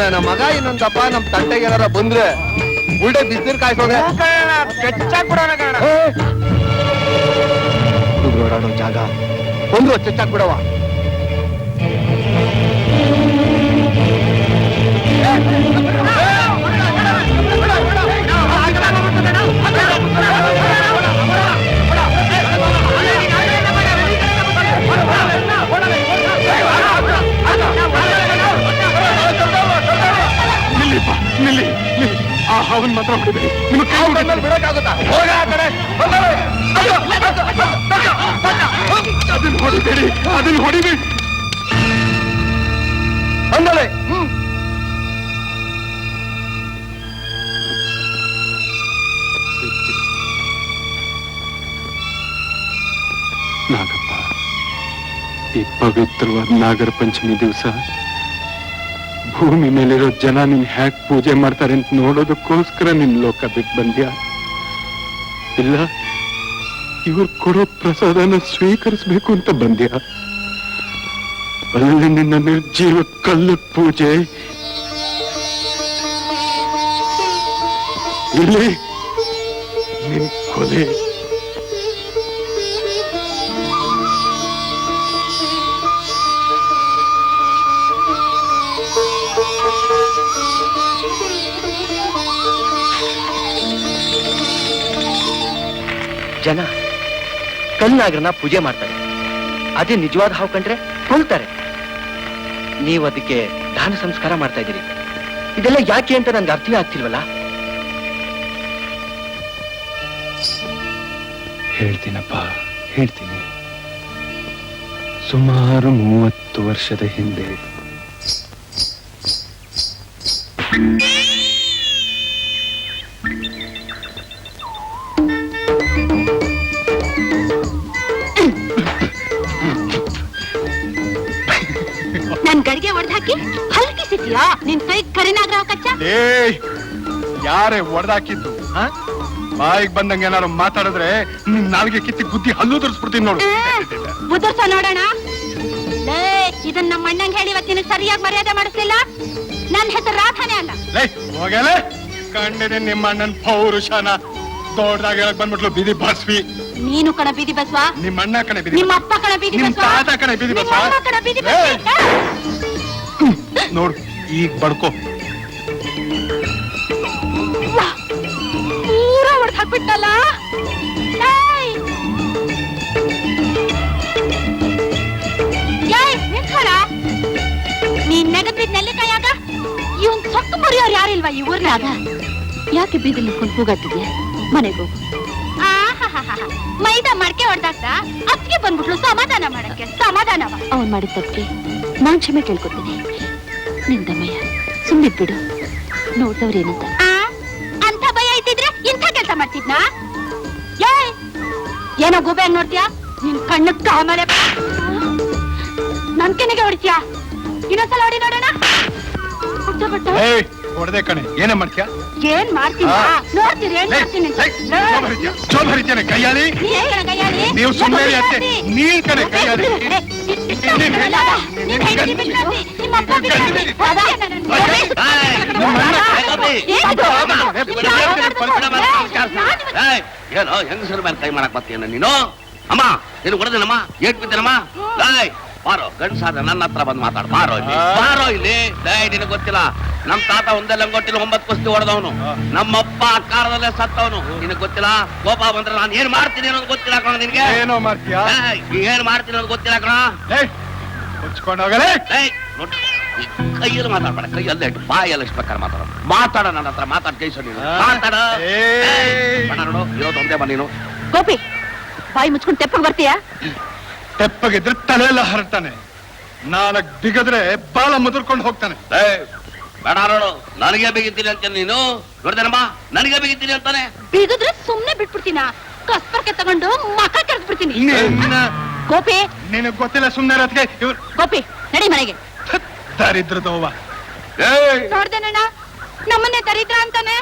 ನನ್ನ ಮಗ ಇನ್ನೊಂದಪ್ಪ ನಮ್ ತಂಟೆಗೆ ಏನಾರ ಬಂದ್ರೆ ಉಲ್ಟೆ ಬಿಸಿನೀರ್ ಕಾಯಿಸೋದೆ ಓಡಾಡೋ ಜಾಗ ಬಂದ್ರು ಚೆಚ್ಚಾಕ್ ಬಿಡವ. ನಿಲ್ಲಿ ಆ ಹಾವನ್ ಮಾತ್ರ ಹೊಡಿಬೇಡಿ. ನಿಮಗೆ ಬಿಡಕ್ಕಾಗುತ್ತಾ? ಅದನ್ನ ಹೊಡಿಬೇಡಿ, ಅದನ್ನ ಹೊಡಿಬೇಡಿ ಅಂದಳೆ. ನಾಗಪ್ಪ, ಈ ಪವಿತ್ರವಾದ ನಾಗರ ಪಂಚಮಿ ದಿವಸ ಭೂಮಿ ಮೇಲಿರೋ ಜನ ನಿನ್ ಹ್ಯಾಕ್ ಪೂಜೆ ಮಾಡ್ತಾರೆ ಅಂತ ನೋಡೋದಕ್ಕೋಸ್ಕರ ನಿನ್ ಲೋಕ ಬಿಟ್ಟು ಬಂದ್ಯಾ? ಇಲ್ಲ ಇವ್ರು ಕೊಡೋ ಪ್ರಸಾದನ ಸ್ವೀಕರಿಸ್ಬೇಕು ಅಂತ ಬಂದ್ಯಾ? ಅಲ್ಲಿ ನಿನ್ನ ನಿರ್ಜೀವ ಕಲ್ಲು ಪೂಜೆ, ಇಲ್ಲಿ ನಿನ್ ಕೊಲೆ. ಜನ ಕಲ್ನಾಗರನ್ನ ಪೂಜೆ ಮಾಡ್ತಾರೆ, ಅದೇ ನಿಜವಾದ ಹಾವು ಕಂಡ್ರೆ ಕೊಲ್ತಾರೆ. ನೀವು ಅದಕ್ಕೆ ದಾನ ಸಂಸ್ಕಾರ ಮಾಡ್ತಾ ಇದ್ದೀರಿ. ಇದೆಲ್ಲ ಯಾಕೆ ಅಂತ ನನ್ಗೆ ಅರ್ಥವೇ ಆಗ್ತಿಲ್ವಲ್ಲ. ಹೇಳ್ತೀನಪ್ಪ, ಹೇಳ್ತೀನಿ. ಸುಮಾರು 30 ವರ್ಷದ ಹಿಂದೆ ನನ್ ಗಡಿಗೆ ಹೊಡೆದಾಕಿ ಹಲ್ಕಿಸಿದ್ಯಾ? ನಿನ್ ಕೈ ಕರಿನಾಗ್ರ ಕಚ್ಚ. ಯಾರೇ ಹೊಡೆದಾಕಿದ್ದು? ಬಾಯಿಗೆ ಬಂದಂಗೆ ಏನಾರು ಮಾತಾಡಿದ್ರೆ ನಿನ್ ನಾಲ್ಗೆ ಕಿತ್ತಿ ಗುದ್ದಿ ಹಲ್ಲು ತೋರಿಸ್ಬಿಡ್ತೀನಿ ನೋಡು. ಉದುರ್ಸ ನೋಡೋಣ. ಇದನ್ನ ನಮ್ಮ ಅಣ್ಣಂಗೆ ಹೇಳಿ ಇವತ್ತಿನ ಸರಿಯಾಗಿ ಮರ್ಯಾದೆ ಮಾಡಿಸ್ಲಿಲ್ಲ. ನನ್ನ ಹೆಸರು ರಾಧಾನೆ ಅಲ್ಲ. ಹೋಗಲೇ ಕಂಡಿದೆ ನಿಮ್ಮ ಅಣ್ಣನ್ ಪೌರುಷನ. ದೊಡ್ಡದಾಗ ಹೇಳಕ್ ಬಂದ್ಬಿಟ್ಲು ಬೀದಿ ಬಾಸ್ವಿ. ನೀನು ಕಣ ಬೀದಿ ಬಸ್ವ. ನಿಮ್ಮ ಅಣ್ಣ ಕಣೆ ಬೀದಿ, ನಿಮ್ಮ ಅಪ್ಪ ಕಣ ಬೀದಿ ನಿಮ್ಮ ಬಸ್ವ, ತಾತ ಕಣೆ ಬೀದಿ ಬಸ್ವ. ನಿಮ್ಮ ಅಮ್ಮ ಕಣ ಬೀದಿ ಬಸ್ವ. ನೋಡು ಈಗ ಬಡ್ಕೋ. ಪೂರ ಹೊಡೆದು ಹಾಕ್ಬಿಟ್ಟಲ್ಲ. ನೀನ್ ನೆಗದ್ಬಿದ್ ನೆಲ್ಲಿಕಾಯಾಗ ಇವನ್ ಸೊತ್ತು ಮುರಿಯೋರು ಯಾರಿಲ್ವಾ ಈ ಊರ್ನಾಗ? ಯಾಕೆ ಬೀದಿಲ್ ನಿಂತ್ಕೊಂಡು ಕೂಗಾಡ್ತಿದ್ಯಾ? ಮನೆಗೆ ಹೋಗು. ಮೈದಾ ಮಡಕೆ ಹೊಡೆದಾಗ್ತ ಅತ್ತಿಗೆ ಬಂದ್ಬಿಟ್ಲು ಸಮಾಧಾನ ಮಾಡಕ್ಕೆ. ಸಮಾಧಾನವ ಅವ್ನ್ ಮಾಡಿದ ತಪ್ಪಿಗೆ ನಾನ್ ಕ್ಷಮೆ ಕೇಳ್ಕೊತೀನಿ. ನಿಂದಮ್ಮಯ್ಯ ಸುಮ್ಮಿದ್ಬಿಡು. ನೋಡ್ದವ್ರೇನಂತ ಅಂತ ಭಯ ಇದ್ದಿದ್ರೆ ಇಂಥ ಕೆಲಸ ಮಾಡ್ತಿದ್ನಾ? ಏನೋ ಗೂಬೆ ಹಂಗ್ ನೋಡ್ತೀಯಾ? ನಿನ್ ಕಣ್ಣಕ್ಕ ಆಮೇಲೆ ನನ್ ಕೆನೆಗೆ ಹೊಡಿತೀಯಾ? ಇನ್ನೊಂದ್ಸಲ ಹೊಡಿ ನೋಡೋಣ. ಹೊಡೆದೆ ಕಣೆ. ಏನೇ ಮಾಡ್ತೀಯಾ? ಏನ್ ಮಾಡ್ತೀನಿ ನೋಡ್ತೀರಿ? ಏನ್ ಮಾಡ್ತೀನಿ? ಚೋಲ್ ಹರಿತೇನೆ ಕೈಯಾಳಿ. ನೀವು ಸುಮ್ಮನೆ ಅತ್ತೆ. ನೀನ್ ಕಣೆ ಕೈಯಾಳಿ. ಏನೋ ಹೆಂಗಸರ ಮೇಲೆ ಕೈ ಮಾಡಕ್ ಬರ್ತೀಯನ ನೀನು? ಅಮ್ಮ ನೀನು ಹೊಡೆದೇನಮ್ಮ? ಏಟ್ ಬಿದ್ದೇನಮ್ಮ? ಬಾರೋ ಗಂಡಸಾದ ನನ್ನ ಹತ್ರ ಬಂದು ಮಾತಾಡ. ಬಾರೋ ಇಲ್ಲಿ, ಬಾರೋ ಇಲ್ಲಿ. ನಿನಗೆ ಗೊತ್ತಿಲ್ಲ, ನಮ್ ತಾತ ಒಂದೇ ಲಂಗೋಟಿಲಿ 9 ಕುಸ್ತಿ ಹೊಡೆದವನು. ನಮ್ಮಪ್ಪ ಅಕ್ಕಾರದಲ್ಲೇ ಸತ್ತವನು. ನಿನಗೆ ಗೊತ್ತಿಲ್ಲ. ಕೋಪ ಬಂದ್ರೆ ನಾನು ಏನ್ ಮಾಡ್ತೀನಿ ಅನ್ನೋದು ಗೊತ್ತಿಲ್ಲ ಕಣ ನಿನ್ಗೆ. ಏನೋ ಮಾಡ್ತೀಯಾ? ಏನ್ ಮಾಡ್ತೀನಿ ಅನ್ನೋದು ಗೊತ್ತಿಲ್ಲ ಕಣ. ಮುಚ್ಕೊಂಡೋಗಲೇ. ಕೈಯಲ್ಲಿ ಮಾತಾಡ್ಬೇಡ, ಕೈಯಲ್ಲೇ ಇಟ್ಟು ಬಾಯಲ್ಲಿ ಎಷ್ಟು ಬೇಕಾದ್ರೆ ಮಾತಾಡ. ನನ್ನ ಹತ್ರ ಮಾತಾಡ್ ಕೈಸೋ ನೀನು. ಮಾತಾಡ ನೋಡು, ಇರೋದು ಒಂದೇ ಬಾ ನೀನು. ಗೋಪಿ ಬಾಯಿ ಮುಚ್ಕೊಂಡು ತೆಪ್ಪಗೆ ಬರ್ತೀಯಾ? ತೆಪ್ಪಗಿದ್ರೆ ತಲೆಯೆಲ್ಲ ಹರಡ್ತಾನೆ. 4 ಬಿಗದ್ರೆ ಬಾಲ ಮುದುರ್ಕೊಂಡು ಹೋಗ್ತಾನೆ. ಬೇಡ ನೋಡು, ನನಗೆ ಬಿಗಿತೀನಿ ಅಂತ ನೀನು ನೋಡ್ದೇನಮ್ಮ? ನನಗೆ ಬಿಗಿತೀನಿ ಅಂತಾನೆ. ಬಿಗಿದ್ರೆ ಸುಮ್ನೆ ಬಿಟ್ಬಿಡ್ತೀನ. ಕಸ್ಪರ್ಕೆ ತಗೊಂಡು ಮಕ ಕೆರೆದ್ಬಿಡ್ತೀನಿ. ಗೋಪಿ ನಿನಗ್ ಗೊತ್ತಿಲ್ಲ ಸುಮ್ನೆ ಇರೋದ್ಗೆ. ಇವ್ರು ಗೋಪಿ ನಡಿ ಮನೆಗೆ. ದರಿದ್ರದವ್ವ. ನೋಡ್ದೇನಣ್ಣ ನಮ್ಮನ್ನೇ ದರಿದ್ರ ಅಂತಾನೆ.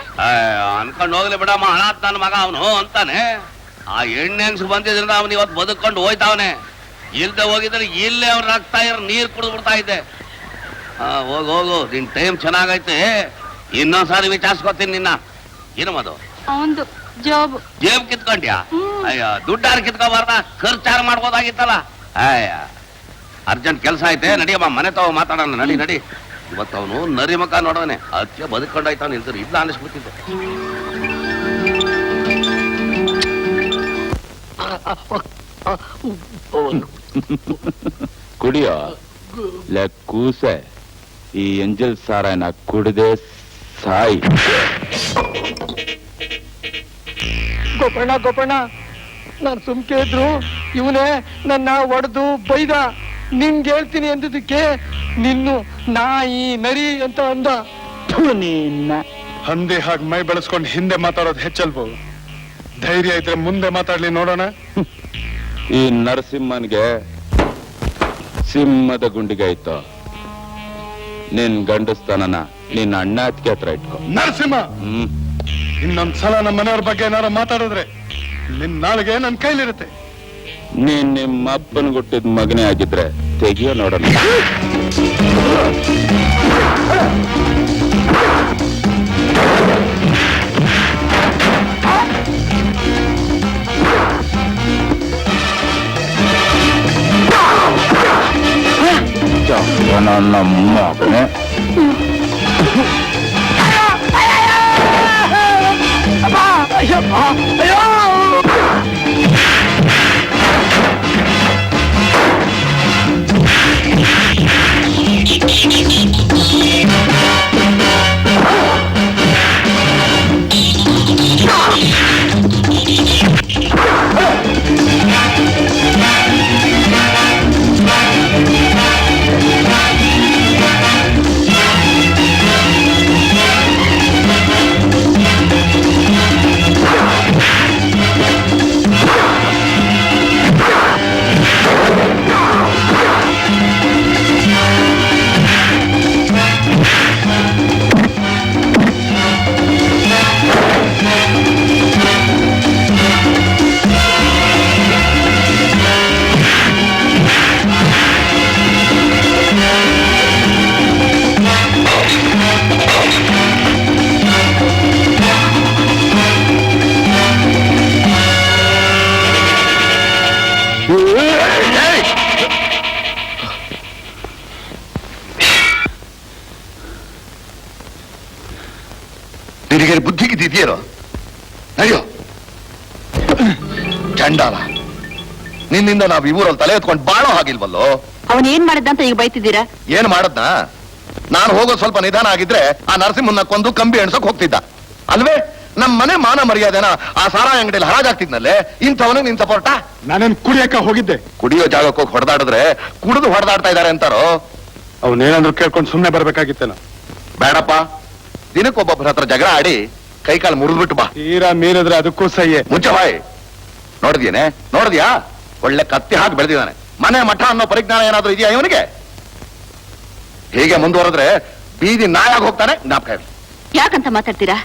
ಅನ್ಕೊಂಡು ಹೋಗ್ಲಿ ಬಿಡಮ್ಮ, ಹಣ ನನ್ನ ಮಗ ಅವನು ಅಂತಾನೆ. ಆ ಹೆಣ್ಣೆಂಗ್ಸು ಬಂದಿದ್ರಿಂದ ಅವನು ಇವತ್ತು ಬದುಕೊಂಡು ಹೋಯ್ತಾವನೆ. ಇಲ್ದೆ ಹೋಗಿದ್ರೆ ಇಲ್ಲೇ ಅವ್ರು ರಕ್ತ ನೀರ್ ಕುಡಿದು ಬಿಡ್ತಾ ಇದ್ದೆ. ಹೋಗು ನಿನ್ ಟೈಮ್ ಚೆನ್ನಾಗೈತೆ. ಇನ್ನೊಂದ್ಸಾರಿ ವಿಚಾರಿಸ್ಕೊತೀನಿ ನಿನ್ನ. ಏನು ಅದು ಅವಂದು ಜಾಬ್ ಜೇಬ್ ಕಿತ್ಕೊಂಡ್ಯಾ? ಅಯ್ಯ ದುಡ್ಡಾರು ಕಿತ್ಕೋಬಾರ್ದ, ಖರ್ಚಾರು ಮಾಡ್ಬೋದಾಗಿತ್ತಲ್ಲ. ಅಯ್ಯ ಅರ್ಜೆಂಟ್ ಕೆಲಸ ಐತೆ, ನಡಿಯಮ್ಮ ಮನೆ ತಾವು ಮಾತಾಡೋಣ. ನಡಿ ನಡಿ. ಇವತ್ತು ಅವನು ನರಿ ಮಕ ನೋಡೋನೆ, ಅದಕ್ಕೆ ಬದುಕೊಂಡಾಯ್ತಾವ ನಿಲ್ತಾರೆ. ಇಲ್ಲ ಅನಿಸ್ಬಿಟ್ಟಿದ್ದೆ. ಕುಡಿಯೋ ಕೂಸೆ, ಈ ಎಂಜಲ್ ಸಾರಾಯನ ಕುಡಿದೆ ಸಾಯಿ. ಗೋಪಣ್ಣ ನಾನು ಸುಮ್ಕೆ ಇದ್ರು ಇವನೇ ನನ್ನ ಒಡೆದು ಬೈದ. ನಿನ್ಗೆ ಹೇಳ್ತೀನಿ ಅಂದಿದ್ದಕ್ಕೆ ನಿನ್ನು ನಾಯಿ ನರಿ ಅಂತ ಅಂದ. ಹಂದಿ ಹಾಗೆ ಮೈ ಬೆಳೆಸ್ಕೊಂಡು ಹಿಂದೆ ಮಾತಾಡೋದು ಹೆಚ್ಚಲ್ವೋ? ಧೈರ್ಯ ಇದ್ರೆ ಮುಂದೆ ಮಾತಾಡ್ಲಿ ನೋಡೋಣ. ಈ ನರಸಿಂಹನ್ಗೆ ಸಿಂಹದ ಗುಂಡಿಗೆ ಆಯ್ತು. ನಿನ್ ಗಂಡಸ್ತಾನನ ನಿನ್ನ ಅಣ್ಣ ಅತ್ತಿಗೆ ಹತ್ರ ಇಟ್ಕೊ. ನರಸಿಂಹ, ಇನ್ನೊಂದ್ಸಲ ನಮ್ಮ ಮನೆಯವ್ರ ಬಗ್ಗೆ ಏನಾರು ಮಾತಾಡಿದ್ರೆ ನಿನ್ ನಾಳೆಗೆ ನನ್ ಕೈಲಿರುತ್ತೆ. ನೀನ್ ನಿಮ್ಮ ಅಪ್ಪನ ಹುಟ್ಟಿದ ಮಗನೇ ಆಗಿದ್ರೆ ತೆಗಿಯೋ ನೋಡೋಣ. ನನ್ನ ಮಗನೇ ನಿನಗೆ ಬುದ್ಧಿಗಿದೆಯೇನೋ? ಅಯ್ಯೋ ಚಂಡಾಲ, ನಿನ್ನಿಂದ ನಾವು ಈ ಊರಲ್ಲಿ ತಲೆ ಎತ್ಕೊಂಡು ಬಾಳೋ ಹಾಗಿಲ್ವಲ್ಲೋ. ಅವನ್ ಏನ್ ಮಾಡಿದ್ದಂತ ಈಗ ಬೈತಿದ್ದೀರಾ? ಏನ್ ಮಾಡದ್ನ? ನಾನು ಹೋಗೋ ಸ್ವಲ್ಪ ನಿಧಾನ ಆಗಿದ್ರೆ ಆ ನರಸಿಂಹನ್ನ ಕೊಂದು ಕಂಬಿ ಎಣ್ಸಕ್ ಹೋಗ್ತಿದ್ದ ಅಲ್ವೇ? ನಮ್ ಮನೆ ಮಾನ ಮರ್ಯಾದೆನ ಆ ಸಾರಾ ಅಂಗಡಿಯಲ್ಲಿ ಹರಾಜಾಗ್ತಿದ್ನಲ್ಲೇ. ಇಂಥವನಿಗೆ ನಿನ್ ಸಪೋರ್ಟ? ನಾನೇನ್ ಕುಡಿಯಕ್ಕ ಹೋಗಿದ್ದೆ? ಕುಡಿಯೋ ಜಾಗಕ್ಕೆ ಹೋಗಿ ಹೊಡೆದಾಡಿದ್ರೆ ಕುಡಿದು ಹೊಡೆದಾಡ್ತಾ ಇದಾರೆ ಅಂತಾರೋ? ಅವನೇನಾದ್ರೂ ಕೇಳ್ಕೊಂಡು ಸುಮ್ನೆ ಬರ್ಬೇಕಾಗಿತ್ತೇನ? ಬೇಡಪ್ಪ, ದಿನಕ್ಕೊಬ್ಬೊಬ್ಬರ ಹತ್ರ ಜಗಳ ಆಡಿ ಕೈಕಾಲು ಮುರಿದ್ಬಿಟ್ಟು ಬಾ. ತೀರಾ ಮೀರಿದ್ರೆ ಅದಕ್ಕೂ ಸಹ್ಯೆ. ಮುಚ್ಚ ಬಾಯ್. ನೋಡಿದ್ಯಾ? ಒಳ್ಳೆ ಕತ್ತಿ ಹಾಕಿ ಬೆಳೆದಿದ್ದಾನೆ. ಮನೆ ಮಠ ಅನ್ನೋ ಪರಿಜ್ಞಾನ ಏನಾದ್ರೂ ಇದೆಯಾ ಇವನಿಗೆ? ಹೀಗೆ ಮುಂದುವರೆದ್ರೆ ಬೀದಿ ನಾಯಾಗಿ ಹೋಗ್ತಾನೆ. ಜ್ಞಾಪಕ ಇರಲಿ. ಯಾಕಂತ ಮಾತಾಡ್ತೀರಾ?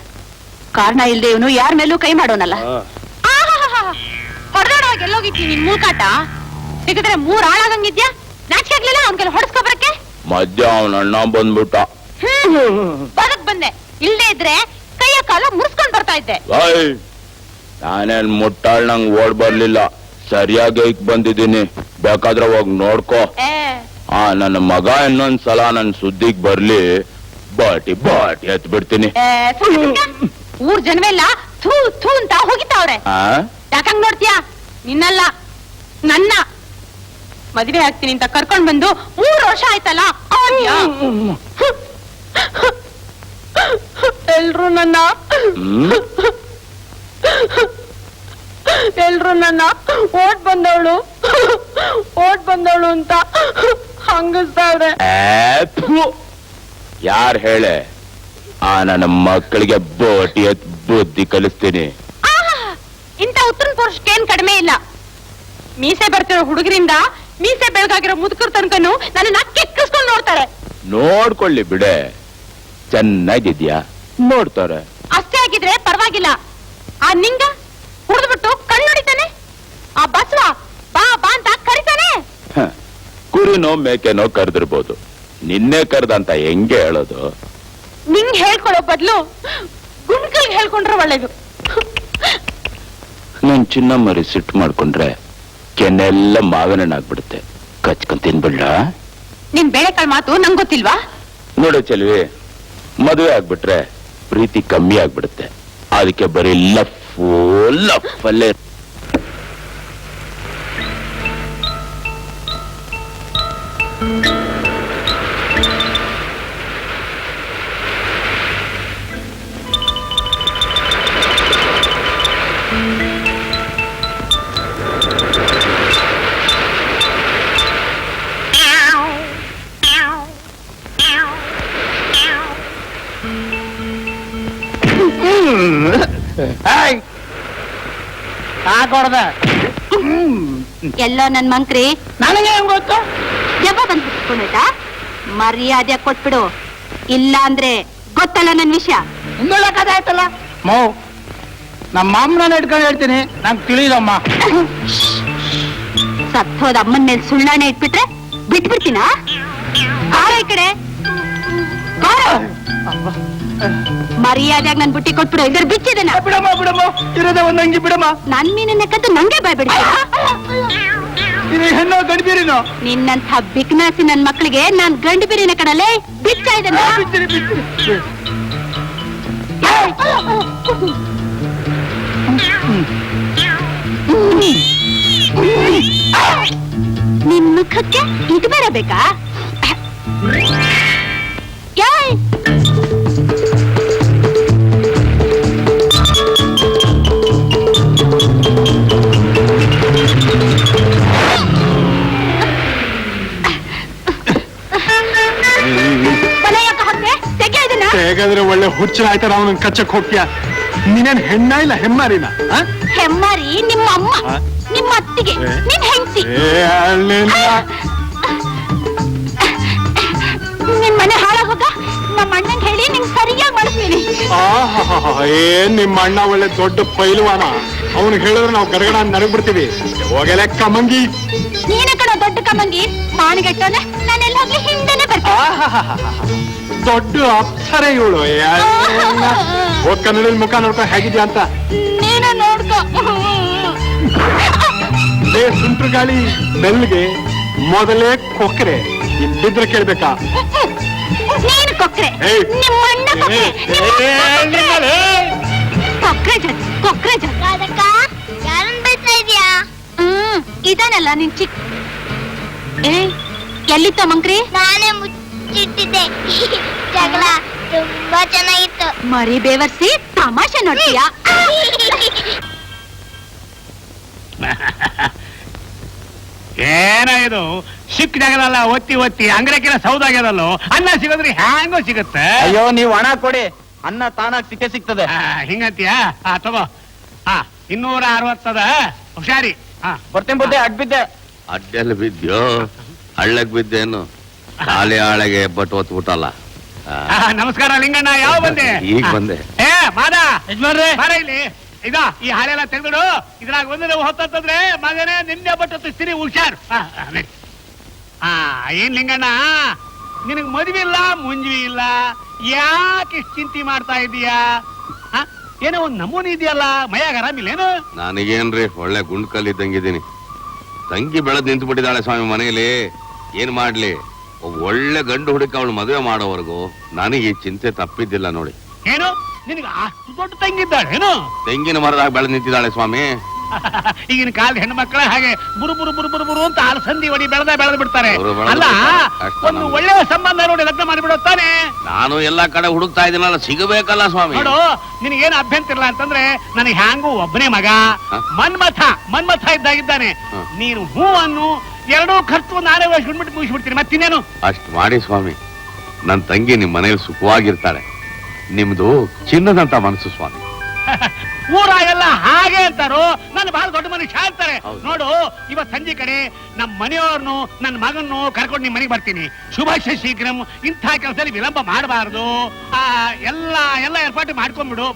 ಕಾರಣ ಇಲ್ದೆ ಇವನು ಯಾರ ಮೇಲೂ ಕೈ ಮಾಡೋನಲ್ಲ. ಹೊಡೆದಾಡುವಾಗ ಎಲ್ಲೋಗಿದ್ದಿ ನಿನ್ ಮೂಲ್ಕಾಟ? ಸಿಗಿದ್ರೆ 3 ಆಳಾಗಂಗಿದ್ಯಾ? ನಾಚಿಕೆ ಆಗ್ಲಿಲ್ಲ ಅವನ್ ಕೆಲ ಹೊಡೆಸ್ಕೊಬರಕ್ಕೆ? ಮಧ್ಯ ಅವನ ಅಣ್ಣ ಬಂದ್ಬಿಟ್ಟ. ಬದಕ್ ಬಂದೆ. ಇಲ್ದೇ ಇದ್ರೆ ಕೈಯ ಕಾಲ ಮುರ್ಸ್ಕೊಂಡ್ ಬರ್ತಾ ಇದ್ದೆ. ನಾನೇನ್ ಮುಟ್ಟಾಳ್ ನಂಗ್ ಓಡ್ ಬರ್ಲಿಲ್ಲ. ಸರಿಯಾಗಿ ಈಗ ಬಂದಿದ್ದೀನಿ. ಬೇಕಾದ್ರೆ ಹೋಗ್ ನೋಡ್ಕೋ. ನನ್ನ ಮಗ ಇನ್ನೊಂದ್ಸಲ ನನ್ ಸುದ್ದಿಗ್ ಬರ್ಲಿ, ಬಾಟಿ ಎತ್ ಬಿಡ್ತೀನಿ. ಊರ್ ಜನವೆಲ್ಲ ಥೂ ಥೂ ಅಂತ ಹೋಗಿತ್ತಾವ್ರೆ. ಯಾಕಂಗ್ ನೋಡ್ತೀಯಾ? ನಿನ್ನಲ್ಲ, ನನ್ನ ಮದ್ವೆ ಆಗ್ತೀನಿ ಅಂತ ಕರ್ಕೊಂಡ್ ಬಂದು 3 ವರ್ಷ ಆಯ್ತಲ್ಲ. ಎಲ್ರು ನನ್ನ ಓಟ್ ಬಂದವಳು ಅಂತ ಹಂಗಿಸ್ತಾವ್ರೆ. ಯಾರ್ ಹೇಳೆ? ನನ್ನ ಮಕ್ಕಳಿಗೆ ಬೋಟಿ ಎತ್ ಬುದ್ಧಿ ಕಲಿಸ್ತೀನಿ. ಇಂಥ ಉತ್ತರ ಪುರುಷಕ್ಕೆ ಏನ್ ಕಡಿಮೆ ಇಲ್ಲ. ಮೀಸೆ ಬರ್ತಿರೋ ಹುಡುಗರಿಂದ ಮೀಸೆ ಬೆಳಗಾಗಿರೋ ಮುದುಕರ ತನಕನು ನನ್ನ ಕೆಕ್ಕಿಸ್ಕೊಂಡು ನೋಡ್ತಾರೆ. ನೋಡ್ಕೊಳ್ಳಿ ಬಿಡೆ, ಚೆನ್ನಾಗಿದ್ಯಾ ನೋಡ್ತಾರೆ. ಅಷ್ಟೇ ಆಗಿದ್ರೆ ಪರವಾಗಿಲ್ಲ. ಆ ನಿಂಗ ಕುಡಿದ್ಬಿಟ್ಟು ಕಣ್ಣು ಹೊಡಿತಾನೆ. ಆ ಬಸವ ಬಾ ಬಾ ಅಂತ ಕರಿತಾನೆ. ಕುರಿನೋ ಮೇಕೆನೋ ಕರೆದಿರ್ಬೋದು, ನಿನ್ನೆ ಕರ್ದಂತ ಹೆಂಗೆ ಹೇಳೋದು? ನಿಂಗ್ ಹೇಳ್ಕೊಡೋ ಬದ್ಲು ಗುಂಡ್ಕಲ್ಗೆ ಹೇಳ್ಕೊಂಡ್ರೆ ಒಳ್ಳೇದು. ನನ್ ಚಿನ್ನ ಮರಿ ಸಿಟ್ಟು ಮಾಡ್ಕೊಂಡ್ರೆ ಕೆನ್ನೆಲ್ಲ ಮಾವಿನಣ್ಣಾಗ್ಬಿಡುತ್ತೆ. ಕಚ್ಕೊಂಡ್ ತಿನ್ಬಿಡ್ಲ? ನಿನ್ ಬೇಳೆಕಾಳ್ ಮಾತು ನಂಗ್ ಗೊತ್ತಿಲ್ವಾ? ನೋಡು ಚೆಲ್ವಿ, ಮದುವೆ ಆಗ್ಬಿಟ್ರೆ ಪ್ರೀತಿ ಕಮ್ಮಿ ಆಗ್ಬಿಡುತ್ತೆ. ಅದಕ್ಕೆ ಬರೀ ಲಫ್ ಅಲ್ಲೇ. ಎಲ್ಲೋ ನನ್ ಮಂಕ್ರಿ ನನಗೆ ಹೆಂಗ್ ಗೊತ್ತು? ದೆವ್ವ ಬಂದ್ಬಿಟ್ಕೊಂಡ ಮರ್ಯಾದೆ ಕೊಟ್ಬಿಡು, ಇಲ್ಲ ಅಂದ್ರೆ ಗೊತ್ತಲ್ಲ ನನ್ ವಿಷಯ. ಇನ್ನೊಳ್ಳೆ ಕಥೆ ಆಯ್ತಲ್ಲ ಮೋ. ನಮ್ಮ ಮಾಮನ ಇಟ್ಕೊಂಡು ಹೇಳ್ತೀನಿ, ನಂಗೆ ತಿಳಿದಮ್ಮ. ಸತ್ತೋದ ಅಮ್ಮನ್ ಮೇಲೆ ಸುಳ್ಳಾನೆ ಇಟ್ಬಿಟ್ರೆ ಬಿಟ್ಬಿಡ್ತೀನ? ಬಾರ ಈ ಕಡೆ, ಮರ್ಯಾದೆಯಾಗಿ ನನ್ ಬುಟ್ಟಿ ಕೊಟ್ಬಿಡು, ಇದ್ರ ಬಿಚ್ಚಿದನ. ಬಿಡಮ್ಮ ಬಿಡಮ್ಮ, ಇರೋದೇ ಒಂದ್ ಅಂಗಿ ಬಿಡಮ್ಮ. ನನ್ ಮೀನನ್ನ ಕದ್ದು ನಂಗೆ ಬಾಯ್ಬಿಡ. ಇದು ಹೆಣ್ಣು ಗಡಿಬೀರಿನೋ? ನಿನ್ನಂಥ ಬಿಕ್ನಾಸಿ ನನ್ ಮಕ್ಳಿಗೆ ನಾನ್ ಗಂಡು ಬೀರಿನ ಕಡಲೆ ಬಿಚ್ಚ ಇದನ್ನ. ಬಿಚ್ಚಿರಿ ಬಿಚ್ಚಿರಿ. ನಿನ್ ಮುಖಕ್ಕೆ ಇದು ಬೇರೆ ಬೇಕಾ? ಏಯ್! ಬಲೆ ಯಾಕೆ ಹಾಕ್ದೆ? ತೆಗೆ ಇದನ್ನ. ಹೇಗಾದ್ರೆ ಒಳ್ಳೆ ಹುಚ್ಚನ ಆಯ್ತಾರ ಅವನನ್ನ ಕಚ್ಚಕ್ ಹೋಗ್ತೀಯ? ನೀನೇನ್ ಹೆಣ್ಣ ಇಲ್ಲ ಹೆಮ್ಮಾರಿನ? ಹೆಮ್ಮಾರಿ ನಿಮ್ಮ ಅಮ್ಮ, ಆ? ನಿಮ್ಮ ಅತ್ತಿಗೆ, ನಿನ್ ಹೆಂಡತಿ. ನಿನ್ ಮನೆ ಹಾಳಾಗೋಗ ನಮ್ಮ ಅಣ್ಣಂಗ್ ಹೇಳಿ ನಿಂಗ್ ಸರಿಯಾಗಿ ಮಾಡಿಸ್ತೀನಿ. ಏನ್ ನಿಮ್ಮ ಅಣ್ಣ ಒಳ್ಳೆ ದೊಡ್ಡ ಪೈಲ್ವಾನ. ಅವನಿಗೆ ಹೇಳಿದ್ರೆ ನಾವು ಗರಗಡ ನರಗ್ಬಿಡ್ತೀವಿ. ಹೋಗಲೆ ಕಮಂಗಿ. ನೀನ ಕಣ ದೊಡ್ಡ ಕಮಂಗಿ, ಮಾಣಿಗೆಟ್ಟೋನೆ ನಾನೆಲ್ಲ ಹೋಗ್ಲಿ ಹಿಂದೆನೆ ಬರ್ತೀನಿ. ದೊಡ್ಡ ಅಪ್ಸರೆ ಇವಳು. ಹೋಗ್ ಕನ್ನಡದಲ್ಲಿ ಮುಖ ನೋಡ್ಕೊಂಡು ಹೇಗಿದ್ಯಾ ಅಂತ. ನೀನು ನೋಡ್ಕೋ. ಸುಂಟ್ರು ಗಾಳಿ ಬೆಲ್ಗೆ ಮೊದಲೇ ಕೊಕ್ರೆ. ಬಿದ್ರೆ ಕೇಳ್ಬೇಕಾ? ನೀನು ಕೊಕ್ರೆ, ಏಯ್! ನಿಮ್ಮ ಅಣ್ಣ ಕೊಕ್ರೆ, ಕೊಕ್ರೆ ಜನ, ಕೊಕ್ರೆ ಜನ. ಯಾರನ್ನ ಬೈತಾ ಇದೀಯಾ? ಇದಾನಲ್ಲ ನಿನ್ ಚಿಕ್ಕ. ಏ ಎಲ್ಲಿತ್ತ ಮಂಕ್ರಿ? ನಾನೇ ಮುಚ್ಚಿಟ್ಟಿದ್ದೆ. ಜಗಳ ತುಂಬಾ ಚೆನ್ನಾಗಿತ್ತು. ಮರಿ ಬೇವರ್ಸಿ ತಮಾಷೆ ನೋಡ್ತೀಯಾ? ಏನ ಇದು ಸಿಕ್ಕಿದಾಗಲ್ಲ ಒತ್ತಿ ಒತ್ತಿ ಅಂಗ್ರಕ್ಕಿನ ಸೌದಾಗ್ಯದಲ್ಲೋ. ಅನ್ನ ಸಿಗೋದ್ರಿ ಹ್ಯಾಂಗೋ ಸಿಗುತ್ತೆ. ಅಯ್ಯೋ ನೀವ್ ಹಣ ಕೊಡಿ, ಅನ್ನ ತಾನಾಗ್ ಸಿಕ್ಕೇ ಸಿಗ್ತದೆ. ಹಿಂಗಂತೀಯ? ತಗೋ. 260 ಹುಷಾರಿ. ಬರ್ತೀನಿ ಬುದ್ಧಿ, ಅಡ್ಬಿದ್ದೆ. ಅಡ್ಡೆಲ್ಲ ಬಿದ್ದ್ಯೋ? ಹಳ್ಳಕ್ ಬಿದ್ದೇನು? ಕಾಲಿ ಆಳೆಗೆ ಬಟ್ ಒತ್ಬಿಟ್ಟಲ್ಲ. ನಮಸ್ಕಾರ ಲಿಂಗಣ್ಣ, ಯಾವ ಬಂದೆ? ಈಗ ಬಂದೆ. ಏ ಮಾದ ಬಾರ ಇಲ್ಲಿ. ಇದ ಈ ಹಾಳೆಲ್ಲ ತೆಗೆದು ಇದ್ರಾಗ ಒಂದು ಹೊತ್ತಂತಂದ್ರೆ ಮಗನೇ ನಿನ್ನೆ ಬಟ್ಟು ಸ್ಥಿರಿ ಹುಷಾರ್. ಏನ್ ಲಿಂಗಣ್ಣ, ನಿನಗ್ ಮದ್ವಿ ಇಲ್ಲ ಮುಂಜಿ ಇಲ್ಲ, ಯಾಕೆ ಇಷ್ಟು ಚಿಂತೆ ಮಾಡ್ತಾ ಇದೀಯಾ? ಏನೋ ಒಂದ್ ನಮೂನಿ ಇದೆಯಲ್ಲ, ಮೈಯಾಗ ಆರಾಮಿಲ್ಲೇನು? ನನಗೇನ್ರಿ, ಒಳ್ಳೆ ಗುಂಡ್ಕಲ್ಲಿದ್ದಂಗಿದ್ದೀನಿ. ತಂಗಿ ಬೆಳೆದ್ ನಿಂತು ಬಿಟ್ಟಿದ್ದಾಳೆ ಸ್ವಾಮಿ ಮನೆಯಲ್ಲಿ. ಏನ್ ಮಾಡ್ಲಿ, ಒಬ್ಬ ಒಳ್ಳೆ ಗಂಡು ಹುಡುಕ ಅವಳು ಮದುವೆ ಮಾಡೋವರೆಗೂ ನನಗೆ ಈ ಚಿಂತೆ ತಪ್ಪಿದ್ದಿಲ್ಲ ನೋಡಿ. ಏನು ನಿನಗೆ ಅಷ್ಟು ದೊಡ್ಡ ತಂಗಿದ್ದಾಳೆ ಏನು? ತೆಂಗಿನ ಮರದಾಗ ಬೆಳೆದ್ ನಿಂತಿದ್ದಾಳೆ ಸ್ವಾಮಿ. ಈಗಿನ ಕಾಲದ ಹೆಣ್ಮಕ್ಳ ಹಾಗೆ ಬುರು ಬುರು ಬುರು ಬುರು ಬುರು ಅಂತ ಅಲಸಂದಿ ಹೊಡಿ ಬೆಳೆದು ಬಿಡ್ತಾರೆ. ಅಲ್ಲ, ಒಂದು ಒಳ್ಳೆ ಸಂಬಂಧ ನೋಡಿ ಲಗ್ನ ಮಾಡಿಬಿಡುತ್ತಾನೆ. ನಾನು ಎಲ್ಲಾ ಕಡೆ ಹುಡುಕ್ತಾ ಇದ್ದೀನಲ್ಲ, ಸಿಗಬೇಕಲ್ಲ ಸ್ವಾಮಿ. ನೋಡು, ನಿನಗೇನು ಅಭ್ಯಂತರ ಇಲ್ಲ ಅಂತಂದ್ರೆ ನನಗೆ ಹ್ಯಾಂಗೂ ಒಬ್ಬನೇ ಮಗ ಮನ್ಮಥ ಇದ್ದಾಗಿದ್ದಾನೆ. ನೀನು ಹೂ ಅನ್ನು ಎರಡೂ ಖರ್ಚು ನಾನೇ ವಹಿಸ್ಕೊಂಡ್ಬಿಟ್ಟು ಮುಗಿಸ್ಬಿಡ್ತೀನಿ. ಮತ್ತಿನ್ನೇನು? ಅಷ್ಟ್ ಮಾಡಿ ಸ್ವಾಮಿ. ನನ್ ತಂಗಿ ನಿಮ್ ಮನೇಲಿ ಸುಖವಾಗಿರ್ತಾಳೆ. ನಿಮ್ದು ಚಿನ್ನದಂತ ಮನಸ್ಸು ಸ್ವಾಮಿ. ಊರಾಗೆಲ್ಲ ಹಾಗೆ ಅಂತಾರೋ, ನನ್ನ ಬಹಳ ದೊಡ್ಡ ಮನುಷ್ಯ ಅಂತಾರೆ. ನೋಡು, ಇವತ್ ಸಂಜೆ ಕಡೆ ನಮ್ಮ ಮನೆಯವ್ರನ್ನು ನನ್ನ ಮಗನ್ನು ಕರ್ಕೊಂಡು ನಿಮ್ ಮನೆಗೆ ಬರ್ತೀನಿ. ಶುಭಾಶಯ ಶೀಘ್ರಂ. ಇಂಥ ಕೆಲಸದಲ್ಲಿ ವಿಳಂಬ ಮಾಡಬಾರದು. ಎಲ್ಲ ಏರ್ಪಾಟು ಮಾಡ್ಕೊಂಡ್ಬಿಡು.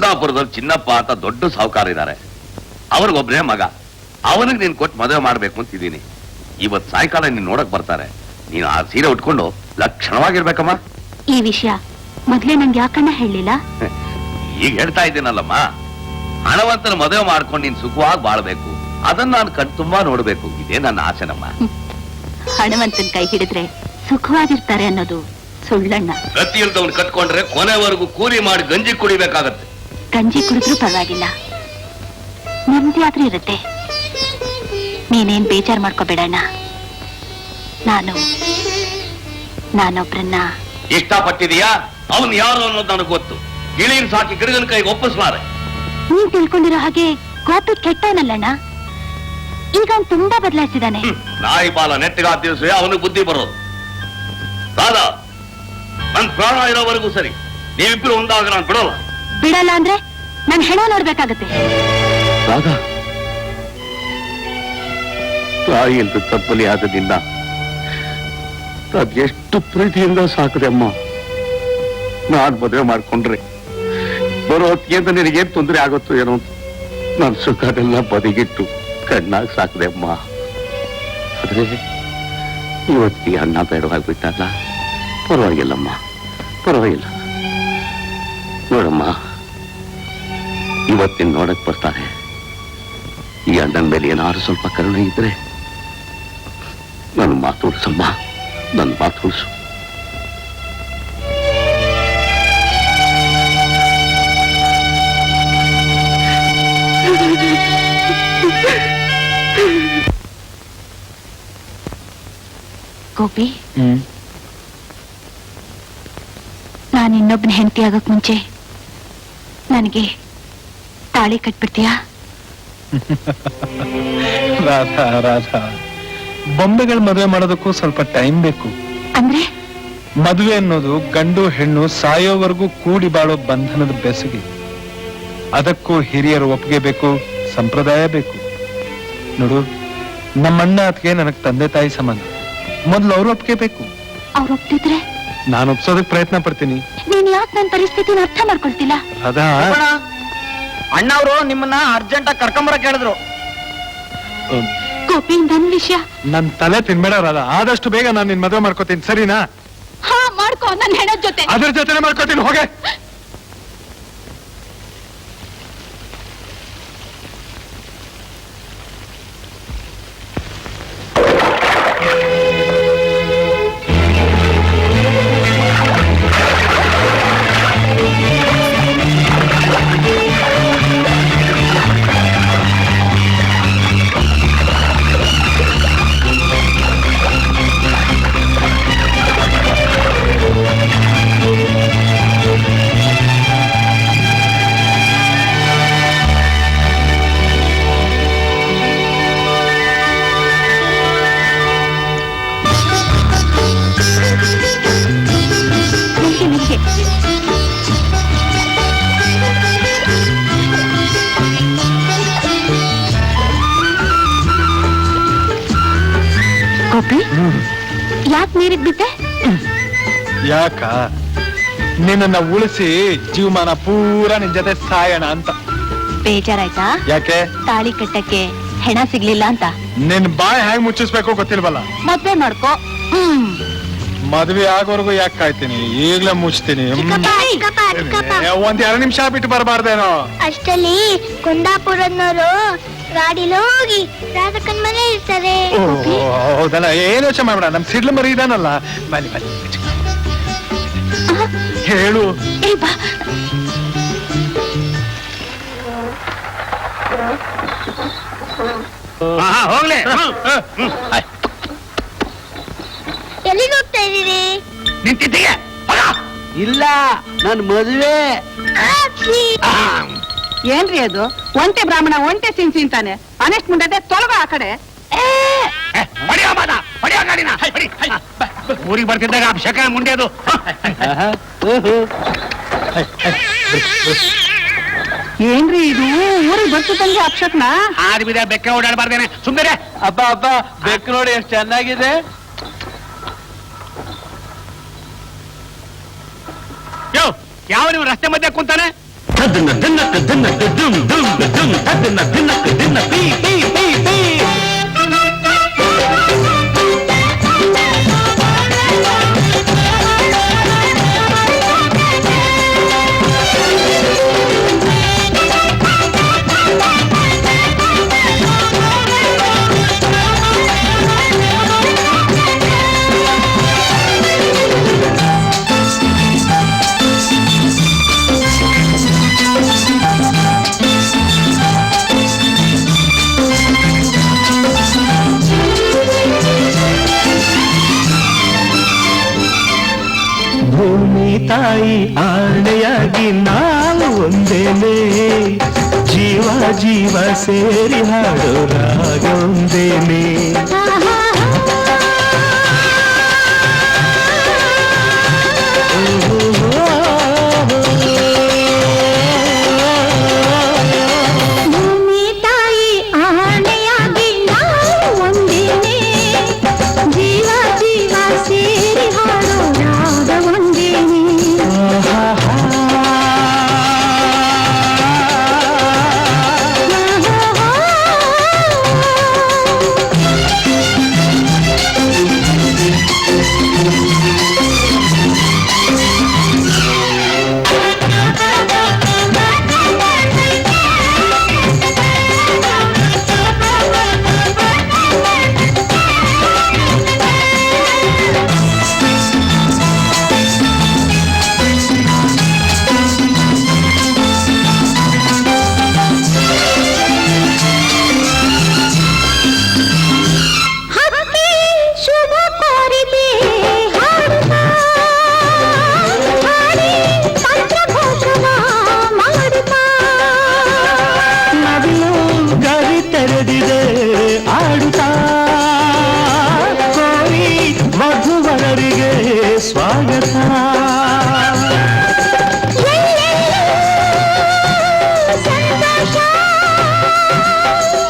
ಕುಂದಾಪುರದಲ್ಲಿ ಚಿನ್ನಪ್ಪ ಅಂತ ದೊಡ್ಡ ಸಾಹುಕಾರ ಇದ್ದಾರೆ. ಅವ್ರಿಗೊಬ್ನೇ ಮಗ. ಅವನಿಗೆ ನೀನ್ ಕೊಟ್ಟು ಮದುವೆ ಮಾಡ್ಬೇಕು ಅಂತಿದ್ದೀನಿ. ಇವತ್ ಸಾಯಂಕಾಲ ನೀನ್ ನೋಡಕ್ ಬರ್ತಾರೆ. ನೀನು ಆ ಸೀರೆ ಉಟ್ಕೊಂಡು ಲಕ್ಷಣವಾಗಿರ್ಬೇಕಮ್ಮ. ಈ ವಿಷಯ ಮೊದ್ಲೇ ನಂಗೆ ಯಾಕಣ್ಣ ಹೇಳಿಲ್ಲ? ಈಗ ಹೇಳ್ತಾ ಇದ್ದೀನಲ್ಲಮ್ಮ, ಹಣವಂತನ ಮದುವೆ ಮಾಡ್ಕೊಂಡು ನೀನ್ ಸುಖವಾಗಿ ಬಾಳ್ಬೇಕು. ಅದನ್ನ ನಾನು ಕಣ್ ತುಂಬಾ ನೋಡ್ಬೇಕು. ಇದೇ ನನ್ನ ಆಸೆನಮ್ಮ. ಹಣವಂತನ ಕೈ ಹಿಡಿದ್ರೆ ಸುಖವಾಗಿರ್ತಾರೆ ಅನ್ನೋದು ಸುಳ್ಳಣ್ಣ. ಗತಿ ಇಲ್ದವ್ನು ಕಟ್ಕೊಂಡ್ರೆ ಕೊನೆವರೆಗೂ ಕೂಲಿ ಮಾಡಿ ಗಂಜಿ ಕುಡಿಬೇಕಾಗತ್ತೆ. ಗಂಜಿ ಕುಡಿದ್ರೂ ಪರವಾಗಿಲ್ಲ, ನೆಮ್ಮದಿ ಆದ್ರೂ ಇರುತ್ತೆ. ನೀನೇನ್ ಬೇಜಾರ್ ಮಾಡ್ಕೋಬೇಡಣ್ಣ. ನಾನೊಬ್ರನ್ನ ಇಷ್ಟಪಟ್ಟಿದೀಯಾ? ಅವನ್ ಯಾರು ಅನ್ನೋದು ನನಗೆ ಗೊತ್ತು. ಗಿಳಿನ್ ಸಾಕಿ ಗಿಡಗನ ಕೈಗೆ ಒಪ್ಪಿಸ್ಲಾರೆ. ನೀನ್ ತಿಳ್ಕೊಂಡಿರೋ ಹಾಗೆ ಗೋಪಿ ಕೆಟ್ಟವನಲ್ಲಣ್ಣ. ಈಗ ಅವ್ನು ತುಂಬಾ ಬದಲಾಯಿಸಿದಾನೆ. ನಾಯಿ ಬಾಲ ನೆಟ್ಟಿಗ ದಿವಸ ಅವನಿಗೆ ಬುದ್ಧಿ ಬರೋದು. ರಾಧಾ, ನನ್ ಪ್ರಾಣ ಇರೋವರೆಗೂ ಸರಿ. ನೀವಿಬ್ರು ಒಂದಾಗ ನಾನು ಬಿಡೋಲ್ಲ. ಬಿಡಲ್ಲ ಅಂದ್ರೆ ನನ್ ಹೆಣ ನೋಡ್ಬೇಕಾಗತ್ತೆ. ರಾಧಾ, ತಾಯಿ ಎಂದು ತಪ್ಪಲಿ ಆದದಿಂದ ಅದೆಷ್ಟು ಪ್ರೀತಿಯಿಂದ ಸಾಕಿದೆ ಅಮ್ಮ. ನಾನ್ ಮದುವೆ ಮಾಡ್ಕೊಂಡ್ರೆ ಬರೋ ಹೊತ್ತಿಗೆ ನಿನಗೇನ್ ತೊಂದರೆ ಆಗುತ್ತೋ ಏನೋ ಅಂತ ನಾನು ಸುಖನೆಲ್ಲ ಬದಿಗಿಟ್ಟು ಕಣ್ಣಾಗಿ ಸಾಕಿದೆ ಅಮ್ಮ. ಆದ್ರೆ ಇವತ್ತಿಗೆ ಅಣ್ಣ ಬೇಡವಾಗ್ಬಿಟ್ಟಲ್ಲ. ಪರವಾಗಿಲ್ಲಮ್ಮ, ಪರವಾಗಿಲ್ಲ. ನೋಡಮ್ಮ, ಇವತ್ತಿನ ನೋಡಕ್ ಬರ್ತಾರೆ. ಈ ಅಣ್ಣನ ಮೇಲೆ ಏನಾದ್ರು ಸ್ವಲ್ಪ ಕರುಣೆ ಇದ್ರೆ ನನ್ನ ಮಾತು ಉಳಿಸಮ್ಮ, ನನ್ನ ಮಾತು ಉಳಿಸು. ಗೋಪಿ, ನಾನು ಇನ್ನೊಬ್ಬನ ಹೆಂಡತಿ ಆಗಕ್ ಮುಂಚೆ ನನಗೆ ತಾಳಿ ಕಟ್ಬಿಡ್ತೀಯಾ? ರಾಧಾ ರಾಧಾ, ಬೊಂಬೆಗಳ ಮದುವೆ ಮಾಡೋದಕ್ಕೂ ಸ್ವಲ್ಪ ಟೈಮ್ ಬೇಕು. ಅಂದ್ರೆ ಮದುವೆ ಅನ್ನೋದು ಗಂಡು ಹೆಣ್ಣು ಸಾಯೋವರೆಗೂ ಕೂಡಿ ಬಾಳೋ ಬಂಧನದ ಬೆಸುಗೆ. ಅದಕ್ಕೂ ಹಿರಿಯರು ಒಪ್ಪಿಗೆ ಬೇಕು, ಸಂಪ್ರದಾಯ ಬೇಕು. ನೋಡು, ನಮ್ಮಣ್ಣ ಅದಕ್ಕೆ ನನಗ್ ತಂದೆ ತಾಯಿ ಸಂಬಂಧ. ಮೊದ್ಲು ಅವ್ರು ಒಪ್ಪಿಗೆ ಬೇಕು. ಅವ್ರು ಒಪ್ತಿದ್ರೆ ನಾನು ಒಪ್ಸೋದಕ್ ಪ್ರಯತ್ನ ಪಡ್ತೀನಿ. ನೀನ್ ಯಾಕೆ ನನ್ನ ಪರಿಸ್ಥಿತಿನ ಅರ್ಥ ಮಾಡ್ಕೊಳ್ತಿಲ್ಲ? ರಾಧಾ, ಅಣ್ಣ ಅವರು ನಿಮ್ಮನ್ನ ಅರ್ಜೆಂಟ್ ಆಗಿ ಕರ್ಕೊಂಬರಕ್ ಹೇಳಿದ್ರು. ಗೋಪಿ, ನನ್ ವಿಷಯ ನನ್ ತಲೆ ತಿನ್ಬೇಡ ರಾಧಾ. ಆದಷ್ಟು ಬೇಗ ನಾನು ನಿನ್ ಮದುವೆ ಮಾಡ್ಕೋತೀನಿ, ಸರಿನಾ? ಹಾ, ಮಾಡ್ಕೋ. ನನ್ ಹೆಣದ ಜೊತೆ ಅದ್ರ ಜೊತೆ ಮಾಡ್ಕೋತೀನಿ. ಹೋಗೆ. ಗೋಪಿ, ಯಾಕೆ ನೀರಿಗ್ ಬಿದ್ದೆ? ಯಾಕ? ನಿನ್ನ ಉಳಿಸಿ ಜೀವಮಾನ ಪೂರ ನಿನ್ ಜೊತೆ ಸಾಯೋಣ ಅಂತ. ಬೇಜಾರಾಯ್ತಾ? ಯಾಕೆ? ತಾಳಿ ಕಟ್ಟಕ್ಕೆ ಹೆಣ ಸಿಗ್ಲಿಲ್ಲ ಅಂತ. ನಿನ್ ಬಾಯ್ ಹೆಂಗ್ ಮುಚ್ಚಿಸ್ಬೇಕು ಗೊತ್ತಿಲ್ವಲ್ಲ. ಮದ್ವೆ ಮಾಡ್ಕೋ. ಮದ್ವೆ ಆಗೋರ್ಗು ಯಾಕೆ ಕಾಯ್ತೀನಿ? ಈಗ್ಲೇ ಮುಚ್ತೀನಿ. ಒಂದ್ 2 ನಿಮಿಷ ಬಿಟ್ಟು ಬರಬಾರ್ದೇನೋ? ಅಷ್ಟಲ್ಲಿ ಕುಂದಾಪುರದವರು ಗಾಡಿలో ಹೋಗಿ ರಾಧಕನ್ ಮನೆ ಇರ್ತಾರೆ. ಹೌದಲ್ಲ, ಏನ್ ಯೋಚನೆ ಮಾಡ್ಬೇಡ. ನಮ್ ಸಿಡ್ಲು ಮರಿ ಇದಾನಲ್ಲ, ಬನ್ನಿ ಬನ್ನಿ ಹೇಳು. ಏ ಬಾ. ಹೋಗ್ಲಿ. ಎಲ್ಲಿಗೆ ಹೋಗ್ತಾ ಇದೀರಿ? ನಿಂತಿದ್ದೀಯ? ಇಲ್ಲ, ನನ್ ಮದುವೆ. ಏನ್ರಿ ಅದು? ಒಂಟೆ ಬ್ರಾಹ್ಮಣ ಒಂಟೆ ಸಿನ್ಸಿ ಅಂತಾನೆ. ಅನೆಸ್ಟ್ ಮುಂದೆ ತೊಲಗ ಆ ಕಡೆ. ಊರಿಗೆ ಬರ್ತಿದ್ದಾಗ ಅಭಿಷೇಕ ಮುಂದೆ ಅದು. ಏನ್ರಿ ಇದು? ಊರಿಗೆ ಬರ್ತಿದ್ದಂಗೆ ಅಪ್ಶಕ್ನ ಆರು ಬಿದ ಬೆಕ್ಕ ಓಡಾಡಬಾರ್ದೇನೆ, ಸುಮ್ಮನೆ. ಅಬ್ಬಾ ಅಬ್ಬಾ, ಬೆಕ್ಕು ನೋಡಿ ಎಷ್ಟು ಚೆನ್ನಾಗಿದೆ. ಯಾವ ನೀವು ರಸ್ತೆ ಮಧ್ಯೆ ಕುಂತಾನೆ? ತದನ ದಿನಕ ದಿನಕ ದುಮ್ ದುಮ್ ದುಮ್ ತದನ ದಿನಕ ದಿನ ಪೀ ಪೀ ಪೀ ಪೀ ಭೂಮಿ ತಾಯಿ ಆಣೆಯಾಗಿ ನಾವು ಒಂದೇನೆ ಜೀವ ಜೀವ ಸೇರಿ ಹಾಡೋ ರಾಗ ಒಂದೇನೆ ಭೂಮಿ ತಾಯಿ ಆಣೆಯಾಗಿ ನಾವು ಒಂದೇನೆ ಜೀವ ಜೀವ ಸೇರಿ ಹಾಡೋ ರಾಗ ಒಂದೇನೆ ಸ್ವಾಗತ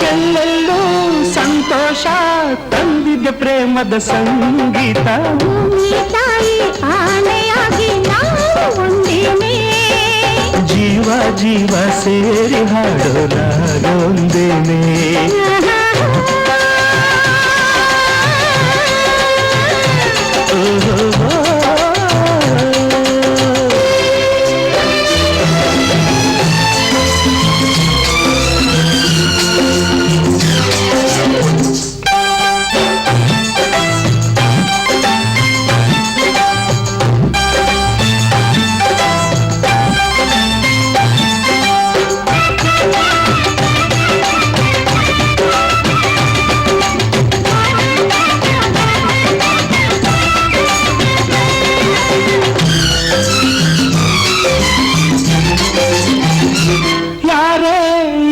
ಎಲ್ಲೆಲ್ಲೂ ಸಂತೋಷ ತಂದಿದ್ದ ಪ್ರೇಮದ ಸಂಗೀತ ಭೂಮಿ ತಾಯಿ ಆಣೆಯಾಗಿ ನಾವು ಒಂದೇನೆ ಜೀವ ಜೀವ ಸೇರಿ ಹಾಡೋ ರಾಗ ಒಂದೇನೆ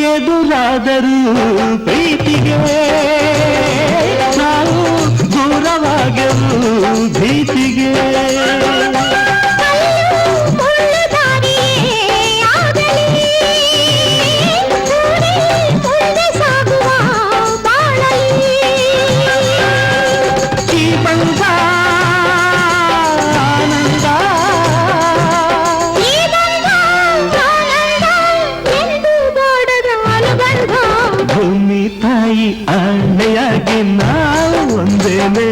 ಎದುರಾದರೂ ಪ್ರೀತಿಗೆ ನಾವು ದೂರವಾಗೆವು ಭೀತಿಗೆ ಈ ಬಂಧ ಆನಂದ ಭೂಮಿ ತಾಯಿ ಆಣೆಯಾಗಿ ನಾವು ಒಂದೇನೆ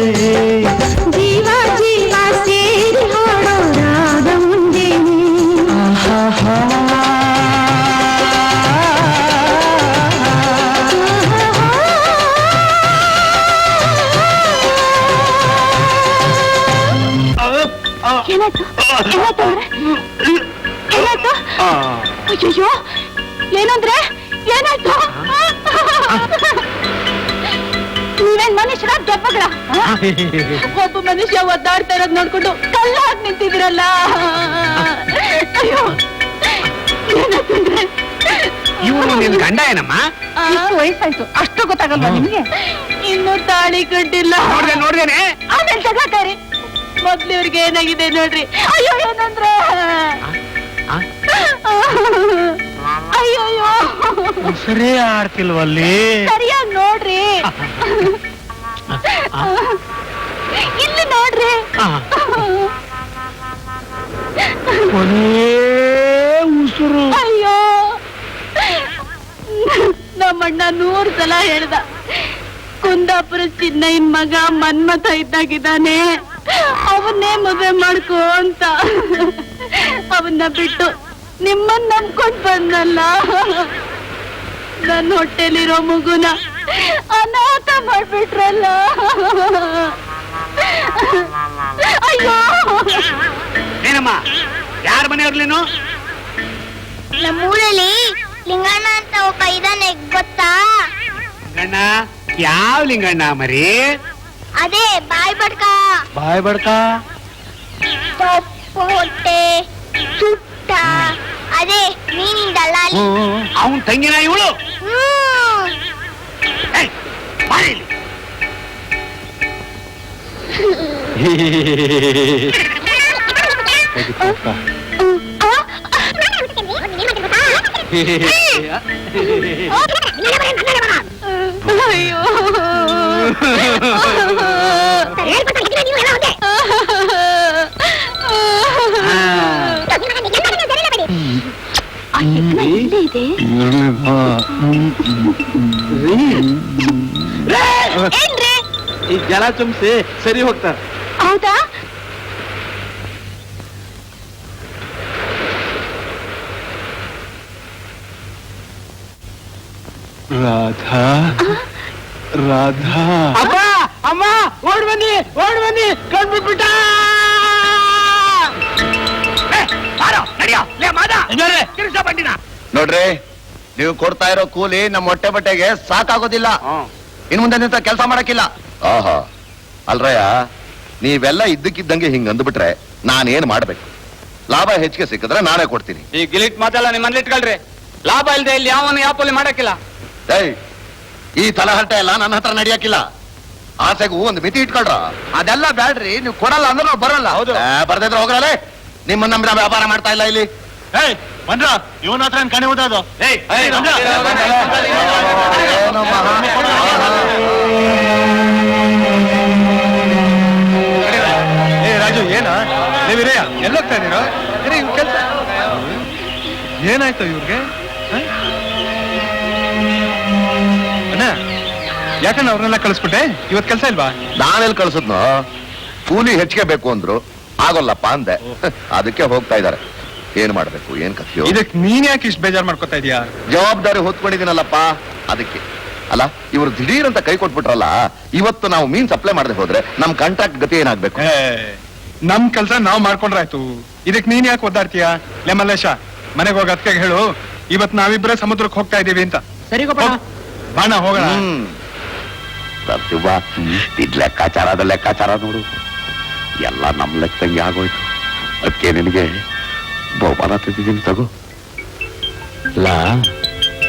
ಜೀವ ಜೀವ ಸೇರಿ ಹಾಡೋ ರಾಗ ಒಂದೇನೆ ಆಹಾ ಏನಾಯ್ತು ಏನಾಯ್ತು ಅಂದ್ರೆ ಏನಾಯ್ತು ಅಯ್ಯೋ ಏನಂದ್ರೆ ಏನಾಯ್ತು ನೀವೇನ್ ಮನುಷ್ಯರ ದೆಬ್ಬಗಳ ಒಬ್ಬ ಮನುಷ್ಯ ಒದ್ದಾಡ್ತಾ ಇರೋದ್ ನೋಡ್ಕೊಂಡು ಕಲ್ಲಾಗ್ ನಿಂತಿದಿರಲ್ಲ ಅಯ್ಯೋ ಏನಾಯ್ತಂದ್ರೆ ಇವನು ನಿನ್ ಗಂಡ ಏನಮ್ಮ ಇಷ್ಟು ವಯಸ್ಸಾಯ್ತು ಅಷ್ಟು ಗೊತ್ತಾಗಲ್ವಾ ನಿಮ್ಗೆ ಇನ್ನು ತಾಳಿ ಕಟ್ಟಿಲ್ಲ ನೋಡ್ದೇನೆ ಆಮೇಲೆ ಜಗಾಕಾರಿ ಮೊದ್ಲು ಇವ್ರಿಗೆ ಏನಾಗಿದೆ ನೋಡ್ರಿ ಅಯ್ಯೋ ಏನಂದ್ರೆ ಅಯ್ಯೋ ಸರಿ ಆಡ್ತಿಲ್ವಲ್ಲಿ ಸರಿಯಾಗಿ ನೋಡ್ರಿ ಇಲ್ಲಿ ನೋಡ್ರಿ ಕೊನೇ ಉಸಿರು ಅಯ್ಯೋ 100 ಸಲ ಹೇಳ್ದ. ಕುಂದಾಪುರ ಚಿನ್ನಯ್ಯನ್ ಮಗ ಮನ್ಮಥ ಇದ್ದಾಗಿದ್ದಾನೆ, ಅವನ್ನೇ ಮದುವೆ ಮಾಡ್ಕೋ ಅಂತ. ಅವನ್ನ ಬಿಟ್ಟು ನಿಮ್ಮನ್ನ ನಂಬ್ಕೊಂಡ್ ಬಂದಲ್ಲ. ನನ್ನ ಹೊಟ್ಟೆಲಿರೋ ಮಗುನ ಅನಾಥ ಮಾಡ್ಬಿಟ್ರಲ್ಲ. ಅಯ್ಯೋ, ಏನಮ್ಮ, ಯಾರ ಮನೆಯವ್ರಲ್ಲೇನು? ನಮ್ಮೂರಲ್ಲಿ ಲಿಂಗಣ್ಣ ಅಂತ ಒಬ್ಬ ಇದಾನೆ, ಗೊತ್ತಾ? ಲಿಂಗಣ್ಣ? ಯಾವ ಲಿಂಗಣ್ಣ ಮರಿ? ಅದೇ ಬಾಯ್ ಬಡ್ಕ. ಬಾಯ್ ಬಡ್ಕ? ತಪ್ಪು ಹೊಟ್ಟೆ ಸುಟ್ಟ, ಅದೇ ನೀನಿಂದಲ್ಲ. ಅವನ್ ತಂಗಿನ ಇವಳು? ಅಯ್ಯೋ, ಇದೆ. ಈ ಜಲ ಚುಮ್ಸಿ ಸರಿ ಹೋಗ್ತಾರೆ. ಹೌದಾ? ರಾಧಾ, ರಾಧಾ, ಅಮ್ಮ ಅಮ್ಮ, ಓಡ್ ಬನ್ನಿ ಓಡ್ ಬನ್ನಿ, ಕಂಡ್ಬಿಟ್ಬಿಟ್ಟ. ನೋಡ್ರಿ, ನೀವು ಕೊಡ್ತಾ ಇರೋ ಕೂಲಿ ನಮ್ಮ ಹೊಟ್ಟೆ ಬಟ್ಟೆಗೆ ಸಾಕಾಗೋದಿಲ್ಲ. ಇನ್ ಮುಂದೆ ನಿಂತ ಕೆಲಸ ಮಾಡಕ್ಕಿಲ್ಲ. ಆಹಾ, ಅಲ್ರಯ್ಯ, ನೀವೆಲ್ಲ ಇದ್ದಕ್ಕಿದ್ದಂಗೆ ಹಿಂಗ್ ಅಂದ್ಬಿಟ್ರೆ ನಾನೇನ್ ಮಾಡ್ಬೇಕು? ಲಾಭ ಹೆಚ್ಚಿಗೆ ಸಿಕ್ಕಿದ್ರೆ ನಾನೇ ಕೊಡ್ತೀನಿ. ಈ ಗಿಲಿಟ್ ಮಾತೆಲ್ಲ ನಿಮ್ಮಲ್ಲಿ ಇಟ್ಕೊಳ್ರಿ. ಲಾಭ ಇಲ್ದೆ ಇಲ್ಲಿ ಯಾವನು ಯಾಪಲ್ಲಿ ಮಾಡಕ್ಕಿಲ್ಲ. ಏಯ್, ಈ ತಲಹರಟೆ ಎಲ್ಲ ನನ್ನ ಹತ್ರ ನಡೆಯಕ್ಕಿಲ್ಲ. ಆಸೆಗೂ ಒಂದು ಮಿತಿ ಇಟ್ಕೊಳ್ರ. ಅದೆಲ್ಲ ಬ್ಯಾಡ್ರಿ, ನೀವು ಕೊಡಲ್ಲ ಅಂದ್ರೆ ನಾವು ಬರಲ್ಲ. ಹೌದು, ಬರ್ದಿದ್ರೆ ಹೋಗ್ರಲ್ಲೇ. ನಿಮ್ಮನ್ನ ನಂಬಿ ನಾವು ವ್ಯಾಪಾರ ಮಾಡ್ತಾ ಇಲ್ಲ ಇಲ್ಲಿ. ಬಂದ್ರ ಇವನ ಹತ್ರ ಕಣಿ ಓದೋದು. ಏನೋ ಮಹಾ- ರಾಜು, ಏನ ನೀವಿರಯ್ಯ ಎಲ್ಲೋಗ್ತಾ ಇದೀರೋ? ಕೆಲಸ ಏನಾಯ್ತು ಇವ್ರಿಗೆ? ಅಣ್ಣ, ಯಾಕಂದ್ರೆ ಅವ್ರನ್ನೆಲ್ಲ ಕಳಿಸ್ಬಿಟ್ಟೆ? ಇವತ್ ಕೆಲಸ ಇಲ್ವಾ? ನಾನೆಲ್ಲಿ ಕಳ್ಸದ್ನೋ? ಕೂಲಿ ಹೆಚ್ಚಿಗೆ ಬೇಕು ಅಂದ್ರು, ಆಗೋಲ್ಲಪ್ಪ ಅಂದೆ. ಅದಕ್ಕೆ ಹೋಗ್ತಾ ಇದಾರೆ. ಏನ್ ಮಾಡ್ಬೇಕು, ಏನ್ ಕಥೆಯೋ? ಇದಕ್ ನೀನ್ ಯಾಕೆ ಇಷ್ಟು ಬೇಜಾರ್ ಮಾಡ್ಕೊತಾ ಇದೀಯಾ? ಜವಾಬ್ದಾರಿ ಹೊತ್ಕೊಂಡಿದ್ದೀನಲ್ಲಪ್ಪ, ಅದಕ್ಕೆ. ಅಲ್ಲ, ಇವರು ದಿಢೀರ್ ಅಂತ ಕೈ ಕೊಟ್ಬಿಟ್ರಲ್ಲ. ಇವತ್ತು ನಾವು ಮೀನ್ ಸಪ್ಲೈ ಮಾಡದೆ ಹೋದ್ರೆ ನಮ್ ಕಾಂಟ್ರಾಕ್ಟ್ ಗತಿ ಏನಾಗ್ಬೇಕು? ನಮ್ ಕೆಲ್ಸ ನಾವ್ ಮಾಡ್ಕೊಂಡ್ರಾಯ್ತು. ಇದಕ್ ನೀನ್ ಯಾಕೆ ಒದ್ದಾಡ್ತೀಯ? ಲೇ ಮಲ್ಲೇಶ, ಮನೆಗೆ ಹೋಗಿ ಅದಕ್ಕೆ ಹೇಳು, ಇವತ್ ನಾವಿಬ್ರೆ ಸಮುದ್ರಕ್ಕೆ ಹೋಗ್ತಾ ಇದೀವಿ ಅಂತ. ಸರಿ ಗೋಪಾಲ, ಬಾಣ ಹೋಗೋಣ. ಇದ್ ಲೆಕ್ಕಾಚಾರದ ಲೆಕ್ಕಾಚಾರ ನೋಡು, ಎಲ್ಲ ನಮ್ ಲೆಕ್ಕದಂಗೆ ಆಗೋಯ್ತು. ಅದಕ್ಕೆ ನಿನಗೆ ಬಹುಮಾನ ತೆಗೆದಿದ್ದೀನಿ, ತಗೋ. ಅಲ್ಲ,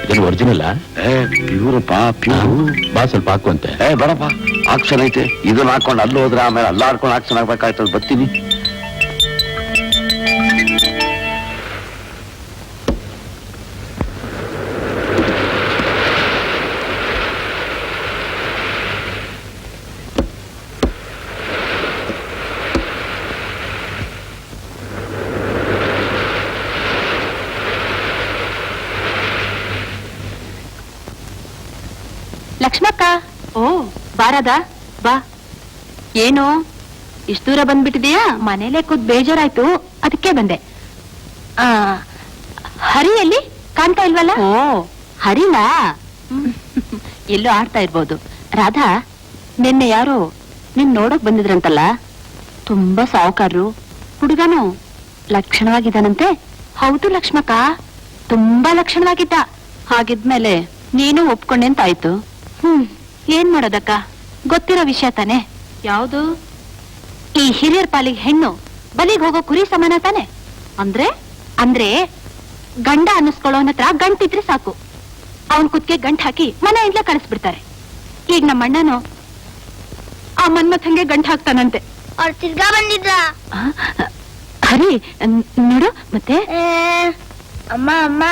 ಇದನ್ನು ಒರಿಜಿನಲ್? ಪ್ಯೂರಪ್ಪ, ಪ್ಯೂರು. ಬಾ, ಸ್ವಲ್ಪ ಹಾಕುವಂತೆ. ಬೇಡಪ್ಪ, ಆಕ್ಷನ್ ಐತೆ. ಇದನ್ನ ಹಾಕೊಂಡು ಅಲ್ಲಿ ಹೋದ್ರೆ ಆಮೇಲೆ ಅಲ್ಲ ಹಾಡ್ಕೊಂಡು ಆಕ್ಷನ್ ಆಗ್ಬೇಕಾಯ್ತದ. ಬರ್ತೀನಿ. ಲಕ್ಷ್ಮಕ್ಕ, ಓ ಬಾರದ ಬಾ. ಏನು ಇಷ್ಟು ದೂರ ಬಂದ್ಬಿಟ್ಟಿದೀಯಾ? ಮನೇಲೆ ಕೂತ್ ಬೇಜಾರಾಯ್ತು, ಅದಕ್ಕೆ ಬಂದೆ. ಹರಿಯಲ್ಲಿ ಕಾಣ್ತಾ ಇಲ್ವಲ್ಲ? ಓ, ಹರಿನಾ? ಎಲ್ಲೋ ಆಡ್ತಾ ಇರ್ಬೋದು. ರಾಧಾ, ನಿನ್ನೆ ಯಾರೋ ನಿನ್ ನೋಡಕ್ ಬಂದಿದ್ರಂತಲ್ಲ? ತುಂಬಾ ಸಾವುಕಾರರು, ಹುಡುಗನು ಲಕ್ಷಣವಾಗಿದ್ದಾನಂತೆ. ಹೌದು ಲಕ್ಷ್ಮಕ್ಕ, ತುಂಬಾ ಲಕ್ಷಣವಾಗಿದ್ದ. ಹಾಗಿದ್ಮೇಲೆ ನೀನು ಒಪ್ಕೊಂಡೆ ಅಂತ ಆಯ್ತು. ಏನ್ ಮಾಡೋದಕ್ಕ, ಗೊತ್ತಿರೋ ವಿಷಯ ತಾನೆ. ಯಾವುದು? ಈ ಹಿರಿಯರ್ ಪಾಲಿಗೆ ಹೆಣ್ಣು ಬಲಿಗೆ ಹೋಗೋ ಕುರಿ ಸಮಾನ ತಾನೆ. ಅಂದ್ರೆ ಗಂಡ ಅನ್ನಿಸ್ಕೊಳ್ಳೋನ್ ಹತ್ರ ಗಂಟಿದ್ರೆ ಸಾಕು, ಅವನ್ ಕುತ್ತಿಗೆ ಗಂಟ್ ಹಾಕಿ ಮನೆಯಿಂದಲೇ ಕಳಿಸ್ಬಿಡ್ತಾರೆ. ಈಗ ನಮ್ಮ ಅಣ್ಣನು ಆ ಮನ್ಮಥಂಗೆ ಗಂಟ್ ಹಾಕ್ತಾನಂತೆ. ಅವ್ರು ತಿರ್ಗಾ ಬಂದಿದ್ರ? ಹರಿ, ನೋಡು ಮತ್ತೆ. ಅಮ್ಮ ಅಮ್ಮ,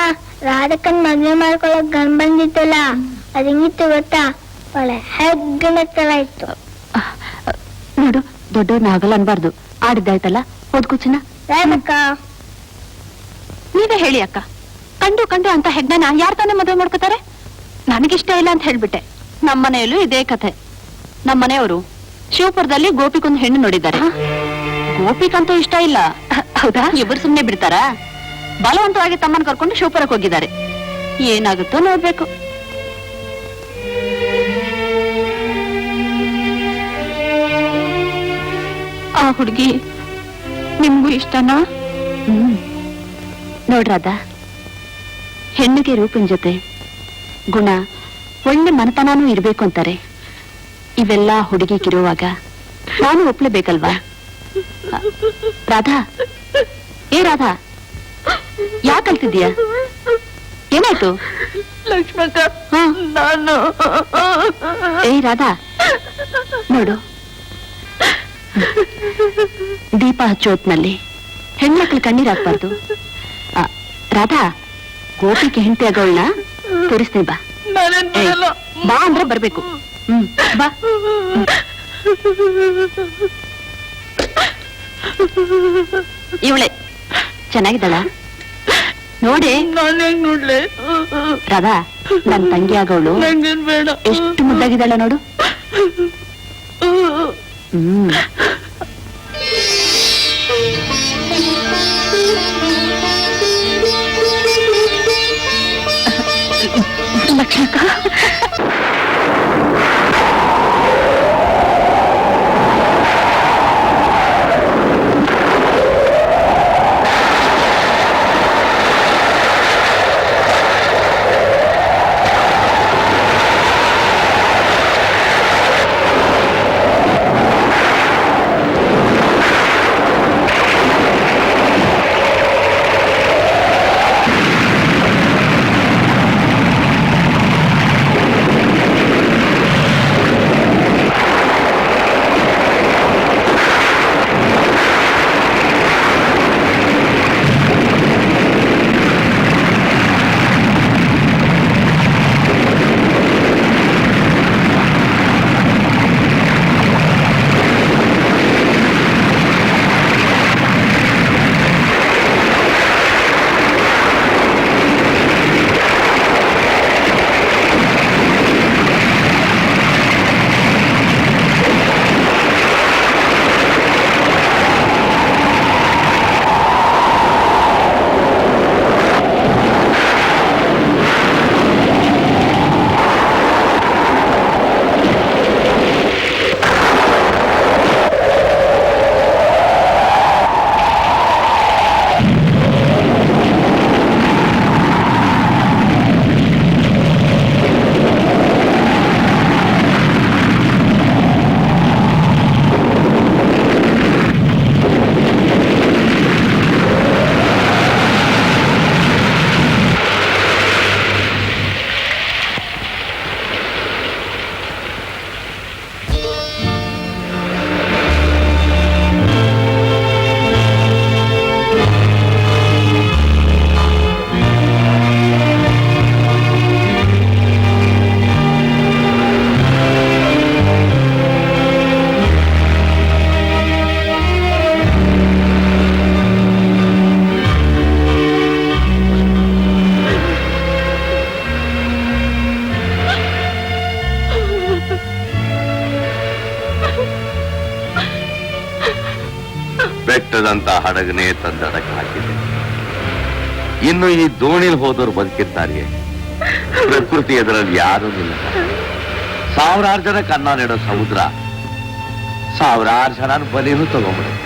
ರಾಧಕ್ಕನ್ ಮದ್ವೆ ಮಾಡ್ಕೊಳಕ್ ಗಂಡ್ ಬಂದಿತ್ತಲ್ಲ, ಅದ್ ಹೆಂಗಿತ್ತು ಗೊತ್ತಾ? ಒಳ್ಳೆ ಹೆಗ್ಗಣ ತರ ಇತ್ತು. ನೋಡು, ದೊಡ್ಡವ್ರನ್ನ ಆಗಲ್ಲ ಅನ್ಬಾರ್ದು. ಆಡಿದ್ದಾಯ್ತಲ್ಲ, ಹೋದ್ ಕೂಚಿನ. ರಾಧಕ್ಕ, ನೀವೇ ಹೇಳಿ ಅಕ್ಕ, ಕಂಡು ಅಂತ ಹೆಗ್ಗನ ಯಾರ್ ತಾನೇ ಮದುವೆ ಮಾಡ್ಕೋತಾರೆ? ನನಗಿಷ್ಟ ಇಲ್ಲ ಅಂತ ಹೇಳ್ಬಿಟ್ಟೆ. ನಮ್ಮನೆಯಲ್ಲೂ ಇದೇ ಕಥೆ. ನಮ್ಮನೆಯವರು ಶಿವಪುರದಲ್ಲಿ ಗೋಪಿಗೊಂದು ಹೆಣ್ಣು ನೋಡಿದ್ದಾರೆ. ಗೋಪಿಗಂತೂ ಇಷ್ಟ ಇಲ್ಲ. ಹೌದಾ? ಇಬ್ಬರು ಸುಮ್ನೆ ಬಿಡ್ತಾರಾ? ಬಲವಂತವಾಗಿ ತಮ್ಮನ್ ಕರ್ಕೊಂಡು ಶಿವಪುರಕ್ಕೆ ಹೋಗಿದ್ದಾರೆ. ಏನಾಗುತ್ತೋ ನೋಡ್ಬೇಕು. ಆ ಹುಡುಗಿ ನಿಮ್ಗೂ ಇಷ್ಟನಾ? ನೋಡ್ರಾದ, ಹೆಣ್ಣಿಗೆ ರೂಪಿನ ಜೊತೆ ಗುಣ, ಒಳ್ಳೆ ಮನತನೂ ಇರ್ಬೇಕು ಅಂತಾರೆ. ಇವೆಲ್ಲ ಹುಡುಗಿಗಿರುವಾಗ ನಾನು ಒಪ್ಲೇಬೇಕಲ್ವಾ? ರಾಧಾ, ಏ ರಾಧಾ, ಯಾಕೆ ಅಳ್ತಿದ್ದೀಯ? ಏನಾಯ್ತು? ಲಕ್ಷ್ಮಕ್ಕ, ನಾನು ಏ ರಾಧಾ, ನೋಡು, ದೀಪ ಹಚ್ಚೋತ್ನಲ್ಲಿ ಹೆಣ್ಮಕ್ಳು ಕಣ್ಣೀರಾಗ್ಬಾರ್ದು. ರಾಧಾ, ಗೋಪಿಗೆ ಹೆಂಡತಿ ಆಗೋಳ್ನ ತೋರಿಸ್ತೀನಿ ಬಾ. ಬಾ ಅಂದ್ರೆ ಬರ್ಬೇಕು. ಬಾ. ಇವಳೆ ಚೆನ್ನಾಗಿದ್ದಾಳ ನೋಡಿ. ನೋಡ್ಲೆ ರಾಧಾ, ನನ್ ತಂಗಿ ಆಗೋಳು ಬೇಡ. ಎಷ್ಟು ಮುದ್ದಾಗಿದ್ದಾಳ ನೋಡು. ಲಕ್ಷ್ಮಕ್ಕ, ಬೆಟ್ಟದಂತ ಹಡಗನೆ ತಂದಡಕ್ಕೆ ಹಾಕಿದೆ. ಇನ್ನು ಈ ದೋಣಿಲ್ ಹೋದವರು ಬದುಕಿದ್ದಾರೆ. ಪ್ರಕೃತಿ ಎದುರಲ್ಲಿ ಯಾರೂ ಇಲ್ಲ. ಸಾವಿರಾರು ಜನ ಕನ್ನ ನೆಡೋ ಸಮುದ್ರ ಸಾವಿರಾರು ಜನ ಬಲಿನೂ ತಗೊಂಡ್ಬಿಡುತ್ತೆ.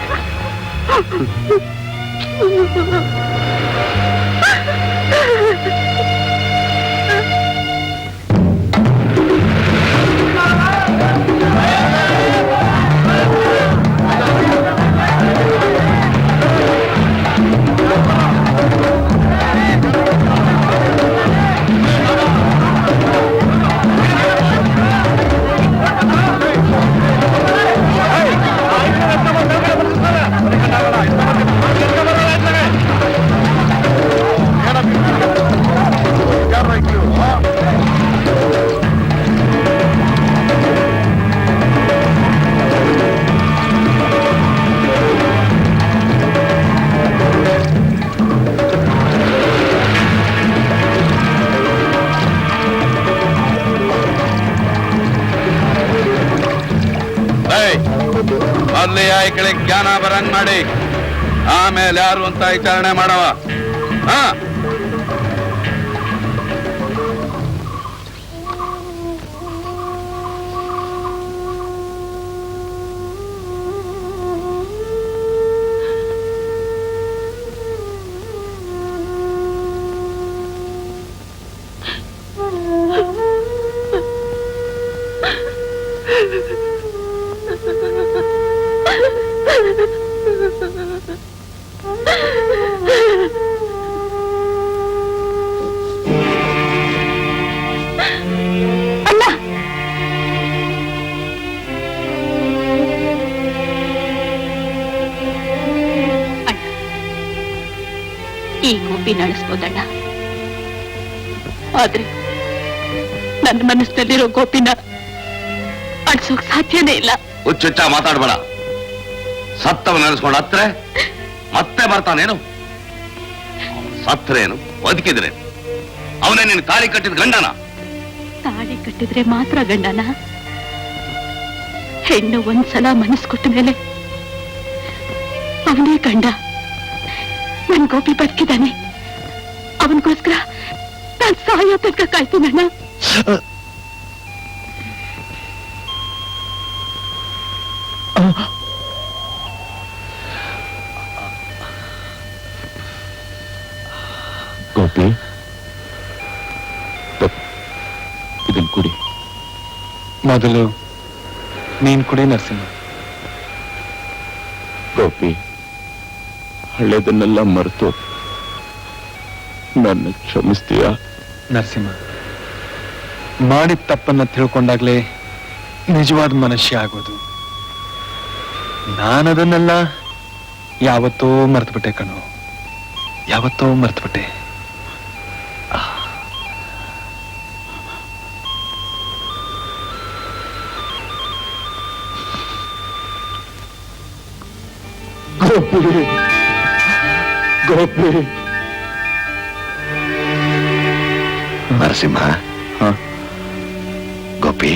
ಈ ಕಡೆ ಜ್ಞಾನ ಬರಂಗ್ ಮಾಡಿ ಆಮೇಲೆ ಯಾರು ಅಂತ ವಿಚಾರಣೆ ಮಾಡವ. ಹಾ ಈ ಗೋಪಿ ನಡೆಸ್ಬೋದಣ್ಣ, ಆದ್ರೆ ನನ್ನ ಮನಸ್ಸಿನಲ್ಲಿರೋ ಗೋಪಿನ ಅಡ್ಸೋಕ್ ಸಾಧ್ಯನೇ ಇಲ್ಲ. ಹುಚ್ಚುಚ್ಚ ಮಾತಾಡ್ಬೇಡ. ಸತ್ತವ ನೆನೆಸ್ಕೊಂಡು ಹತ್ರೆ ಮತ್ತೆ ಬರ್ತಾನೇನು? ಸತ್ರೇನು ಬದುಕಿದ್ರೇನು? ಅವನೇ ನೀನು ತಾಳಿ ಕಟ್ಟಿದ ಗಂಡನ? ತಾಳಿ ಕಟ್ಟಿದ್ರೆ ಮಾತ್ರ ಗಂಡನ? ಹೆಣ್ಣು ಒಂದ್ಸಲ ಮನಸ್ಸು ಕೊಟ್ಟ ಮೇಲೆ ಅವನೇ ಗಂಡ. ನನ್ ಗೋಪಿ ಬದುಕಿದ್ದಾನೆ, ಅವನಿಗೋಸ್ಕರ ನಾನ್ ಸಾಯೋ ತನಕ ಕಾಯ್ತೀನಣ್ಣ. ಗೋಪಿ, ಇದನ್ ಕುಡಿ. ಮೊದಲು ನೀನ್ ಕುಡಿ ನರಸಿಂಹ. ಗೋಪಿ, ಹಳೆದನ್ನೆಲ್ಲ ಮರೆತು ನನ್ನ ಕ್ಷಮಿಸ್ತೀಯ? ನರಸಿಂಹ, ಮಾಡಿದ ತಪ್ಪನ್ನ ತಿಳ್ಕೊಂಡಾಗ್ಲೇ ನಿಜವಾದ ಮನುಷ್ಯ ಆಗೋದು. ನಾನದನ್ನೆಲ್ಲ ಯಾವತ್ತೋ ಮರ್ತ್ಬಿಟ್ಟೆ ಕಣೋ, ಯಾವತ್ತೋ ಮರ್ತ್ಬಿಟ್ಟೆ. ಗೋಪಿ, ಗೋಪಿ. ನರಸಿಂಹ, ಗೋಪಿ,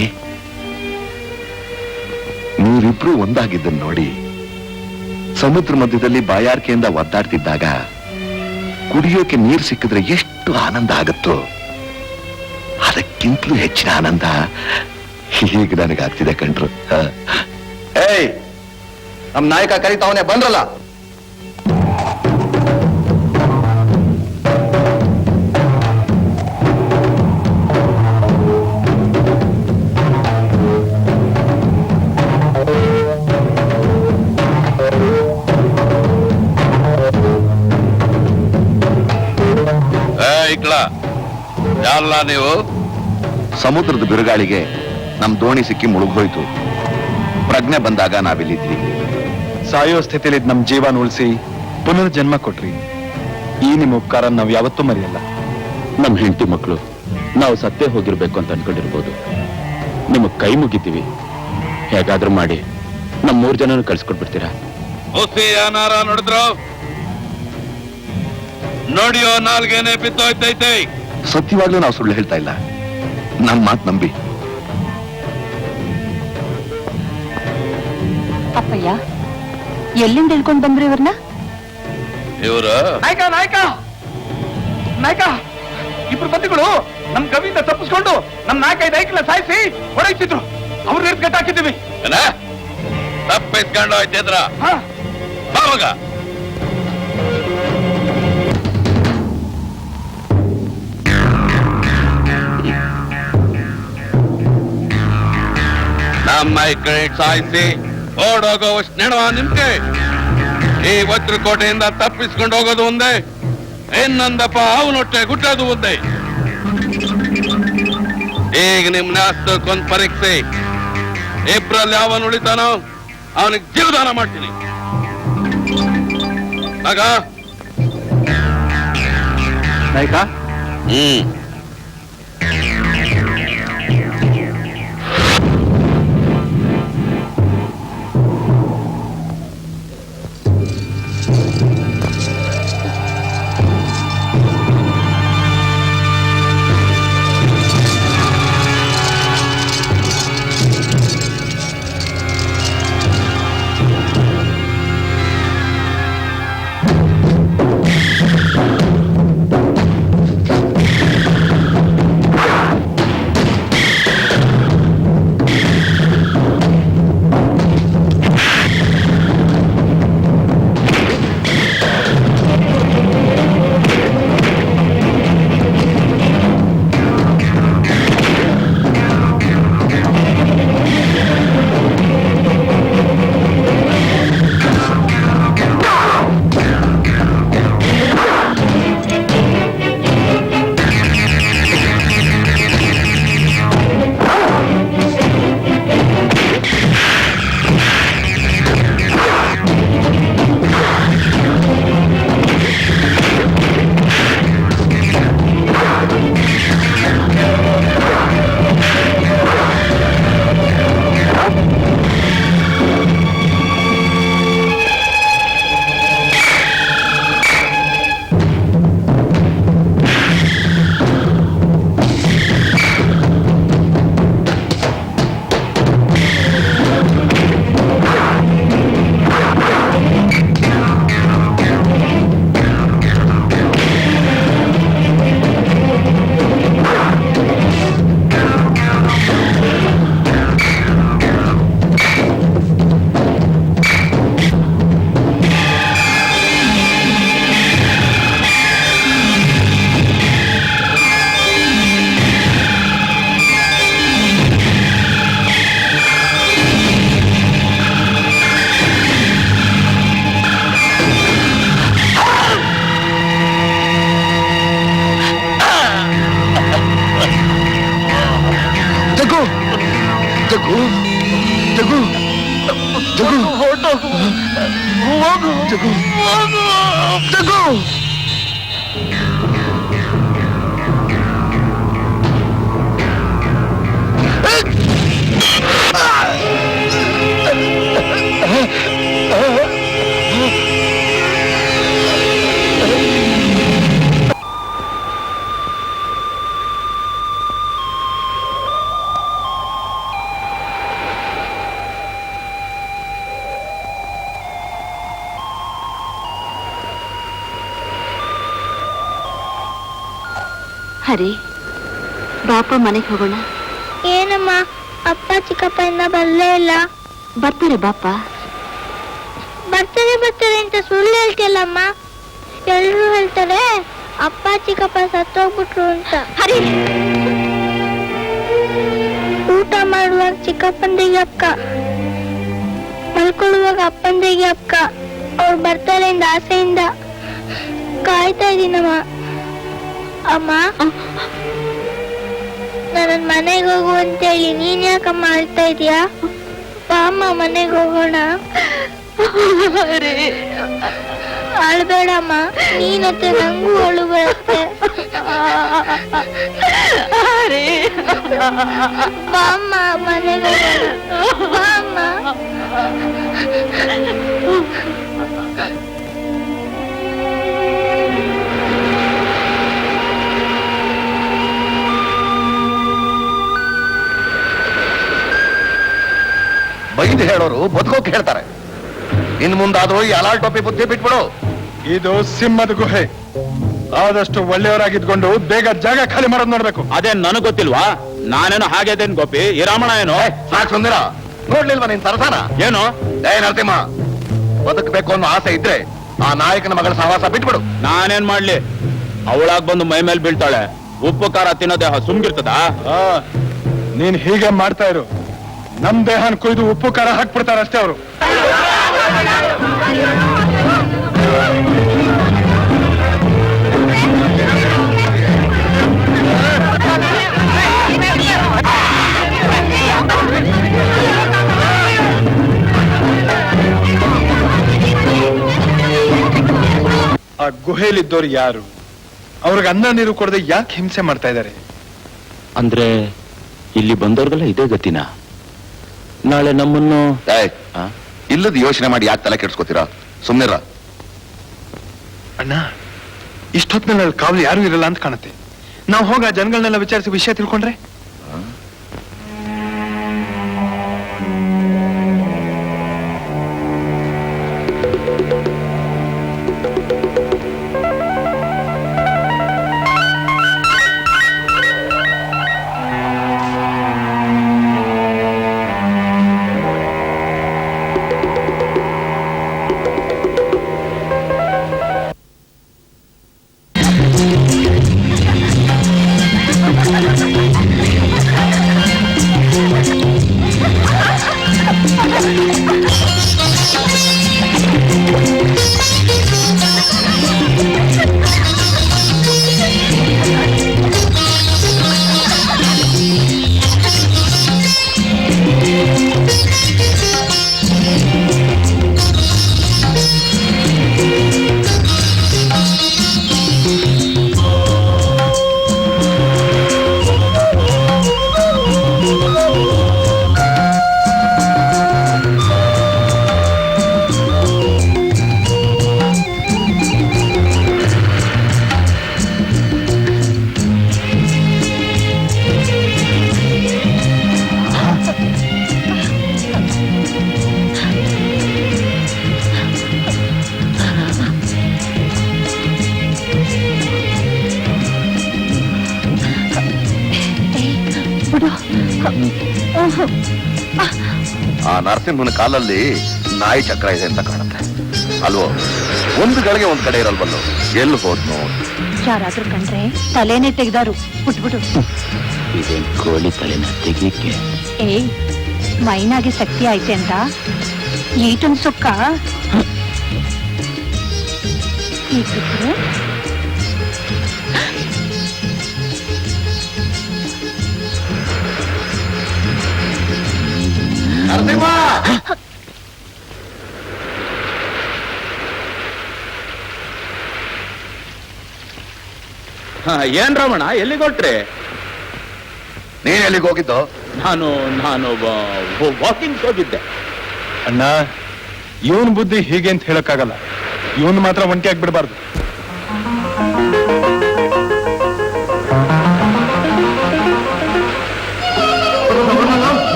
ನೀವಿಬ್ರು ಒಂದಾಗಿದ್ದನ್ನು ನೋಡಿ ಸಮುದ್ರ ಮಧ್ಯದಲ್ಲಿ ಬಾಯಾರಿಕೆಯಿಂದ ಒದ್ದಾಡ್ತಿದ್ದಾಗ ಕುಡಿಯೋಕೆ ನೀರು ಸಿಕ್ಕಿದ್ರೆ ಎಷ್ಟು ಆನಂದ ಆಗುತ್ತೋ ಅದಕ್ಕಿಂತಲೂ ಹೆಚ್ಚಿನ ಆನಂದ ಹೀಗೆ ನನಗಾಗ್ತಿದೆ ಕಣ್ರು. ಏಯ್, ನಮ್ ನಾಯಕ ಕರೀತಾವನೆ, ಬಂದ್ರಲ್ಲ. ಯಾರಲ್ಲ ನೀವು? ಸಮುದ್ರದ ಬಿರುಗಾಳಿಗೆ ನಮ್ ದೋಣಿ ಸಿಕ್ಕಿ ಮುಳುಗೋಯ್ತು. ಪ್ರಜ್ಞೆ ಬಂದಾಗ ನಾವಿಲ್ಲಿದ್ವಿ. ಸಾಯೋ ಸ್ಥಿತಿಲಿ ನಮ್ ಜೀವನ ಉಳಿಸಿ ಪುನರ್ಜನ್ಮ ಕೊಟ್ರಿ. ಈ ನಿಮ್ ಉಪಕಾರ ನಾವ್ ಯಾವತ್ತೂ ಮರೆಯಲ್ಲ. ನಮ್ ಹೆಂಡತಿ ಮಕ್ಕಳು ನಾವು ಸತ್ತೇ ಹೋಗಿರ್ಬೇಕು ಅಂತ ಅನ್ಕೊಂಡಿರ್ಬೋದು. ನಿಮಗ್ ಕೈ ಮುಗಿತೀವಿ, ಹೇಗಾದ್ರೂ ಮಾಡಿ ನಮ್ 3 ಜನನು ಕಳ್ಸ್ಕೊಟ್ಬಿಡ್ತೀರಾ? ಏನಾರ ನೋಡಿದ್ರು ನೋಡಿಯೋ, ನಾಲ್ಗೇನೆ ಬಿದ್ದೋಯ್ತೈತೆ. ಸತ್ಯವಾಗ್ಲೂ ನಾವು ಸುಳ್ಳು ಹೇಳ್ತಾ ಇಲ್ಲ, ನಮ್ ಮಾತ್ ನಂಬಿ. ಅಪ್ಪಯ್ಯ, ಎಲ್ಲಿಂದ ಹೇಳ್ಕೊಂಡ್ ಬಂದ್ರು ಇವ್ರನ್ನ? ಇವರು ನಾಯಕ ನಾಯಕ ನಾಯಕ, ಇಬ್ರು ಬಂದಿಗಳು ನಮ್ ಕವಿಯಿಂದ ತಪ್ಪಿಸ್ಕೊಂಡು ನಮ್ ನಾಯಕ ನಾಯಕನ ಸಾಯಿಸಿ ಹೊರೈಸಿದ್ರು. ಅವ್ರ ಗಟ್ಟ ಹಾಕಿದ್ದೀವಿ. ತಪ್ಪಿಸ್ಕೊಂಡು ಹೋಯ್ತಿದ್ರ ಬಾವಾಗ. ನಮ್ಮ ಈ ಕಡೆ ಸಾಯಿಸಿ ಓಡೋಗೋವಷ್ಟು ನೆಣವ ನಿಮ್ಗೆ. ಈ ವಜ್ರಕೋಟೆಯಿಂದ ತಪ್ಪಿಸ್ಕೊಂಡು ಹೋಗೋದು ಒಂದೇ, ಇನ್ನೊಂದಪ್ಪ ಅವನೊಟ್ಟೆ ಗುಟ್ಟೋದು ಒಂದೇ. ಈಗ ನಿಮ್ನ ಅಷ್ಟಕ್ಕೊಂದು ಪರೀಕ್ಷೆ. ಇಬ್ರಲ್ಲಿ ಯಾವನ್ ಉಳಿತಾನೋ ಅವನಿಗೆ ಜೀವದಾನ ಮಾಡ್ತೀನಿ. ಆಗ ನಾಯಕ, ಹರಿ ಬಾಪ ಮನೆಗೆ ಹೋಗೋಣ. ಏನಮ್ಮ ಅಪ್ಪ ಚಿಕ್ಕಪ್ಪ ಇಂದ ಬರ್ಲೇ ಇಲ್ಲ. ಬರ್ತಾರೆ ಬಾಪ. ಬರ್ತಾರೆ ಬರ್ತಾರೆ ಅಂತ ಸುಳ್ಳು ಹೇಳ್ತಿಲ್ಲಮ್ಮ. ಎಲ್ರು ಹೇಳ್ತಾರೆ ಅಪ್ಪ ಚಿಕ್ಕಪ್ಪ ಸತ್ತೋಗ್ಬಿಟ್ರು ಅಂತ. ಹರಿ, ಊಟ ಮಾಡುವಾಗ ಚಿಕ್ಕಪ್ಪಂದಿಗೆ ಅಕ್ಕ, ಮಲ್ಕೊಳ್ಳುವಾಗ ಅಪ್ಪಂದಿಗೆ ಅಕ್ಕ. ಅವ್ರು ಬರ್ತಾರೆ ಇಂದ ಆಸೆಯಿಂದ ಕಾಯ್ತಾ ಇದೀನಮ್ಮ. ಅಮ್ಮ, ನನ್ನ ಮನೆಗೆ ಹೋಗು ಅಂತೇಳಿ ನೀನ್ ಯಾಕಮ್ಮ ಅಳ್ತಾ ಇದೀಯಾ? ಬಾ ಅಮ್ಮ ಮನೆಗೆ ಹೋಗೋಣ. ಅಳ್ಬೇಡಮ್ಮ, ನೀನತ್ತೆ ನಂಗೂ ಅಳು ಬರುತ್ತೆ. ಬಾ ಅಮ್ಮ ಮನೆಗೆ ಹೋಗೋಣ. ಬಾ ಅಮ್ಮ. ಬೈದು ಹೇಳೋರು ಬದುಕೋಕ್ ಹೇಳ್ತಾರೆ. ಇನ್ ಮುಂದಾದ್ರೂ ಈ ಅಲಾಲ್ ಟೋಪಿ ಬುದ್ಧಿ ಬಿಟ್ಬಿಡು. ಇದು ಸಿಂಹದ ಗುಹೆ. ಆದಷ್ಟು ಒಳ್ಳೆಯವರಾಗಿದ್ಕೊಂಡು ಬೇಗ ಜಾಗ ಖಾಲಿ ಮಾಡೋದ್ ನೋಡ್ಬೇಕು. ಅದೇನ್ ನನಗ್ ಗೊತ್ತಿಲ್ವಾ? ನಾನೇನು ಹಾಗೇದೇನ್ ಗೋಪಿ, ಈ ರಾಮಣ ಏನು? ಸಾಕ್ ಸುಂದರ, ನೋಡ್ಲಿಲ್ವಾ ನಿನ್ ಸರಸಾನ? ಏನು? ನರಸಿಂಹ, ಬದುಕಬೇಕು ಅನ್ನೋ ಆಸೆ ಇದ್ರೆ ಆ ನಾಯಕನ ಮಗಳ ಸಹವಾಸ ಬಿಟ್ಬಿಡು. ನಾನೇನ್ ಮಾಡ್ಲಿ? ಅವಳಾಗ್ ಬಂದು ಮೈ ಮೇಲೆ ಬೀಳ್ತಾಳೆ. ಉಪ್ಪು ಖಾರ ತಿನ್ನೋ ದೇಹ ಸುಮ್ಗಿರ್ತದ? ನೀನ್ ಹೀಗೆ ಮಾಡ್ತಾ ಇರು. ನಮ್ ದೇಹನ್ ಕುಯ್ದು ಉಪ್ಪು ಖಾರ ಹಾಕ್ಬಿಡ್ತಾರ ಅಷ್ಟೇ ಅವರು. ಆ ಗುಹೆಯಲ್ಲಿದ್ದವ್ರು ಯಾರು? ಅವ್ರಿಗೆ ಅನ್ನ ನೀರು ಕೊಡದೆ ಯಾಕೆ ಹಿಂಸೆ ಮಾಡ್ತಾ ಇದ್ದಾರೆ? ಅಂದ್ರೆ ಇಲ್ಲಿ ಬಂದವ್ರಿಗೆಲ್ಲ ಇದೇ ಗತಿನ? ನಾಳೆ ನಮ್ಮನ್ನು ಇಲ್ಲದ ಯೋಚನೆ ಮಾಡಿ ಯಾಕೆ ತಲೆ ಕೆಡ್ಸ್ಕೊತೀರಾ? ಸುಮ್ನಿರ. ಅಣ್ಣ, ಇಷ್ಟೊತ್ತಿನಲ್ಲಿ ಅಲ್ಲಿ ಕಾವಲು ಯಾರು ಇರಲ್ಲ ಅಂತ ಕಾಣುತ್ತೆ. ನಾವು ಹೋಗ ಜನಗಳನ್ನೆಲ್ಲ ವಿಚಾರಿಸಿ ವಿಷಯ ತಿಳ್ಕೊಂಡ್ರೆ? ಆ ನರಸಿಂಹನ ಕಾಲಲ್ಲಿ ನಾಯಿ ಚಕ್ರ ಇದೆ ಅಂತ ಕಾಣುತ್ತೆ ಅಲ್ವೋ? ಒಂದು ಗಳಿಗೆ ಒಂದ್ ಕಡೆ ಇರಲ್ವಲ್ಲೋ, ಎಲ್ಲಿ ಹೋದ್ನು? ಯಾರಾದ್ರೂ ಕಂಡ್ರೆ ತಲೆನೇ ತೆಗ್ದಾರು ಬಿಟ್ಬಿಡು. ಇದೇನ್ ಕೋಳಿ ತಲೆನ ತೆಗೀಕೆ? ಏಯ್, ಮೈನಾಗೆ ಶಕ್ತಿ ಐತೆ ಅಂತ ಈಟೊಂದು ಸುಕ್ಕ ಈಗಿದ್ರೆ ನರಸಿಂಹ! ಏನ್ ರಮಣ ಎಲ್ಲಿಗೆ ಹೊಟ್ರಿ? ನೀನ್ ಎಲ್ಲಿಗೆ ಹೋಗಿದ್ದು? ನಾನು ವಾಕಿಂಗ್ ಹೋಗಿದ್ದೆ. ಅಣ್ಣ, ಇವನ್ ಬುದ್ಧಿ ಹೀಗೆ ಅಂತ ಹೇಳಕ್ಕಾಗಲ್ಲ. ಇವನ್ ಮಾತ್ರ ಒಂಟಿಯಾಗಿ ಬಿಡಬಾರ್ದು.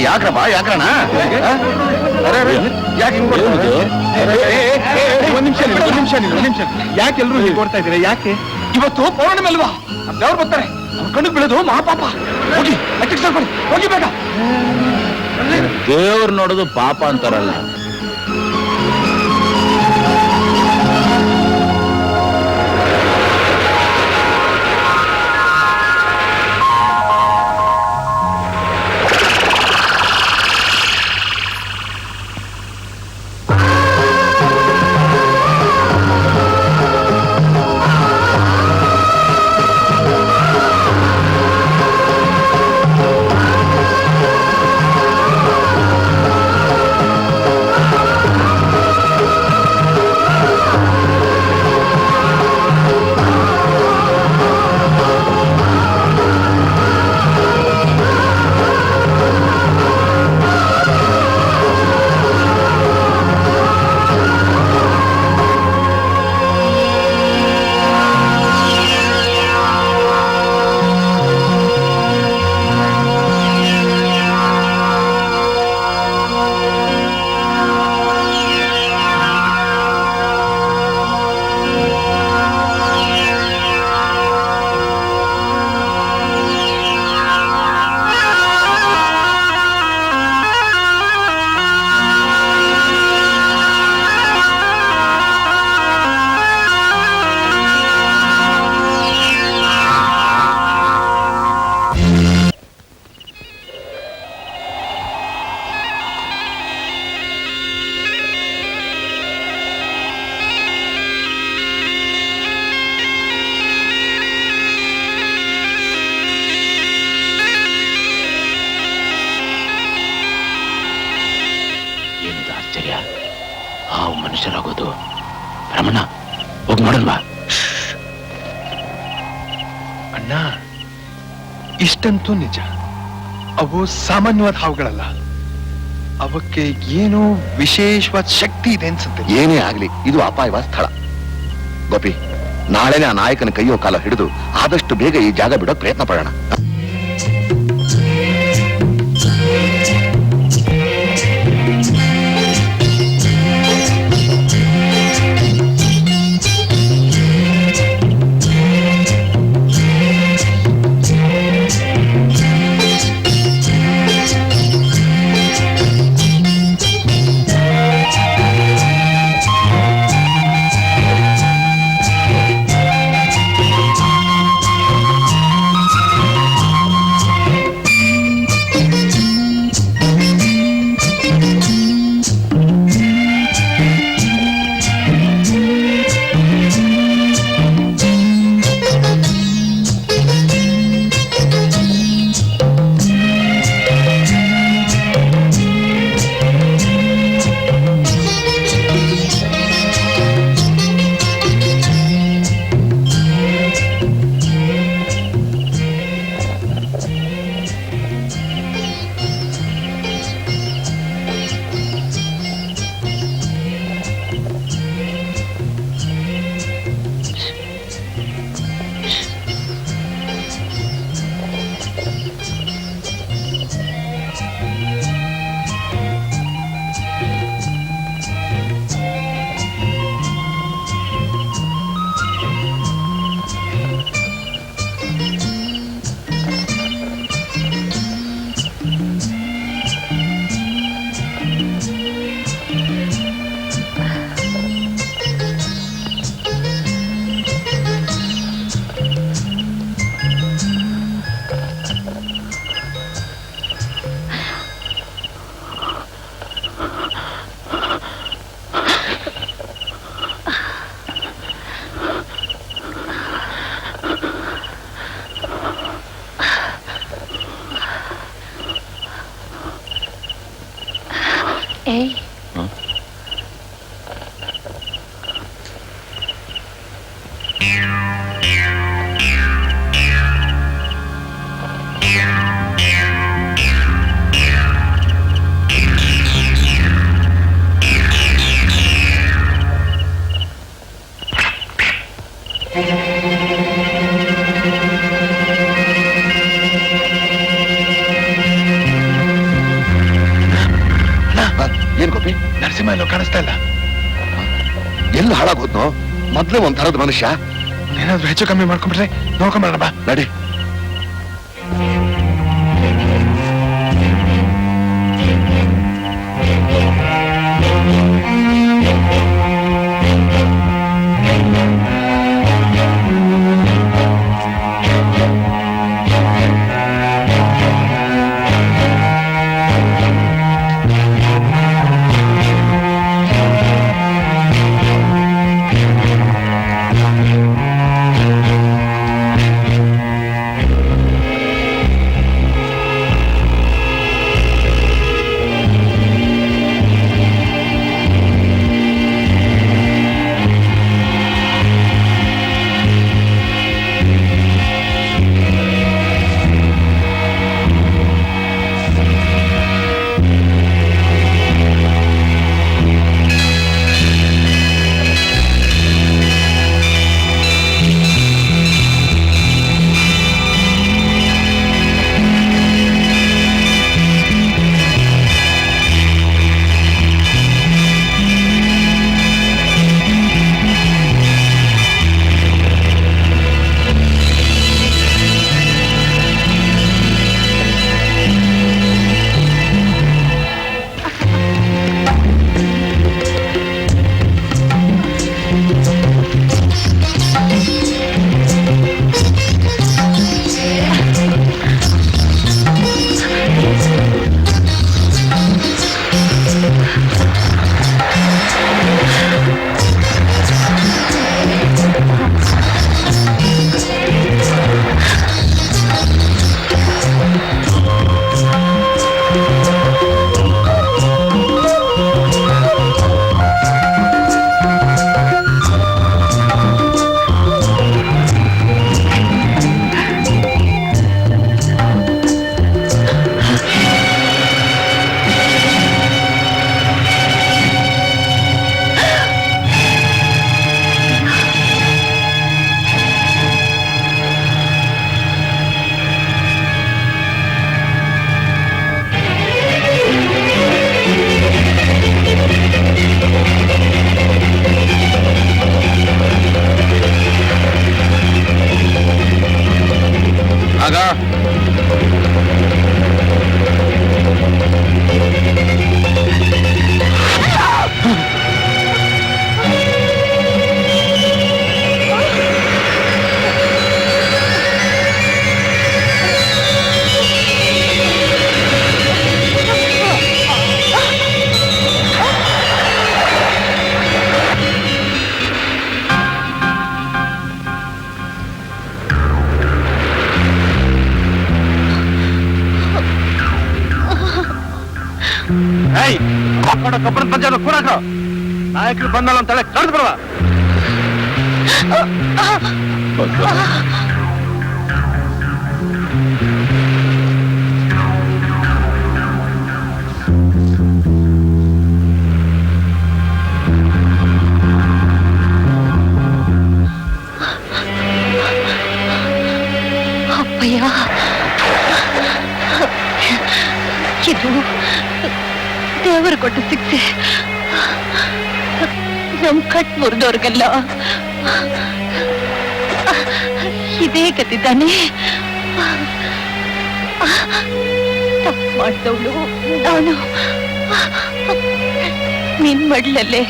ಯಾಕ್ರಪ್ಪ ಯಾಕ್ರಣ? ಯಾಕೆ ಒಂದ್ ನಿಮಿಷ ಯಾಕೆ ಎಲ್ರು ಹೀಗೆ ಓಡ್ತಾ ಇದ್ದೀರಾ? ಯಾಕೆ? ಇವತ್ತು ಪೌರ್ಣಿಮೆ ಅಲ್ವಾ? ದೇವ್ರು ಬರ್ತಾರೆ, ಅವ್ರ ಕಣ್ಣಿಗೆ ಬೀಳೋದು ಮಹಾಪಾಪ. ಹೋಗಿ ಅಟ್ಟಿಗೆ ಸೇರ್ಕೊಳ್ಳಿ, ಹೋಗಿ ಬೇಗ. ದೇವ್ರು ನೋಡೋದು ಪಾಪ ಅಂತಾರಲ್ಲ. ಹಾವು ಮನುಷ್ಯರಾಗೋದು. ರಮಣ, ಹೋಗಿ ನೋಡಲ್ವಾ? ಅಣ್ಣ, ಇಷ್ಟಂತೂ ನಿಜ. ಅವು ಸಾಮಾನ್ಯವಾದ ಹಾವುಗಳಲ್ಲ. ಅವಕ್ಕೆ ಏನೋ ವಿಶೇಷವಾದ ಶಕ್ತಿ ಇದೆ ಅನ್ಸುತ್ತೆ. ಏನೇ ಆಗ್ಲಿ, ಇದು ಅಪಾಯವಾದ ಸ್ಥಳ. ಗೋಪಿ, ನಾಳೆನೆ ಆ ನಾಯಕನ ಕೈಯೋ ಕಾಲ ಹಿಡಿದು ಆದಷ್ಟು ಬೇಗ ಈ ಜಾಗ ಬಿಡೋಕ್ ಪ್ರಯತ್ನ ಪಡೋಣ. ಏಯ್, ಏನ್ ಗೋಪಿ? ನರಸಿಂಹ ಎಲ್ಲೋ ಕಾಣಿಸ್ತಾ ಇಲ್ಲ. ಎಲ್ಲ ಹಾಳಾಗೋದ್ನೋ? ಮೊದ್ಲೇ ಒಂಥರದ ಮನುಷ್ಯ. ಏನಾದ್ರೂ ಹೆಚ್ಚು ಕಮ್ಮಿ ಮಾಡ್ಕೊಂಡ್ಬಿಟ್ರೆ ನೋಡ್ಕೊಂಬರೋಣ ಬಾ. ನಡಿ. ಕಬ್ಬಣ ಪಂಚಾಯತ್ ಕೂಡಾಕ ನಾಯಕರು ಬಂದಲ್ಲ ಅಂತೇಳಿ ಕಳೆದು ಬಿಡುವ. ಅಪ್ಪಯ್ಯ, ಇದು ದೇವರು ಕೊಟ್ಟ ಶಿಕ್ಷೆ. ನಮ್ ಕಟ್ ಮುರಿದವ್ರಿಗಲ್ಲ ಇದೇ ಕತ್ತಿದ್ದಾನೆ. ತಪ್ಪು ಮಾಡಿದವಳು ನಾನು ನಿನ್ ಮಡ್ಲಲ್ಲೇ.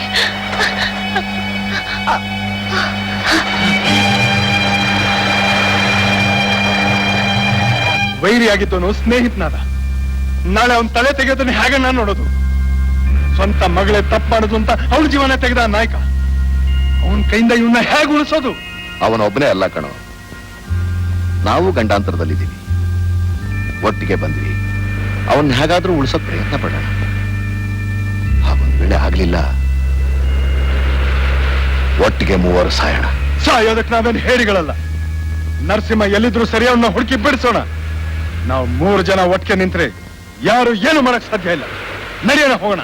ವೈರಿಯಾಗಿದ್ದವನು ಸ್ನೇಹಿತನಾದ. ನಾಳೆ ಅವನ್ ತಲೆ ತೆಗೆಯೋದನ್ನ ಹೇಗೆ ನಾನು ನೋಡೋದು? ಸ್ವಂತ ಮಗಳೇ ತಪ್ಪು ಮಾಡುದು ಅಂತ ಅವಳ ಜೀವನ ತೆಗೆದ ನಾಯಕ. ಅವನ ಕೈಯಿಂದ ಇವನ್ನ ಹೇಗೆ ಉಳಿಸೋದು? ಅವನೊಬ್ಬನೇ ಅಲ್ಲ ಕಣೋ, ನಾವು ಗಂಡಾಂತರದಲ್ಲಿದ್ದೀವಿ, ಒಟ್ಟಿಗೆ ಬಂದ್ವಿ. ಅವನ್ ಹೇಗಾದ್ರೂ ಉಳಿಸೋಕ್ ಪ್ರಯತ್ನ ಪಡೋಣ. ಒಂದ್ ವೇಳೆ ಆಗ್ಲಿಲ್ಲ, ಒಟ್ಟಿಗೆ ಮೂವರು ಸಾಯೋಣ. ಸಾಯೋದಕ್ಕೆ ನಾವೇನು ಹೇಡಿಗಳಲ್ಲ. ನರಸಿಂಹ ಎಲ್ಲಿದ್ರು ಸರಿ ಅವನ್ನ ಹುಡುಕಿ ಬಿಡಿಸೋಣ. ನಾವು 3 ಜನ ಒಟ್ಟಿಗೆ ನಿಂತ್ರೆ ಯಾರು ಏನು ಮಾಡಕ್ ಸಾಧ್ಯ ಇಲ್ಲ. ನಡೆಯೋಣ, ಹೋಗೋಣ.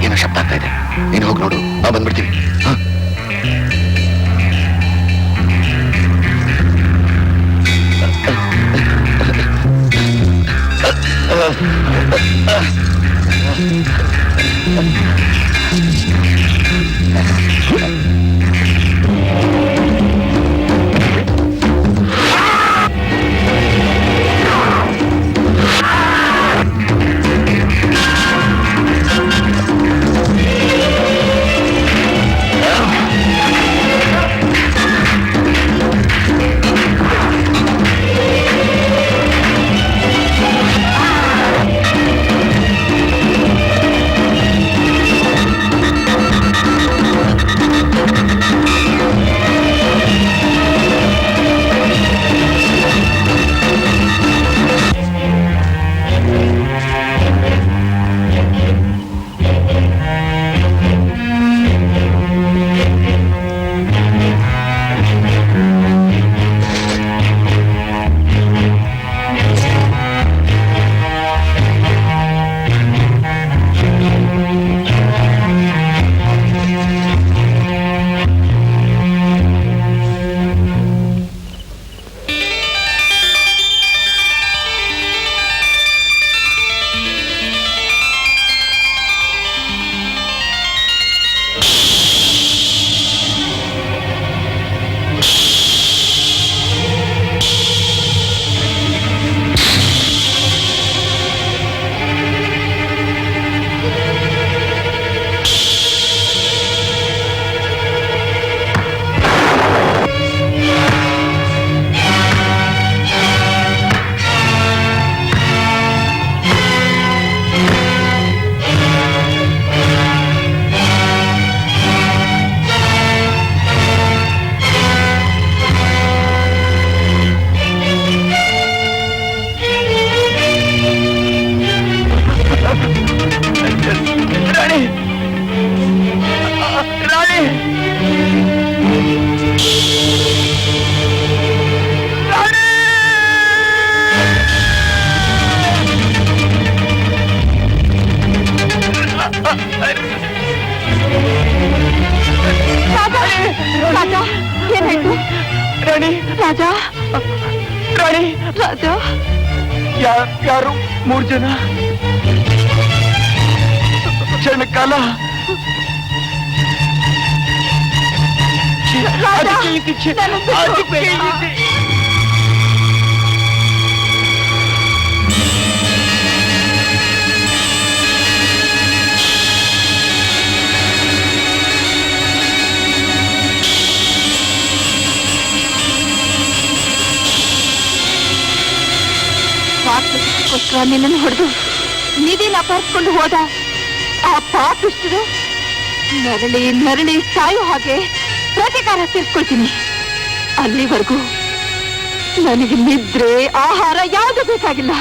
ಏನೋ ಶಬ್ದ ಆಗ್ತಾ ಇದೆ, ನೀನು ಹೋಗಿ ನೋಡು, ನಾವು ಬಂದ್ಬಿಡ್ತೀವಿ. ರಾಜ ಏನಾಯ್ತು? ರಾಣಿ ರಾಜ ರಾಣಿ ರಾಜ ಯಾರು 3 ಜನ ಕ್ಷಣಕಾಲ ನಿನ್ನನ್ನು ಹೊಡೆದು ನಿಧಿನ ಅಪಹರಿಸಿಕೊಂಡು ಹೋದ ಆ ಪಾಪಿಷ್ಟರು ನರಳಿ ನರಳಿ ಸಾಯೋ ಹಾಗೆ ಪ್ರತಿಕಾರ ತೀರ್ಸ್ಕೊಳ್ತೀನಿ. ಅಲ್ಲಿವರೆಗೂ ನನಗೆ ನಿದ್ರೆ ಆಹಾರ ಯಾವುದು ಬೇಕಾಗಿಲ್ಲ.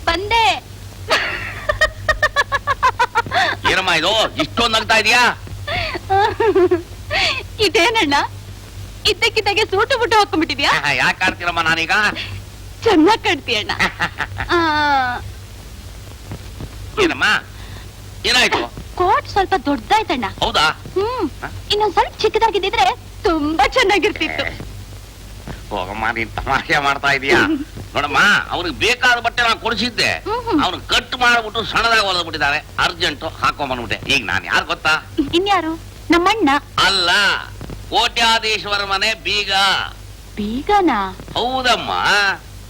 ಬಂದೆ. ಏನಮ್ಮ ಇದು ಇಷ್ಟೊಂದು ನಗ್ತಾ ಇದೀಯಾ? ಇದೇನಣ್ಣ ಇದ್ದಕ್ಕಿದ್ದಾಗೆ ಸೂಟು ಬುಟ್ಟು ಹಾಕೊಂಡ್ಬಿಟ್ಟಿದ್ಯಾ? ಯಾಕೆ ಕಾಡ್ತೀರಮ್ಮ ನಾನೀಗ? ಚೆನ್ನಾಗ್ ಕಾಣ್ತೀಯಣ್ಣ. ಏನಮ್ಮ ಏನಾಯ್ತು? ಕೋಟ್ ಸ್ವಲ್ಪ ದೊಡ್ಡದಾಯ್ತಣ್ಣ. ಹೌದಾ? ಇನ್ನೊಂದ್ ಸ್ವಲ್ಪ ಚಿಕ್ಕದಾಗಿದ್ದಿದ್ರೆ ತುಂಬಾ ಚೆನ್ನಾಗಿರ್ತಿತ್ತು. ಹೋಗಮ್ಮ, ನೀನ್ ತಮಾಷೆ ಮಾಡ್ತಾ ಇದೀಯಾ? ನೋಡಮ್ಮ, ಅವ್ರಿಗೆ ಬೇಕಾದ ಬಟ್ಟೆ ನಾನು ಕೊಡಿಸಿದ್ದೆ. ಅವ್ನು ಕಟ್ ಮಾಡ್ಬಿಟ್ಟು ಸಣ್ಣದಾಗ ಹೊಲದ್ಬಿಟ್ಟಿದ್ದಾರೆ. ಅರ್ಜೆಂಟ್ ಹಾಕೊಂಡ್ಬಂದ್ಬಿಟ್ಟೆ. ಈಗ ನಾನು ಯಾರು ಗೊತ್ತಾ? ಇನ್ಯಾರು? ನಮ್ಮಣ್ಣ. ಅಲ್ಲ, ಕೋಟ್ಯಾಧೀಶ್ವರ ಮನೆ ಬೀಗ. ಬೀಗನಾ? ಹೌದಮ್ಮ.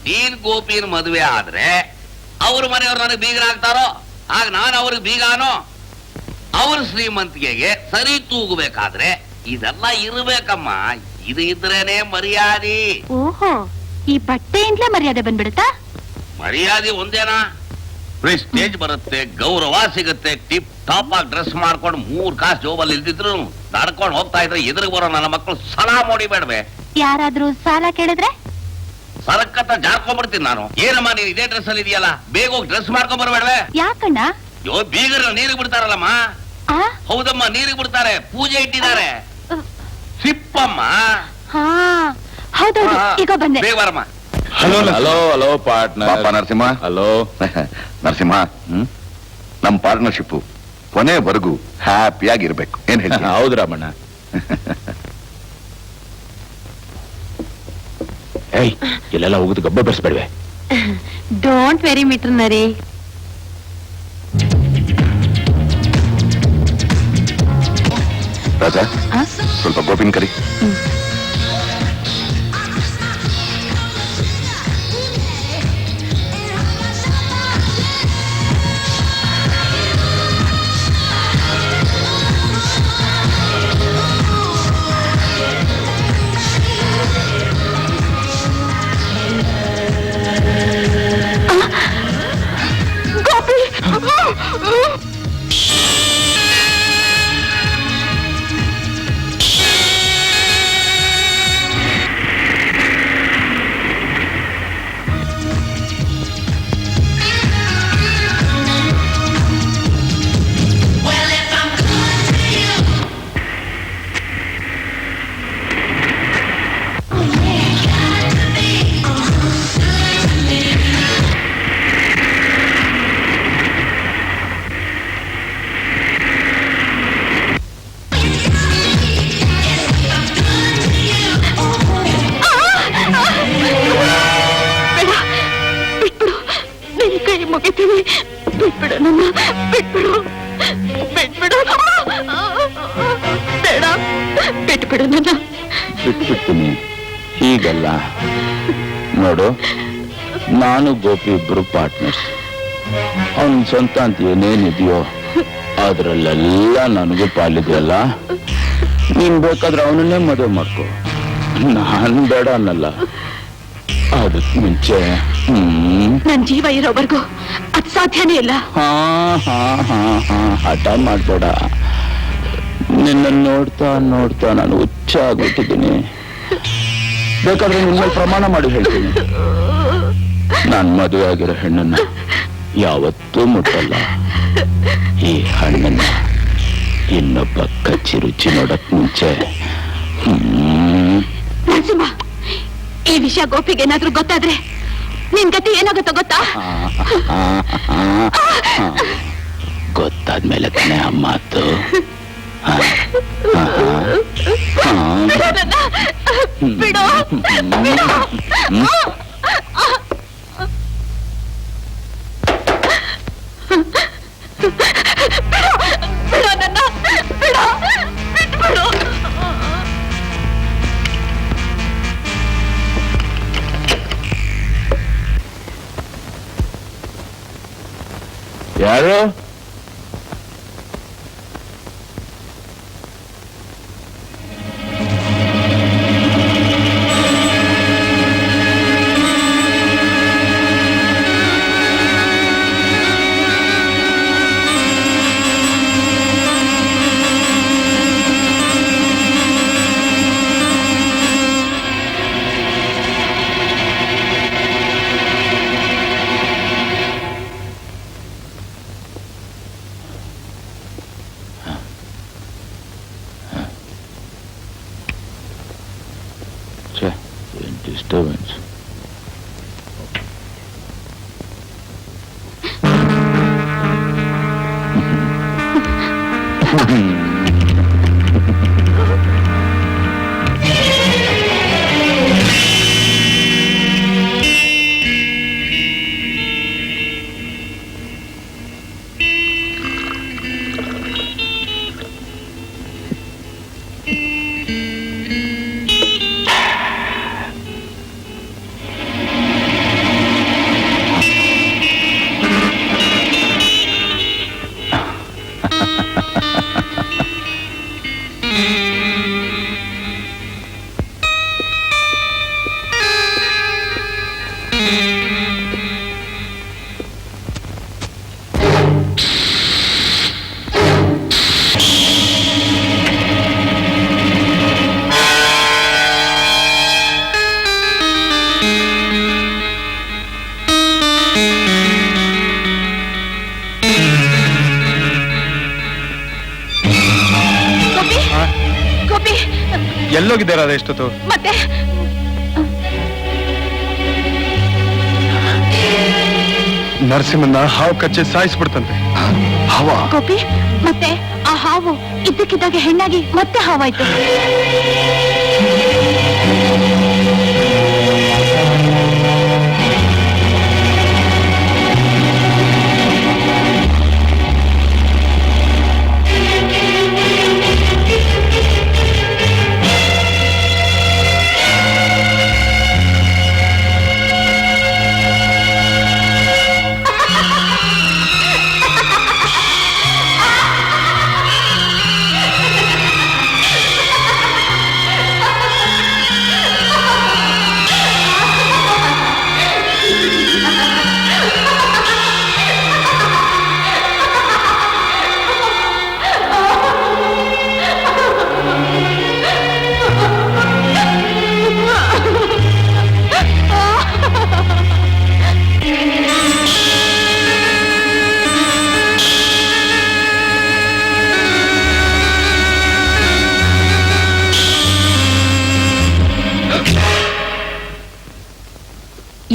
ನೀನ್ ಗೋಪಿನ ಮದುವೆ ಆದ್ರೆ ಅವ್ರ ಮನೆಯವ್ರು ನನಗೆ ಬೀಗರಾಗ್ತಾರೋ, ಆಗ ನಾನು ಅವ್ರಿಗೆ ಬೀಗಾನೋ? ಅವ್ರ ಶ್ರೀಮಂತಿಗೆಗೆ ಸರಿ ತೂಗಬೇಕಾದ್ರೆ ಇದೆಲ್ಲ ಇರ್ಬೇಕಮ್ಮ. ಇದು ಇದ್ರೇನೆ ಮರ್ಯಾದೆ. ಓಹೋ, ಈ ಬಟ್ಟೆಯಿಂದಲೇ ಮರ್ಯಾದೆ ಬಂದ್ಬಿಡುತ್ತಾ? ಮರ್ಯಾದೆ ಒಂದೇನಾ? ಪ್ರೆಸ್ಟೇಜ್ ಬರುತ್ತೆ, ಗೌರವ ಸಿಗುತ್ತೆ. ಟಿಪ್ ಟಾಪ್ ಆಗಿ ಡ್ರೆಸ್ ಮಾಡ್ಕೊಂಡು 3 ಕಾಸು ಜೋಬಲ್ಲಿ ಇಲ್ದಿದ್ರು ನಡ್ಕೊಂಡು ಹೋಗ್ತಾ ಇದ್ರೆ ಎದುರು ಬರೋ ನನ್ನ ಮಕ್ಕಳು ಸಲಾ ಮೋಡಿಬೇಡ್ವೆ. ಯಾರಾದ್ರೂ ಸಾಲ ಕೇಳಿದ್ರೆ ಸರಕ್ಕತ್ತ ಜಾರ್ಕೊಂಡ್ಬಿಡ್ತೀನಿ ನಾನು. ಏನಮ್ಮ ನೀನ್ ಇದೇ ಡ್ರೆಸ್ ಅಲ್ಲಿ ಇದೆಯಲ್ಲ, ಬೇಗ ಹೋಗಿ ಡ್ರೆಸ್ ಮಾಡ್ಕೊಂಡ್ ಬರ್ಬೇಡ್ವೆ? ಯಾಕಣ್ಣ? ಯೋ, ಬೀಗರ ನೀರಿಗೆ ಬಿಡ್ತಾರಲ್ಲಮ್ಮ. ಆ? ಹೌದಮ್ಮ, ನೀರಿಗೆ ಬಿಡ್ತಾರೆ. ಪೂಜೆ ಇಟ್ಟಿದ್ದಾರೆ. ಸಿಪ್ಪಮ್ಮ. ಹಾ ಹೌದೌದು, ಈಗ ಬಂದೆ. ಬೇಗ ಬರಮ್ಮ. Hello hello hello partner. ಪಾಪ ನರಸಿಂಹ. ಹಲೋ ನರಸಿಂಹ, ನಮ್ ಪಾರ್ಟ್ನರ್ಶಿಪ್ ಕೊನೆವರೆಗೂ ಹ್ಯಾಪಿಯಾಗಿರ್ಬೇಕು. ಏನ್ ಹೇಳ್ತೀನಿ? ಹೌದು ರಾಮಣ್ಣ. ಏಯ್, ಇಲ್ಲೆಲ್ಲ ಹೋಗುದು ಗಬ್ಬೆ ಬರ್ಸ್ಬೇಡ್ವೆ. ಡೋಂಟ್ ವೆರಿ ಮಿಟ್ರನರಿ. ರಾಜಾ, ಸ್ವಲ್ಪ ಗೋಪಿನ್ ಕರಿ. ಮುಗಿತೀವಿ. ಬಿಟ್ಬಿಡು ನನ್ನ, ಬಿಟ್ಬಿಡು, ಬಿಟ್ಬಿಡು, ಬೇಡ, ಬಿಟ್ಬಿಡು ನನ್ನ. ಬಿಟ್ಬಿಡ್ತೀನಿ. ಹೀಗಲ್ಲ ನೋಡು, ನಾನು ಗೋಪಿ ಇಬ್ರು ಪಾರ್ಟ್ನರ್ಸ್. ಅವನ್ ಸ್ವಂತ ಅಂತ ಏನೇನಿದೆಯೋ ಅದ್ರಲ್ಲೆಲ್ಲ ನನಗೂ ಪಾಲಿದೆಯಲ್ಲ. ನೀನ್ ಬೇಕಾದ್ರೆ ಅವನನ್ನೇ ಮದುವೆ ಮಾಡ್ಕೊ, ನಾನ್ ಬೇಡ ಅನ್ನಲ್ಲ. ಅದಕ್ಕೆ ಮುಂಚೆ ನನ್ ಜೀವ ಇರೋವರೆಗೂ ಅದ್ ಸಾಧ್ಯನೇ ಇಲ್ಲ. ಹಾ ಹಾ ಹಾ ಹಾ ಹಠ ಮಾಡ್ಬೇಡ. ನಿನ್ನ ನೋಡ್ತಾ ನೋಡ್ತಾ ನಾನು ಹುಚ್ಚ ಆಗ್ಬಿಟ್ಟಿದ್ದೀನಿ. ಬೇಕಾದ್ರೆ ನಿನ್ನ ಪ್ರಮಾಣ ಮಾಡಿ ಹೇಳ್ತೀನಿ, ನಾನ್ ಮದುವೆ ಆಗಿರೋ ಹೆಣ್ಣನ್ನ ಯಾವತ್ತೂ ಮುಟ್ಟಲ್ಲ. ಈ ಹಣ್ಣನ್ನ ಇನ್ನೊಬ್ಬ ಕಚ್ಚಿ ರುಚಿ ನೋಡಕ್ ಮುಂಚೆ ನರಸಿಂಹ, ಈ ವಿಷಯ ಗೋಪಿಗೆ ಏನಾದ್ರೂ ಗೊತ್ತಾದ್ರೆ ನಿನ್ ಗತಿ ಏನಾಗುತ್ತೋ ಗೊತ್ತಾ? ಗೊತ್ತಾದ್ಮೇಲೆ ತಾನೇ ಆ ಮಾತು. ಬಿಡು, ಬಿಡು. ಬಿಡು ನನ್ನ, ಬಿಡು, ಬಿಟ್ಬಿಡು. ಯಾರು? Disturbance. ಎಲ್ಲೋಗಿದ್ದೆ ರಾಧ ಎಷ್ಟೊತ್ತು? ಮತ್ತೆ ನರಸಿಂಹನ ಹಾವು ಕಚ್ಚೆ ಸಾಯಿಸ್ಬಿಡ್ತಂತೆ. ಹವ ಗೋಪಿ, ಮತ್ತೆ ಆ ಹಾವು ಇದ್ದಕ್ಕಿದ್ದಾಗೆ ಹೆಣ್ಣಾಗಿ ಮತ್ತೆ ಹಾವಾಯ್ತು.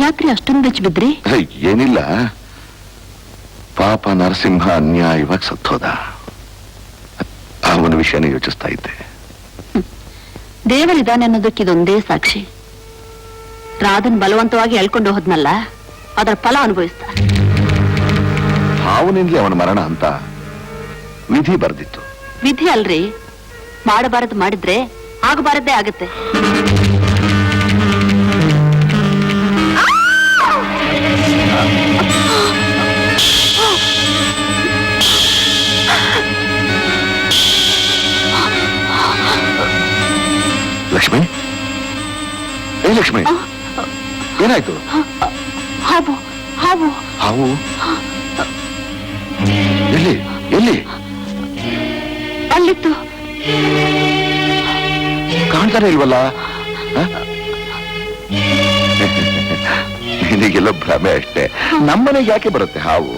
ಯಾಕ್ರಿ ಅಷ್ಟೊಂದು ಬೆಚ್ಚ ಬಿದ್ರಿ? ಏನಿಲ್ಲ, ಪಾಪ ನರಸಿಂಹ ಅನ್ಯಾಯವಾಗಿ ಸತ್ತೋದ. ಅವನ ವಿಷಯನೇ ಯೋಚಿಸ್ತಾ ಇದ್ದೆ. ದೇವರಿದ್ದಾನೆ ಅನ್ನೋದಕ್ಕೆ ಇದೊಂದೇ ಸಾಕ್ಷಿ. ರಾಧನ್ ಬಲವಂತವಾಗಿ ಎಳ್ಕೊಂಡು ಹೋದ್ನಲ್ಲ, ಅದರ ಫಲ ಅನುಭವಿಸ್ತ. ಅವನಿಂದಲೇ ಅವನ ಮರಣ ಅಂತ ವಿಧಿ ಬರ್ದಿತ್ತು. ವಿಧಿ ಅಲ್ರಿ, ಮಾಡಬಾರದು ಮಾಡಿದ್ರೆ ಆಗಬಾರದ್ದೇ ಆಗತ್ತೆ. ಲಕ್ಷ್ಮಿ, ಏ ಲಕ್ಷ್ಮಿ, ಏನಾಯ್ತು? ಹಾವು ಹಾವು ಹಾವು ಎಲ್ಲಿ ಎಲ್ಲಿ ಅಲ್ಲಿತ್ತು. ಕಾಣ್ತಾನೆ ಇಲ್ವಲ್ಲ? ನಿನಗೆಲ್ಲ ಭ್ರಮೆ ಅಷ್ಟೇ. ನಮ್ಮನೆಗೆ ಯಾಕೆ ಬರುತ್ತೆ ಹಾವು?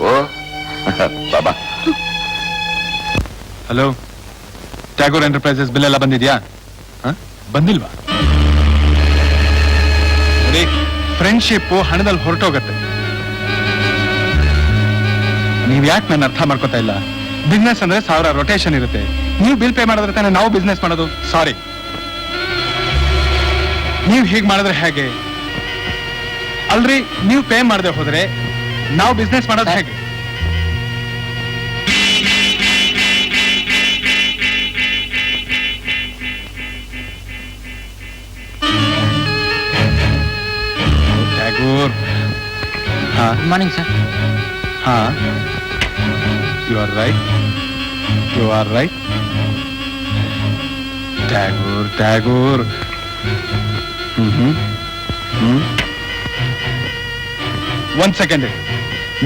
ಬಾಬಾ. ಹಲೋ, ಟ್ಯಾಗೋರ್ ಎಂಟರ್ಪ್ರೈಸಸ್ ಬಿಲ್ ಎಲ್ಲ ಬಂದಿದ್ಯಾ? ಬಂದಿಲ್ವಾ? ಫ್ರೆಂಡ್ಶಿಪ್ ಹಣದಲ್ಲಿ ಹೊರಟೋಗತ್ತೆ. ನೀವ್ ಯಾಕೆ ನನ್ನ ಅರ್ಥ ಮಾಡ್ಕೊತಾ ಇಲ್ಲ? ಬಿಸ್ನೆಸ್ ಅಂದ್ರೆ 1000 ರೊಟೇಷನ್ ಇರುತ್ತೆ. ನೀವು ಬಿಲ್ ಪೇ ಮಾಡಿದ್ರೆ ತಾನೇ ನಾವು ಬಿಸ್ನೆಸ್ ಮಾಡೋದು. ಸಾರಿ, ನೀವು ಹೀಗೆ ಮಾಡಿದ್ರೆ ಹೇಗೆ? ಅಲ್ರಿ, ನೀವು ಪೇ ಮಾಡದೆ ಹೋದ್ರೆ ನಾವು ಬಿಸ್ನೆಸ್ ಮಾಡೋದು ಹೇಗೆ? ಟ್ಯಾಗೋರ್. Good morning sir. ಹಾ, you are right, you are right. Tagore Tagore. ಒಂದ್ ಸೆಕೆಂಡ್.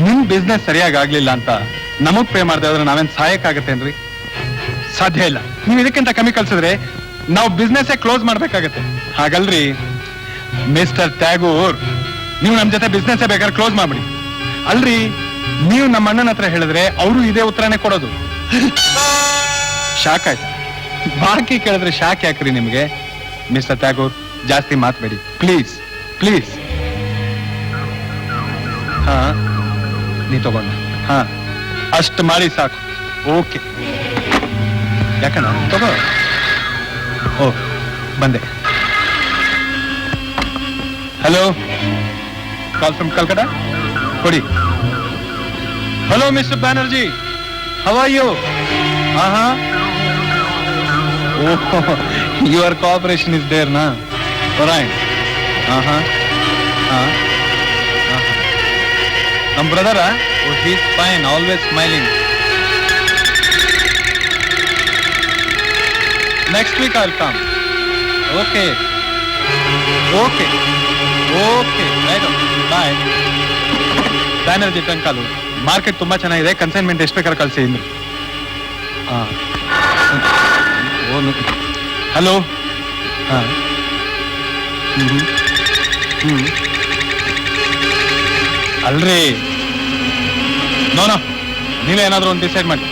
ನಿಮ್ ಬಿಸ್ನೆಸ್ ಸರಿಯಾಗಿ ಆಗ್ಲಿಲ್ಲ ಅಂತ ನಮಗ್ ಪೇ ಮಾಡದೆ ಹೋದ್ರೆ ನಾವೇನ್ ಸಹಾಯಕ್ಕಾಗತ್ತೇನ್ರಿ? ಸಾಧ್ಯ ಇಲ್ಲ. ನೀವು ಇದಕ್ಕಿಂತ ಕಮ್ಮಿ ಕಳ್ಸಿದ್ರೆ ನಾವು ಬಿಸ್ನೆಸ್ ಕ್ಲೋಸ್ ಮಾಡ್ಬೇಕಾಗತ್ತೆ. ಹಾಗಲ್ರಿ ಮಿಸ್ಟರ್ ಟ್ಯಾಗೋರ್, ನೀವು ನಮ್ ಜೊತೆ ಬಿಸ್ನೆಸ್ ಬೇಕಾದ್ರೆ ಕ್ಲೋಸ್ ಮಾಡ್ಬಿಡಿ. ಅಲ್ರಿ, ನೀವು ನಮ್ಮ ಅಣ್ಣನ ಹತ್ರ ಹೇಳಿದ್ರೆ ಅವರು ಇದೇ ಉತ್ತರನೇ ಕೊಡೋದು. ಶಾಕ್ ಆಯ್ತು. ಬಾಕಿ ಕೇಳಿದ್ರೆ ಶಾಕ್ ಯಾಕ್ರಿ ನಿಮ್ಗೆ? ಮಿಸ್ಟರ್ ಟ್ಯಾಗೋರ್, ಜಾಸ್ತಿ ಮಾತಬೇಡಿ ಪ್ಲೀಸ್ ಪ್ಲೀಸ್. ಹಾ, ನೀ ತಗೊಂಡ. ಹಾ, ಅಷ್ಟು ಮಾಡಿ ಸಾಕು. ಓಕೆ, ಯಾಕಣ್ಣ ತಗೋ. ಓ, ಬಂದೆ. Hello, call from Calcutta. ಕೊಡಿ. Hello Mister Banerjee, how are you? Oh, your cooperation is there ನಾ? ರೈಟ್. ನಮ್ ಬ್ರದರ? Oh, he is fine, always smiling. Next week I will come. Okay okay okay, right, bye. Banerjee ಟಂಕಾಲು, market ತುಂಬಾ ಚೆನ್ನಾಗಿದೆ, consignment ಎಷ್ಟು ಬೇಕಾದ್ರೆ ಕಳಿಸಿ ಇನ್ನು. ಹಲೋ. ಹಾ, ಅಲ್ರಿ, ನೋನೋ, ನೀವೇ ಏನಾದ್ರು ಒಂದು ಡಿಸೈಡ್ ಮಾಡಿ.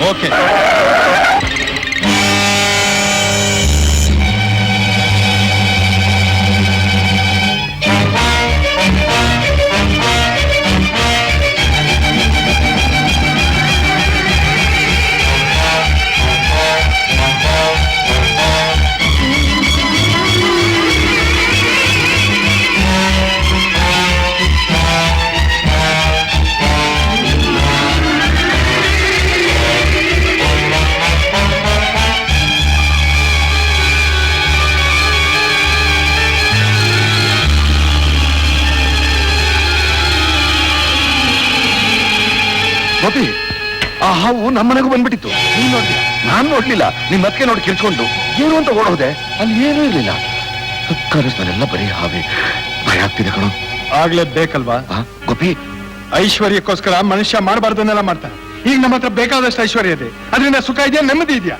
ಓಕೆ. ಗೋಪಿ, ಆ ಹಾವು ನಮ್ಮನೆಗೂ ಬಂದ್ಬಿಟ್ಟಿತ್ತು. ನೀನ್ ನೋಡ್ಲಿಲ್ಲ? ನಾನ್ ನೋಡ್ಲಿಲ್ಲ. ನಿಮ್ ಮತ್ತೆ ನೋಡಿ ಕಿರ್ಚ್ಕೊಂಡು ಏನು ಅಂತ ಓಡೋದೆ. ಅಲ್ಲಿ ಏನೂ ಇರ್ಲಿಲ್ಲ. ಕನಸಿನಲ್ಲೆಲ್ಲ ಬರೀ ಹಾವೇ. ಭಯ ಆಗ್ತಿದೆ ಕಣೋ. ಆಗ್ಲೇ ಬೇಕಲ್ವಾ? ಗೋಪಿ, ಐಶ್ವರ್ಯಕ್ಕೋಸ್ಕರ ಮನುಷ್ಯ ಮಾಡಬಾರ್ದನ್ನೆಲ್ಲ ಮಾಡ್ತಾನೆ. ಈಗ ನಮ್ಮ ಹತ್ರ ಬೇಕಾದಷ್ಟು ಐಶ್ವರ್ಯ ಇದೆ, ಅದರಿಂದ ಸುಖ ಇದೆಯಾ, ನೆಮ್ಮದಿ ಇದೆಯಾ?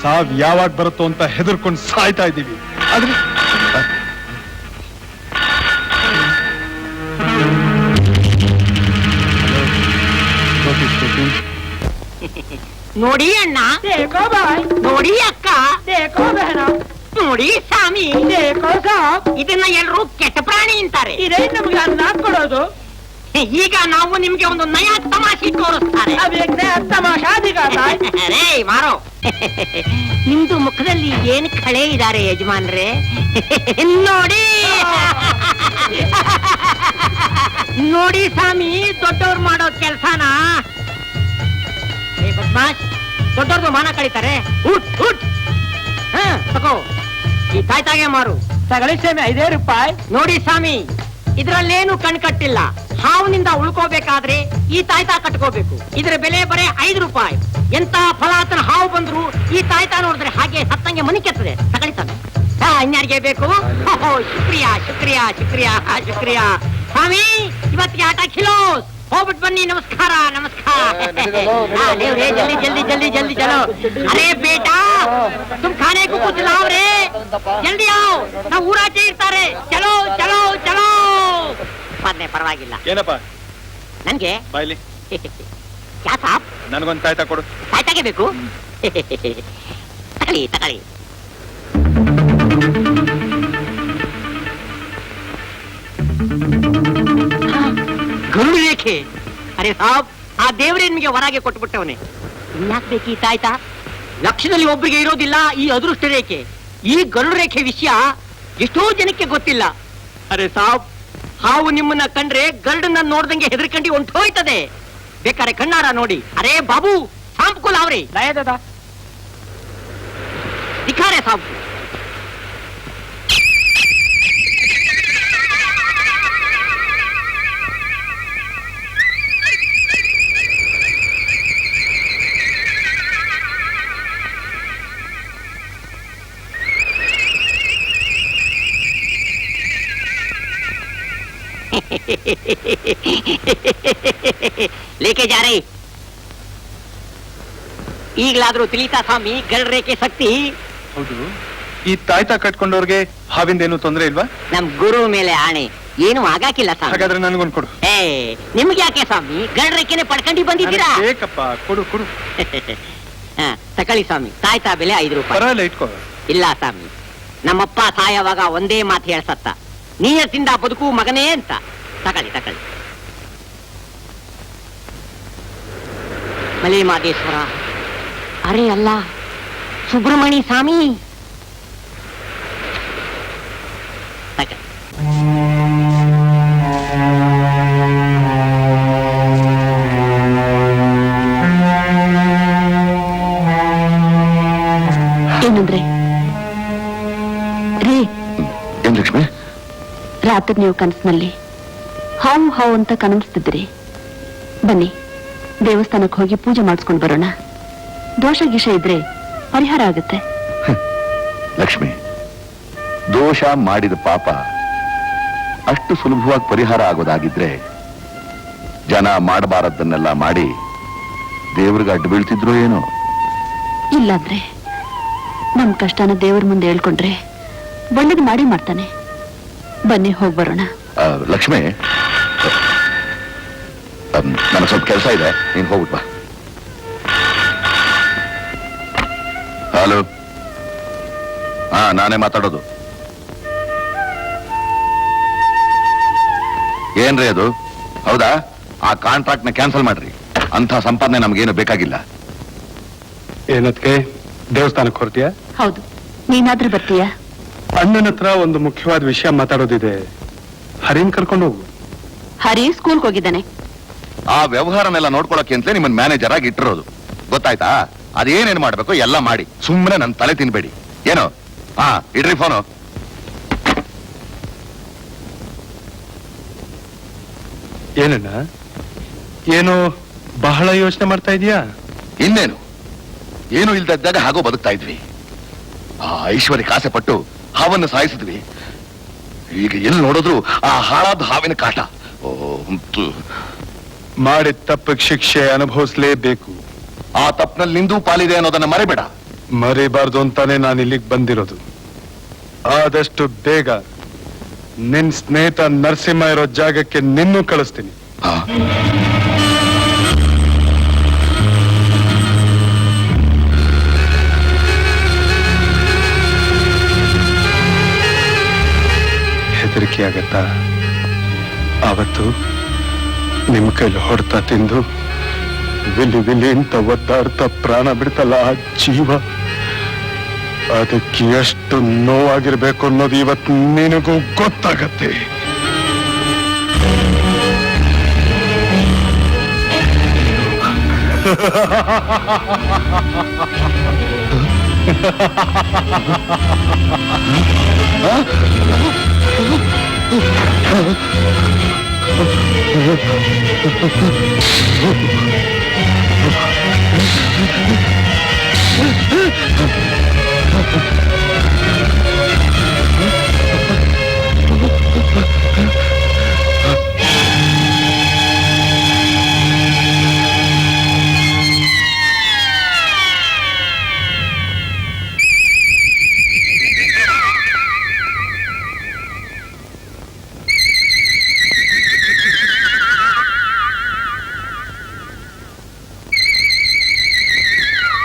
ಸಾವ್ ಯಾವಾಗ ಬರುತ್ತೋ ಅಂತ ಹೆದರ್ಕೊಂಡು ಸಾಯ್ತಾ ಇದ್ದೀವಿ. ಆದ್ರೆ ನೋಡಿ ಅಣ್ಣ, ನೋಡಿ ಅಕ್ಕ, ನೋಡಿ ಸ್ವಾಮಿ, ಇದನ್ನ ಎಲ್ರು ಕೆಟ್ಟ ಪ್ರಾಣಿ ಅಂತಾರೆ. ಇದೇ ನಮ್ಗೆ ಅನ್ನ ಕೊಡೋದು. ಈಗ ನಾವು ನಿಮ್ಗೆ ಒಂದು ನಯ ತಮಾಷೆ ತೋರಿಸ್ತಾರೆ. ರೇ ಮಾರೋ, ನಿಮ್ದು ಮುಖದಲ್ಲಿ ಏನ್ ಕಳೆ ಇದ್ದಾರೆ ಯಜಮಾನ್ರೆ. ನೋಡಿ ನೋಡಿ ಸ್ವಾಮಿ, ದೊಡ್ಡವ್ರು ಮಾಡೋ ಕೆಲ್ಸನ. ಬದ್ಮಾಶ್, ದೊಡ್ಡವ್ರದ್ದು ಮಾನ ಕಳೀತಾರೆ. ಉಟ್ ಉಟ್ ತಗೋ, ಈ ತಾಯ್ತಾಗೆ ಮಾರು. ತಗಳಿ ಸ್ವಾಮಿ, 5 ರೂಪಾಯಿ. ನೋಡಿ ಸ್ವಾಮಿ, ಇದ್ರಲ್ಲೇನು ಕಣ್ಕಟ್ಟಿಲ್ಲ. ಹಾವಿನಿಂದ ಉಳ್ಕೋಬೇಕಾದ್ರೆ ಈ ತಾಯ್ತಾ ಕಟ್ಕೋಬೇಕು. ಇದ್ರ ಬೆಲೆ ಬರೇ 5 ರೂಪಾಯಿ. ಎಂತ ಫಲಾತನ ಹಾವು ಬಂದ್ರು ಈ ತಾಯ್ತಾ ನೋಡಿದ್ರೆ ಹಾಗೆ ಸತ್ತಂಗೆ ಮನಿ ಕೆತ್ತದೆ. ತಗಳಿ ಸ್ವಾಮಿ. ಇನ್ಯಾರಿಗೆ ಬೇಕು? ಶುಕ್ರಿಯಾ ಶುಕ್ರಿಯಾ ಶುಕ್ರಿಯಾ ಶುಕ್ರಿಯಾ. ಸ್ವಾಮಿ, ಇವತ್ತಿಗೆ ಆಟ ಖಿಲೋಸ್. ಹೋಗ್ಬಿಟ್ಟು ಬನ್ನಿ. ನಮಸ್ಕಾರ ನಮಸ್ಕಾರ. ಜಲ್ದಿ ಜಲ್ದಿ ಜಲ್ದಿ ಜಲ್ದಿ ಚಲೋ. ಅರೆ ಬೇಟಾ, ತುಮ್ ಖಾನೆ ಕೋ ಕುಚ್ ಲಾವ್ ರೇ. ಜಲ್ದಿ आओ, ನಾವು ಊರಾಚೆ ಇರ್ತಾರೆ. ಚಲೋ ಚಲೋ ಚಲೋ. ಪರವಾಗಿಲ್ಲ. ಏನಪ್ಪ? ನನ್ಗೆ ಬಾಯ್ಲಿ. ಕ್ಯಾ ಸಾಬ್? ನನಗೊಂದು ತಾಯ್ತಾ ಕೊಡು. ತಾಯ್ತಾಗೆ ಬೇಕು? ತಗಳಿ ತಗಳಿ. ಗರುಡು ರೇಖೆ. ಅರೆ ಸಾಬ್, ಆ ದೇವರೇ ನಿಮಗೆ ಹೊರಗೆ ಕೊಟ್ಟುಬಿಟ್ಟವನೇ. ಇನ್ಯಾಕ್ ಬೇಕಿ ತಾಯ್ತಾ? ಲಕ್ಷದಲ್ಲಿ ಒಬ್ಬರಿಗೆ ಇರೋದಿಲ್ಲ ಈ ಅದೃಷ್ಟ ರೇಖೆ. ಈ ಗರುಡು ರೇಖೆ ವಿಷಯ ಎಷ್ಟೋ ಜನಕ್ಕೆ ಗೊತ್ತಿಲ್ಲ. ಅರೆ ಸಾಬ್, ಹಾವು ನಿಮ್ಮನ್ನ ಕಂಡ್ರೆ ಗರುಡನ್ನ ನೋಡ್ದಂಗೆ ಹೆದರ್ಕಂಡಿ ಹೊಂಟೋಯ್ತದೆ. ಬೇಕಾರೆ ಕಣ್ಣಾರ ನೋಡಿ. ಅರೆ ಬಾಬು, ಸಾಂಪ್ಕುಲ್ ಅವ್ರೆ ದಿಖಾರೆ ಸಾಬ್. लेके जा रही. ಈಗಲಾದ್ರೂ ತಿಳಿತಾ ಸ್ವಾಮಿ ಗರುಡ ರೇಖೆ ಶಕ್ತಿ? ಹೌದು, ಈ ತಾಯ್ತಾ ಕಟ್ಕೊಂಡವ್ರಿಗೆ ಹಾವಿಂದ ಏನು ತೊಂದರೆ ಇಲ್ವಾ? ನಮ್ ಗುರು ಮೇಲೆ ಆಣೆ, ಏನು ಆಗಾಕಿಲ್ಲ ಸ್ವಾಮಿ. ಹಾಗಾದ್ರೆ ನನಗೊಂದು ಕೊಡು. ನಿಮ್ಗೆ ಯಾಕೆ ಸ್ವಾಮಿ? ಗರುಡ ರೇಖೆನೆ ಪಡ್ಕೊಂಡು ಬಂದಿದ್ದೀರಾ? ಬೇಕಪ್ಪ, ಕೊಡು ಕೊಡು. ತಕೊಳ್ಳಿ ಸ್ವಾಮಿ, ತಾಯ್ತಾ ಬೆಲೆ 5 ರೂಪಾಯಿ. ಪರವಾಗಿಲ್ಲ, ಇಟ್ಕೋ. ಇಲ್ಲ ಸ್ವಾಮಿ, ನಮ್ಮಪ್ಪ ಸಾಯವಾಗ ಒಂದೇ ಮಾತು ಹೇಳ್ಸತ್ತ, ನೀಯತ್ತಿಂದ ಬದುಕು ಮಗನೇ ಅಂತ. ತಕೊಳ್ಳಿ ತಕೊಳ್ಳಿ. ಮಲೆ ಮಾದೇಶ್ವರ. ಅರೆ ಅಲ್ಲ, ಸುಬ್ರಹ್ಮಣಿ ಸ್ವಾಮಿ. ತಕೊಳ್ಳಿ. ಏನಂದ್ರೆ ರೇ? ಏನ್ ಲಕ್ಷ್ಮಿ? ರಾತ್ರಿ ನೀವು ಕನಸಿನಲ್ಲಿ ಹಾವು ಹಾವು ಅಂತ ಕನಸ್ತಿದ್ರಿ. ಬನ್ನಿ, ದೇವಸ್ಥಾನಕ್ಕೆ ಹೋಗಿ ಪೂಜೆ ಮಾಡಿಸ್ಕೊಂಡು ಬರೋಣ. ದೋಷ ಗೀಷ ಇದ್ರೆ ಪರಿಹಾರ ಆಗುತ್ತೆ. ಲಕ್ಷ್ಮಿ, ದೋಷ ಮಾಡಿದ ಪಾಪ ಅಷ್ಟು ಸುಲಭವಾಗಿ ಪರಿಹಾರ ಆಗೋದಾಗಿದ್ರೆ ಜನ ಮಾಡಬಾರದನ್ನೆಲ್ಲ ಮಾಡಿ ದೇವ್ರಿಗೆ ಅಡ್ಡು ಬೀಳ್ತಿದ್ರು ಏನೋ. ಇಲ್ಲಾಂದ್ರೆ ನಮ್ ಕಷ್ಟನ ದೇವ್ರ ಮುಂದೆ ಹೇಳ್ಕೊಂಡ್ರೆ ಒಳ್ಳೇದು ಮಾಡಿ ಮಾಡ್ತಾನೆ. ಬನ್ನಿ, ಹೋಗಿ ಬರೋಣ. ಲಕ್ಷ್ಮಿ, ನನಗೆ ಸ್ವಲ್ಪ ಕೆಲಸ ಇದೆ, ನೀನ್ ಹೋಗ್ಬಿಟ್ ಬಾ. ಹಲೋ, ನಾನೇ ಮಾತಾಡೋದು. ಏನ್ರಿ ಅದು? ಹೌದಾ? ಆ ಕಾಂಟ್ರಾಕ್ಟ್ ನ ಕ್ಯಾನ್ಸಲ್ ಮಾಡ್ರಿ. ಅಂತ ಸಂಪಾದನೆ ನಮ್ಗೇನು ಬೇಕಾಗಿಲ್ಲ. ಏನತ್ಕೆ ದೇವಸ್ಥಾನಕ್ಕೆ ಹೊರತೀಯಾ? ಹೌದು, ನೀನಾದ್ರೂ ಬರ್ತೀಯಾ? ಅಣ್ಣನ ಹತ್ರ ಒಂದು ಮುಖ್ಯವಾದ ವಿಷಯ ಮಾತಾಡೋದಿದೆ. ಹರಿನ್ ಕರ್ಕೊಂಡು ಹೋಗು. ಹರಿ ಸ್ಕೂಲ್ಗೆ ಹೋಗಿದ್ದಾನೆ. ಆ ವ್ಯವಹಾರನೆಲ್ಲ ನೋಡ್ಕೊಳಕ್ಕೆ ಅಂತಲೇ ನಿಮ್ಮನ್ನ ಮ್ಯಾನೇಜರ್ ಆಗಿ ಇಟ್ಟಿರೋದು. ಗೊತ್ತಾಯ್ತಾ? ಅದೇನೇನ್ ಮಾಡ್ಬೇಕು ಎಲ್ಲ ಮಾಡಿ, ಸುಮ್ಮನೆ ನನ್ನ ತಲೆ ತಿನ್ಬೇಡಿ. ಏನೋ? ಇಡ್ರಿ ಫೋನು. ಏನಣ್ಣ, ಏನೋ ಬಹಳ ಯೋಚನೆ ಮಾಡ್ತಾ ಇದೀಯಾ? ಇನ್ನೇನು, ಏನು ಇಲ್ದಿದ್ದಾಗ ಹಾಗೋ ಬದುಕ್ತಾ ಇದ್ವಿ. ಆ ಐಶ್ವರ್ಯಕ್ಕೆ ಆಸೆ ಪಟ್ಟು ಹಾವನ್ನು ಸಾಯಿಸಿದ್ವಿ. ಈಗ ಎಲ್ಲಿ ನೋಡಿದ್ರು ಆ ಹಾಳಾದ ಹಾವಿನ ಕಾಟ. ಓ, ಮಾಡಿದ ತಪ್ಪಿಗೆ ಶಿಕ್ಷೆ ಅನುಭವಿಸ್ಲೇಬೇಕು. ಆ ತಪ್ಪಿನಲ್ಲಿ ನಿಂದು ಪಾಲಿದೆ ಅನ್ನೋದನ್ನ ಮರೆಬೇಡ. ಮರಿಬಾರ್ದು ಅಂತಾನೆ ನಾನು ಇಲ್ಲಿಗೆ ಬಂದಿರೋದು. ಆದಷ್ಟು ಬೇಗ ನಿನ್ ಸ್ನೇಹಿತ ನರಸಿಂಹ ಇರೋ ಜಾಗಕ್ಕೆ ನಿನ್ನೂ ಕಳಿಸ್ತೀನಿ. ಆ? ಹೆದರಿಕೆ ಆಗತ್ತಾ? ಆವತ್ತು ನಿಮ್ ಕೈಲಿ ಹೊಡ್ತಾ ತಿಂದು ವಿಲಿ ವಿಲಿ ಅಂತ ಒದ್ದಾಡ್ತಾ ಪ್ರಾಣ ಬಿಡ್ತಲ್ಲ ಆ ಜೀವ, ಅದಕ್ಕೆ ಎಷ್ಟು ನೋವಾಗಿರ್ಬೇಕು ಅನ್ನೋದು ಇವತ್ತು ನಿನಗೂ ಗೊತ್ತಾಗತ್ತೆ.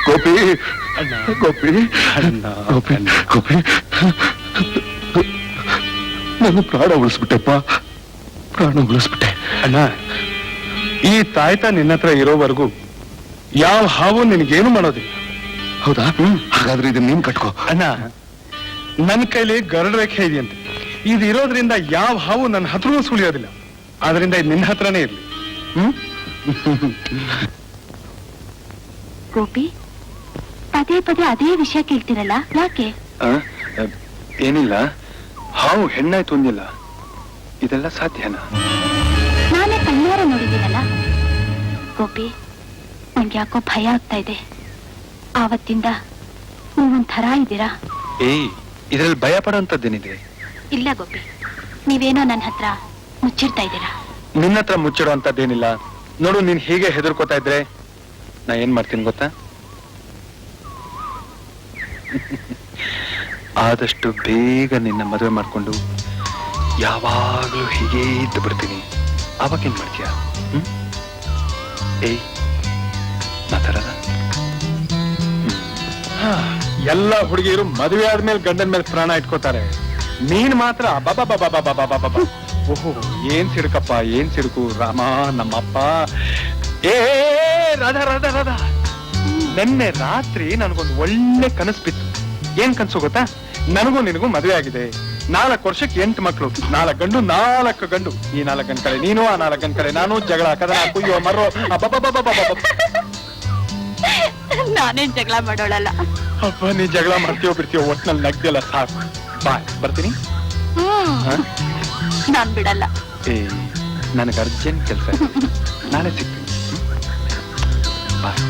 ಗೋಪಿ, ಗೋಪಿ, ಗೋಪಿ, ಗೋಪಿ, ನನ್ನ ಪ್ರಾಣ ಉಳಿಸ್ಬಿಟ್ಟೆಪ್ಪ, ಪ್ರಾಣ ಉಳಿಸ್ಬಿಟ್ಟೆ. ಅಣ್ಣ, ಈ ತಾಯ್ತ ನಿನ್ನ ಹತ್ರ ಇರೋವರೆಗೂ ಯಾವ ಹಾವು ನಿನಗೇನು ಮಾಡೋದಿಲ್ಲ. ಹೌದಾ? ಹಾಗಾದ್ರೆ ಇದನ್ನ ನೀನ್ ಕಟ್ಕೋ. ಅಣ್ಣ, ನನ್ನ ಕೈಲಿ ಗರುಡ ರೇಖೆ ಇದೆಯಂತೆ. ಇದು ಇರೋದ್ರಿಂದ ಯಾವ ಹಾವು ನನ್ನ ಹತ್ರವೂ ಸುಳಿಯೋದಿಲ್ಲ. ಆದ್ರಿಂದ ಇದು ನಿನ್ನ ಹತ್ರನೇ ಇರ್ಲಿ. ಗೋಪಿ, ಪದೇ ಪದೇ ಅದೇ ವಿಷಯ ಕೇಳ್ತಿರಲ್ಲ, ಯಾಕೆ? ಏನಿಲ್ಲ, ಹಾವು ಹೆಣ್ಣಾಯ್ತು ಅಂದಿಲ್ಲ. ಇದೆಲ್ಲ ಸಾಧ್ಯನಾ? ನಾನೇ ಕಣ್ಣಾರ ನೋಡಿದ್ದೀನಲ್ಲ. ಗೋಪಿ, ನಂಗೆ ಯಾಕೋ ಭಯ ಆಗ್ತಾ ಇದೆ. ಆವತ್ತಿಂದ ನೀವೊಂಥರ ಇದ್ದೀರಾ. ಇದ್ರಲ್ಲಿ ಭಯ ಪಡೋಂಥದ್ದೇನಿದೆ? ಇಲ್ಲ ಗೋಪಿ, ನೀವೇನೋ ನನ್ನ ಹತ್ರ ಮುಚ್ಚಿಡ್ತಾ ಇದ್ದೀರಾ. ನಿನ್ನ ಹತ್ರ ಮುಚ್ಚಿಡೋ ಅಂತದ್ದೇನಿಲ್ಲ. ನೋಡು, ನೀನ್ ಹೀಗೆ ಹೆದರ್ಕೋತಾ ಇದ್ರೆ ನಾ ಏನ್ ಮಾಡ್ತೀನಿ ಗೊತ್ತಾ? ಆದಷ್ಟು ಬೇಗ ನಿನ್ನ ಮದುವೆ ಮಾಡ್ಕೊಂಡು ಯಾವಾಗ್ಲೂ ಹೀಗೆ ಇದ್ದು ಬಿಡ್ತೀನಿ. ಅವಾಗೇನ್ ಮಾಡ್ತೀಯ? ಏಯ್, ಮಾತಾಡೋಣ. ಎಲ್ಲ ಹುಡುಗಿಯರು ಮದುವೆ ಆದ್ಮೇಲೆ ಗಂಡನ ಮೇಲೆ ಪ್ರಾಣ ಇಟ್ಕೋತಾರೆ. ನೀನ್ ಮಾತ್ರ ಬಾಬಾ. ಓಹೋ, ಏನ್ ಸಿಡುಕಪ್ಪ, ಏನ್ ಸಿಡುಕು ರಾಮ ನಮ್ಮಪ್ಪ. ಏ ರಾಧಾ ರಾಧಾ ರಾಧಾ, ನಿನ್ನೆ ರಾತ್ರಿ ನನಗೊಂದು ಒಳ್ಳೆ ಕನಸು ಬಿತ್ತು. ಏನ್ ಕನಸು ಗೊತ್ತಾ? ನನಗೂ ನಿನಗೂ ಮದುವೆ ಆಗಿದೆ. 4 ವರ್ಷಕ್ಕೆ 8 ಮಕ್ಕಳು, 4 ಗಂಡು 4 ಗಂಡು. ಈ 4 ಗಂಡ ಕಡೆ ನೀನು, ಆ 4 ಗಂಡ ಕಡೆ ನಾನು. ಜಗಳ ಕದನ ಕುಯ್ಯೋ ಮರೋ. ನಾನೇನ್ ಜಗಳ ಮಾಡೋಳಲ್ಲ. ಅಪ್ಪ, ನೀ ಜಗಳ ಮಾಡ್ತೀಯೋ ಬಿಡ್ತೀಯೋ, ಒಟ್ನಲ್ಲಿ ನಗ್ದೆಲ್ಲ ಸಾಕು. ಬಾಯ್, ಬರ್ತೀನಿ. ನಾನ್ ಬಿಡಲ್ಲ. ಏ, ನನಗೆ ಅರ್ಜೆಂಟ್ ಕೆಲಸ ಇದೆ, ನಾಳೆ ಸಿಗ್ತೀನಿ. ಬಾಯ್.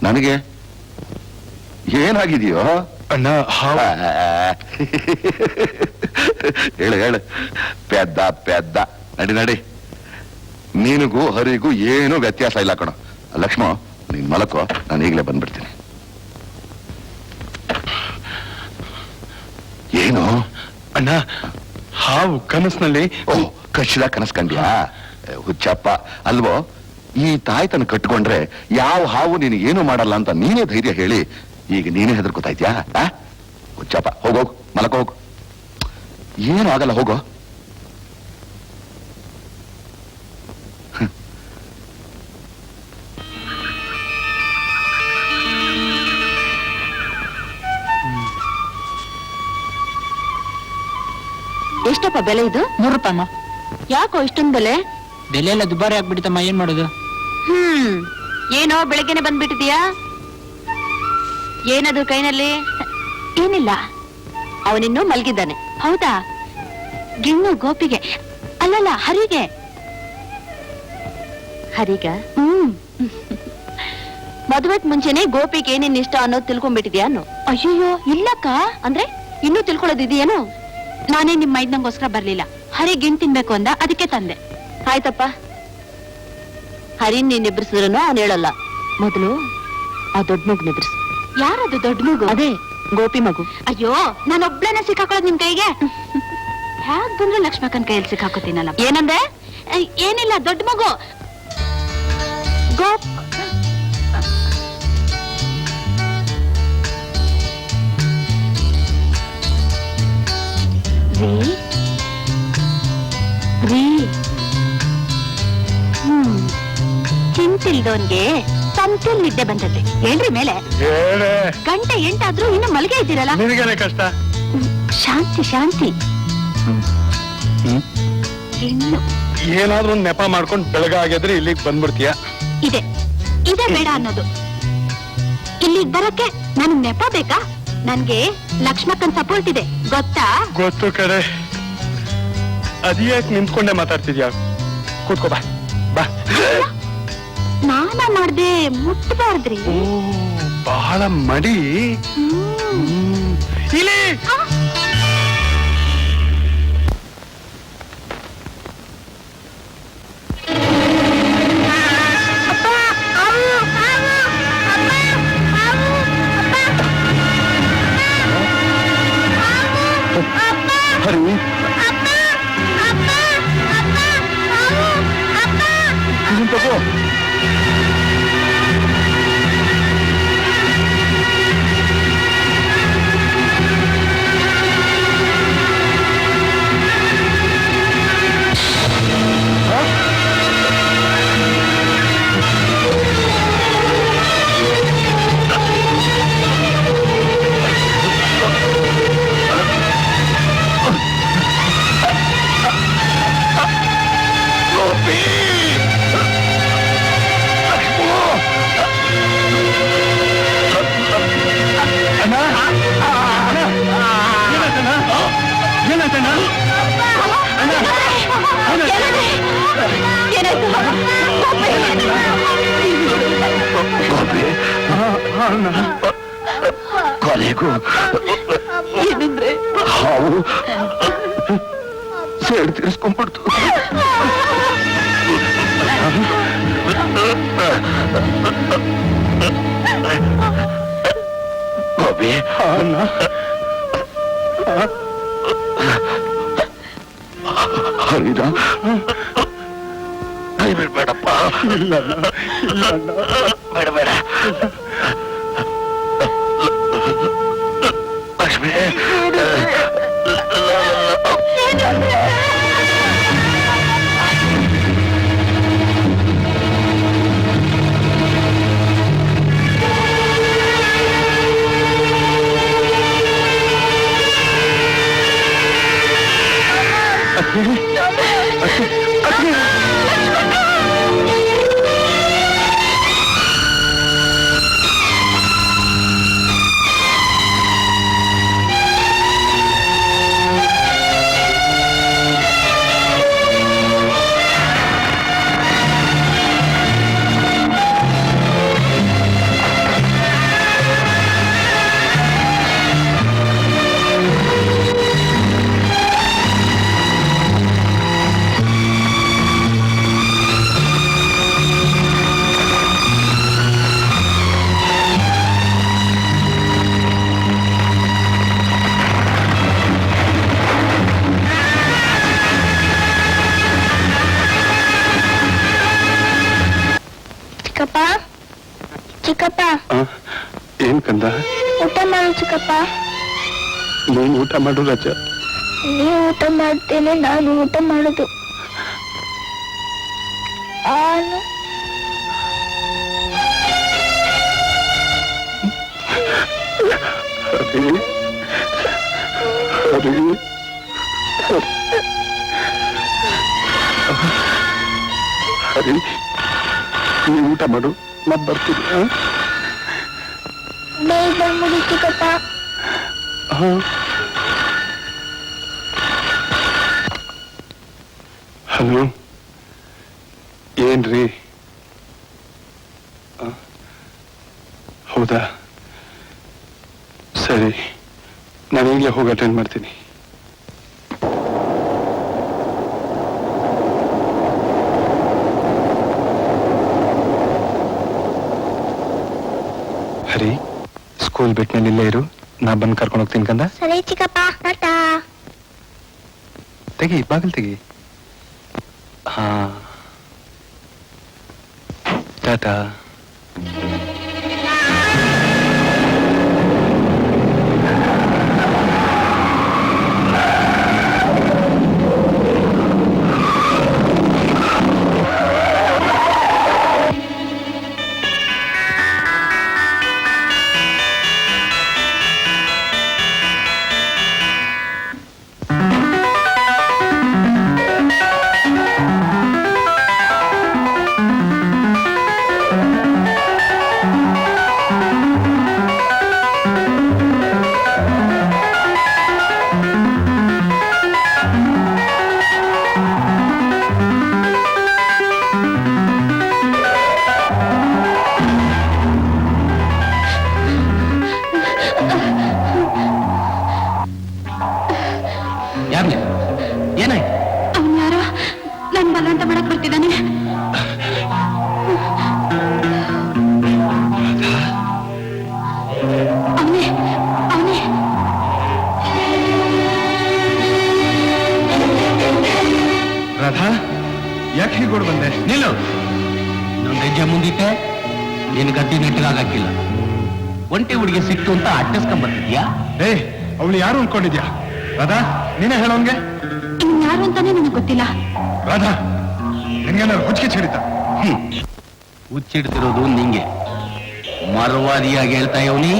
ನನಗೆ ಏನಾಗಿದೆಯೋ ಅಣ್ಣ ಹಾವು ಹೇಳು ಹೇಳು. ಪೆದ್ದ ಪೆದ್ದ. ನಡಿ ನಡಿ. ನೀನಿಗೂ ಹರಿಗೂ ಏನೂ ವ್ಯತ್ಯಾಸ ಇಲ್ಲ ಕಣೋ. ಲಕ್ಷ್ಮ, ನೀನ್ ಮಲಕೋ, ನಾನು ಈಗಲೇ ಬಂದ್ಬಿಡ್ತೀನಿ. ಏನು ಅಣ್ಣ ಹಾವು ಕನಸಿನಲ್ಲಿ ಓ ಕಚ್ಚಿದ ಕನಸ್ಕಂಡ್ಯಾ? ಹುಚ್ಚಪ್ಪ ಅಲ್ವೋ. ಈ ತಾಯ್ತನ ಕಟ್ಕೊಂಡ್ರೆ ಯಾವ ಹಾವು ನೀನು ಏನು ಮಾಡಲ್ಲ ಅಂತ ನೀನೇ ಧೈರ್ಯ ಹೇಳಿ ಈಗ ನೀನೇ ಹೆದರ್ಕೋತಾ ಇದ್ಯಾ? ಹುಚ್ಚಪ್ಪ ಹೋಗೋಗು, ಮಲಕ ಹೋಗು. ಏನು ಆಗಲ್ಲ, ಹೋಗೋ. ಎಷ್ಟಪ್ಪ ಬೆಲೆ ಇದು? 100 ರೂಪಾಯಿ. ಯಾಕೋ ಇಷ್ಟೊಂದು ಬೆಲೆ? ಬೆಲೆ ಎಲ್ಲ ದುಬಾರಿ ಆಗ್ಬಿಡ್ತಮ್ಮ, ಏನ್ ಮಾಡೋದು? ಏನೋ ಬೆಳಗ್ಗೆನೆ ಬಂದ್ಬಿಟ್ಟಿದ್ಯಾ? ಏನದು ಕೈನಲ್ಲಿ? ಏನಿಲ್ಲ, ಅವನಿನ್ನೂ ಮಲ್ಗಿದ್ದಾನೆ. ಹೌದಾ? ಗಿಣ್ಣು ಗೋಪಿಗೆ ಅಲ್ಲಲ್ಲ ಹರಿಗೆ. ಹರಿಗ? ಮದುವೆಗ್ ಮುಂಚೆನೆ ಗೋಪಿಗೆ ಏನೇನ್ ಇಷ್ಟ ಅನ್ನೋದು ತಿಳ್ಕೊಂಡ್ಬಿಟ್ಟಿದ್ಯಾ? ಅಯ್ಯೋ ಇಲ್ಲಕ್ಕ. ಅಂದ್ರೆ ಇನ್ನೂ ತಿಳ್ಕೊಳ್ಳೋದಿದೆಯೇನು? ನಾನೇ ನಿಮ್ಮ ಮೈದ್ನಂಗೋಸ್ಕರ ಬರ್ಲಿಲ್ಲ. ಹರಿ ಗಿಣ್ ತಿನ್ಬೇಕು ಅಂದ, ಅದಕ್ಕೆ ತಂದೆ. ಆಯ್ತಪ್ಪ, ಹರಿ ನೀನ್ ನಿಬ್ರಿಸಿದ್ರು ಅವನು ಹೇಳಲ್ಲ. ಮೊದಲು ಆ ದೊಡ್ಡ ಮಗು ನಿಬ್ರಿಸು. ಯಾರದು ದೊಡ್ಡ ಮಗು? ಅದೇ ಗೋಪಿ ಮಗು. ಅಯ್ಯೋ, ನಾನೊಬ್ಳೇನ ಸಿಕ್ಕಾಕೊಳ್ಳೋದು ನಿಮ್ ಕೈಗೆ? ಹ್ಯಾಕ್ ಬಂದ್ರೆ ಲಕ್ಷ್ಮಕ್ಕನ್ ಕೈಯಲ್ಲಿ ಸಿಕ್ಕಾಕೋತೀನಲ್ಲ. ಏನಂದೆ? ಏನಿಲ್ಲ, ದೊಡ್ಡ ಮಗು ಗೋಪ್. ಚಿಂತಿಲ್ದೋನ್ಗೆ ಸಂತಿಲ್ ನಿದ್ದೆ ಬಂದದ್ದೆ. ಏನ್ರಿ ಮೇಲೆ? ಗಂಟೆ 8 ಆದ್ರೂ ಇನ್ನು ಮಲ್ಗೆ ಇದ್ದೀರಲ್ಲ. ನಿನಗೇನೆ ಕಷ್ಟ? ಶಾಂತಿ ಶಾಂತಿ. ಇನ್ನು ಏನಾದ್ರೂ ಒಂದು ನೆಪ ಮಾಡ್ಕೊಂಡು ಬೆಳಗಾಗಿದ್ರೆ ಇಲ್ಲಿಗೆ ಬಂದ್ಬಿಡ್ತೀಯ. ಇದೆ ಇದೆ ಬೇಡ ಅನ್ನೋದು. ಇಲ್ಲಿಗೆ ಬರಕ್ಕೆ ನನ್ಗೆ ನೆಪ ಬೇಕಾ? ನನ್ಗೆ ಲಕ್ಷ್ಮಕ್ಕನ್ ಸಪೋರ್ಟ್ ಇದೆ, ಗೊತ್ತಾ? ಗೊತ್ತು ಕಡೆ. ಅದ್ಯಾಕೆ ನಿಂತ್ಕೊಂಡೆ ಮಾತಾಡ್ತಿದ್ಯಾ? ಕೂತ್ಕೋ, ಬಾ ಬಾ. ಸ್ನಾನ ಮಾಡ್ದೆ ಮುಟ್ಟಬಾರ್ದ್ರಿ. ಬಹಳ ಮಡಿ. ಇಲ್ಲಿ ಹರಿ, ಇದನ್ ತಗೋ. ಕೊನೆಗೂ ಏನಂದ್ರೆ ಹಾವು ಸೇಡ್ ತೀರಿಸ್ಕೊಂಡ್ಬಿಡ್ತು. ಗೋಪಿ, ಹರಿದ ಕೈ ಬಿಡ್ಬೇಡಪ್ಪ. ಬೇಡ ಬೇಡ ಲಕ್ಷ್ಮಿ. ಚಿಕ್ಕಪ್ಪ ಏನ್ ಕಂದ? ಊಟ ಮಾಡು ಚಿಕ್ಕಪ್ಪ. ನೀನ್ ಊಟ ಮಾಡು ರಾಜ. ನೀ ಊಟ ಮಾಡ್ತೇನೆ, ನಾನು ಊಟ ಮಾಡುದು. ಆನು ಹರಿ, ನೀನ್ ಊಟ ಮಾಡು, ನಾ ಬರ್ತೀನಿ. ಬೇಗ ಬಂದ್ಬಿಡಿ ಚಿಕ್ಕಪ್ಪ. ಹಲೋ, ಏನ್ರಿ? ಹೌದಾ, ಸರಿ, ನಾನು ಈಗಲೇ ಹೋಗಿ ಅಟೆಂಡ್ ಮಾಡ್ತೀನಿ. ಹರಿ, ಸ್ಕೂಲ್ ಬಿಟ್ಮೇಲೆ ಇಲ್ಲೇ ಇರು, ನಾ ಬಂದು ಕರ್ಕೊಂಡು ಹೋಗ್ತೀನಿ ಕಂದ. ಸರಿ ಚಿಕ್ಕಪ್ಪ, ಟಾಟಾ. ತೆಗಿ, ಬಾಗಿಲು ತೆಗಿ. ಹಾ, ಟಾಟಾ. ಏನಾಯ್ತು? ಅವನು ಯಾರೋ ನನ್ ಬಲವಂತ ಮಾಡಕ್ ಬರ್ತಿದ್ದಾನೆ. ಅವನೇ ಅವನೇ. ರಾಧಾ, ಯಾಕೆ ಹೀಗೋಡ್ ಬಂದೆ? ನಿಲ್ಲು. ನನ್ನ ಹೆಜ್ಜೆ ಮುಂದಿಟ್ಟೆ, ನಿನ್ ಗದ್ದೆ ನೆಟ್ಟಗಾಗಕ್ಕಿಲ್ಲ. ಒಂಟಿ ಹುಡುಗಿ ಸಿಕ್ತು ಅಂತ ಅಟ್ಟಿಸ್ಕೊಂಡ್ ಬರ್ತಿದ್ಯಾ? ಏ, ಅವಳು ಯಾರು ಅನ್ಕೊಂಡಿದ್ಯಾ? ರಾಧಾ, ನೀನೇ ಹೇಳೋಂಗೆ. ಇವ್ನು ಯಾರು ಅಂತಾನೆ ನನಗೆ ಗೊತ್ತಿಲ್ಲ. ರಾಧಾ, ನಿನ್ಗೇನಾದ್ರು ಹುಚ್ಚಿಗೆ ಚಡಿತ? ಹುಚ್ಚಿಡ್ತಿರೋದು ನಿಂಗೆ. ಮರವಾದಿಯಾಗಿ ಹೇಳ್ತಾ ಇವನಿ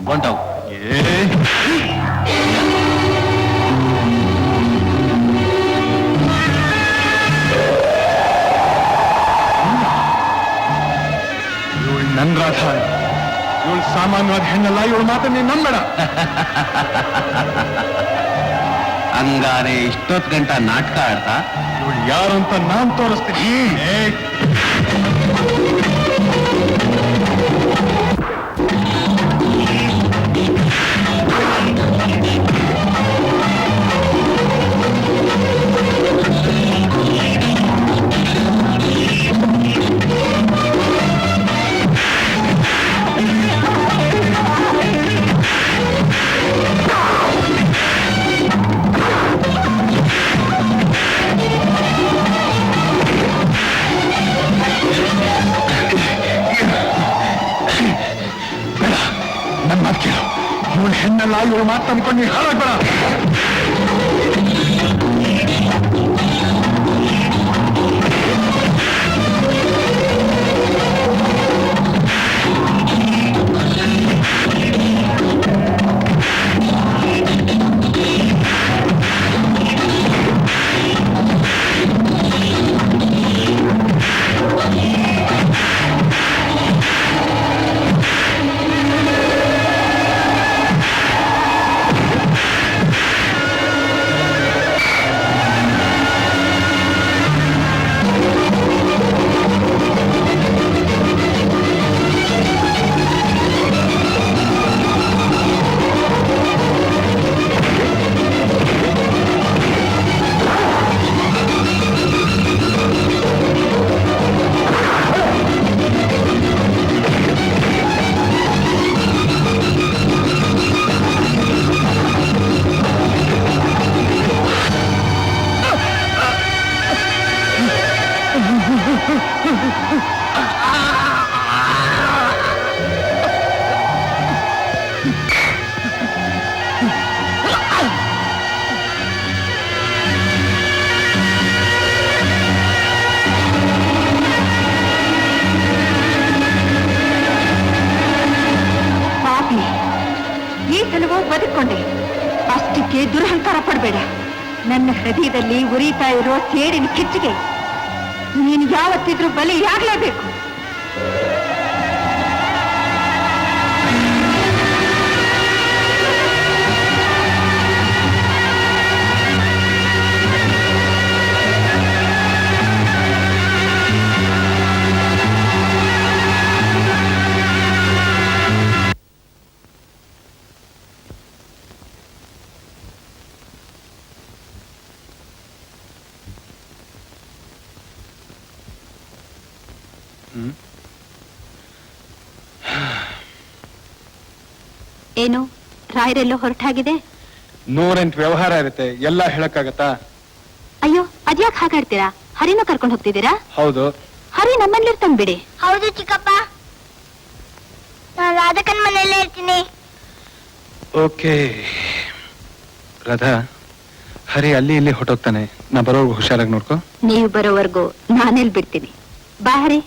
ಹೊಂಟವು. ಇವಳು ನನ್ ರಾಧಾ, ಇವಳು ಸಾಮಾನ್ಯವಾದ ಹೆಣ್ಣಲ್ಲ, ಇವಳು ಮಾತನ್ನ ನೀನ್ ನಂಬೇಡ. ಹಂಗಾರೆ ಇಷ್ಟೊತ್ತು ಗಂಟ ನಾಟಕ ಆಡ್ತಾ? ಇವಳು ಯಾರು ಅಂತ ನಾನ್ ತೋರಿಸ್ತೀನಿ. ನನ್ನ ಮಾತು ಕೇಳು, ಇವಳು ಹೆಣ್ಣಲ್ಲ, ಇವಳು ಮಾತು ಅನ್ಕೊಂಡು ನೀನು ಹಾಳಾಗ್ಬೇಡ. ಹೆದರಬೇಡ. ನನ್ನ ಹೃದಯದಲ್ಲಿ ಉರಿತಾ ಇರೋ ಸೇಡಿನ ಕಿಚ್ಚಿಗೆ ನೀನು ಯಾವತ್ತಿದ್ರೂ ಬಲಿಯಾಗಲೇಬೇಕು. ಏನು ರಾಯರೆಲ್ಲೋ ಹೊರಟಾಗಿದೆ? 108 ವ್ಯವಹಾರ ಇರುತ್ತೆ, ಎಲ್ಲ ಹೇಳಕ್ಕಾಗತ್ತಾ? ಅಯ್ಯೋ, ಅದ್ಯಾಕ್ ಹಾಗಾಡ್ತೀರಾ? ಹರಿನೂ ಕರ್ಕೊಂಡು ಹೋಗ್ತಿದ್ದೀರಾ? ಹೌದು. ಹರಿ ನಮ್ಮಲ್ಲಿರ್ತಾನೆ ಬಿಡಿ. ಹೌದು ಚಿಕ್ಕಪ್ಪ, ನಾನು ರಾಧಕನ್ ಮನೆಯಲ್ಲೇ ಇರ್ತೀನಿ. ಓಕೆ ರಾಧಾ, ಹರಿ ಅಲ್ಲಿ ಇಲ್ಲಿ ಹೊಟ್ಟೋಗ್ತಾನೆ. ನಾ ಬರೋರ್ಗು ಹುಷಾರಾಗಿ ನೋಡ್ಕೊ. ನೀವು ಬರೋವರೆಗೂ ನಾನೆಲ್ಲಿ ಬಿಡ್ತೀನಿ. ಬಾ ಹರಿ.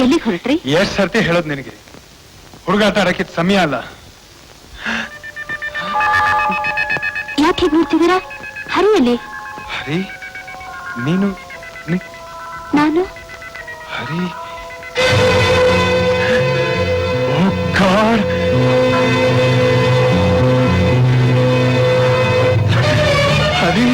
ಎಲ್ಲಿಗೆ ಹೊರಟ್ರಿ? ಎಷ್ಟ್ ಸರ್ತಿ ಹೇಳೋದ್ ನಿನಗೆ, ಹುಡುಗಾಟ ಆಡಕ್ಕಿದ್ ಸಮಯ ಅಲ್ಲ. ಯಾಕೆ ಹೀಗೆ ನೋಡ್ತಿದ್ದೀರಾ? ಹರಿಯಲ್ಲಿ ಹರಿ ನೀನು ನಾನು ಹರಿ, ಓ ಗಾಡ್, ಹರಿ,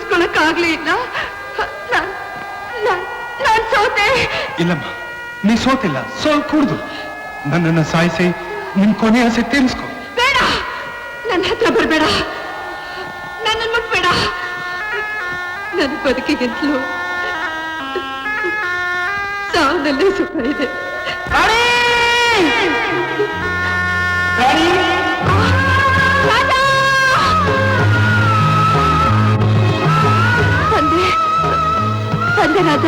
ಉಳಿಸ್ಕೊಳಕ್ಕಾಗ್ಲೇ ಇಲ್ಲ. ನಾನ್ ಸೋತೆ. ಇಲ್ಲಮ್ಮ, ನೀ ಸೋತಿಲ್ಲ, ಕೂಡ್ದು ನನ್ನನ್ನು ಸಾಯಿಸಿ ನಿನ್ ಕೊನೆ ಆಸೆ ತೀರಿಸ್ಕೊ. ಬೇಡ, ನನ್ನ ಹತ್ರ ಬರ್ಬೇಡ, ನನ್ನ ಮುಟ್ಬೇಡ. ನನ್ನ ಬದುಕಿಗಿಂತಲೂ ಸಾವನಲ್ಲೇ ಸುಖ ಇದೆ. ತಂದೆ ರಾಜ,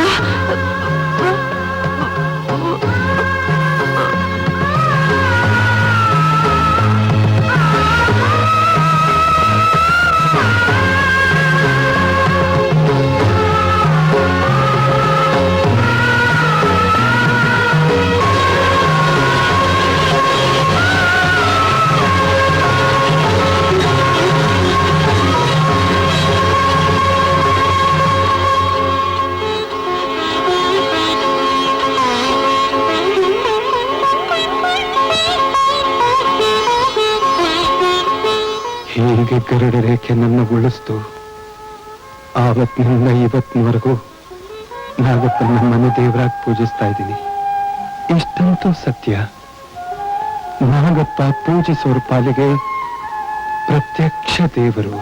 ಹೀಗೆ ಗರುಡ ರೇಖೆ ನನ್ನ ಉಳಿಸ್ತು. ಆವತ್ತಿನಿಂದ ಇವತ್ತಿನವರೆಗೂ ನಾಗಪ್ಪನ ಮನೆ ದೇವರಾಗಿ ಪೂಜಿಸ್ತಾ ಇದ್ದೀನಿ. ಇಷ್ಟಂತೂ ಸತ್ಯ. ನಾಗಪ್ಪ ಪೂಜಿಸೋರ ಪಾಲಿಗೆ ಪ್ರತ್ಯಕ್ಷ ದೇವರು.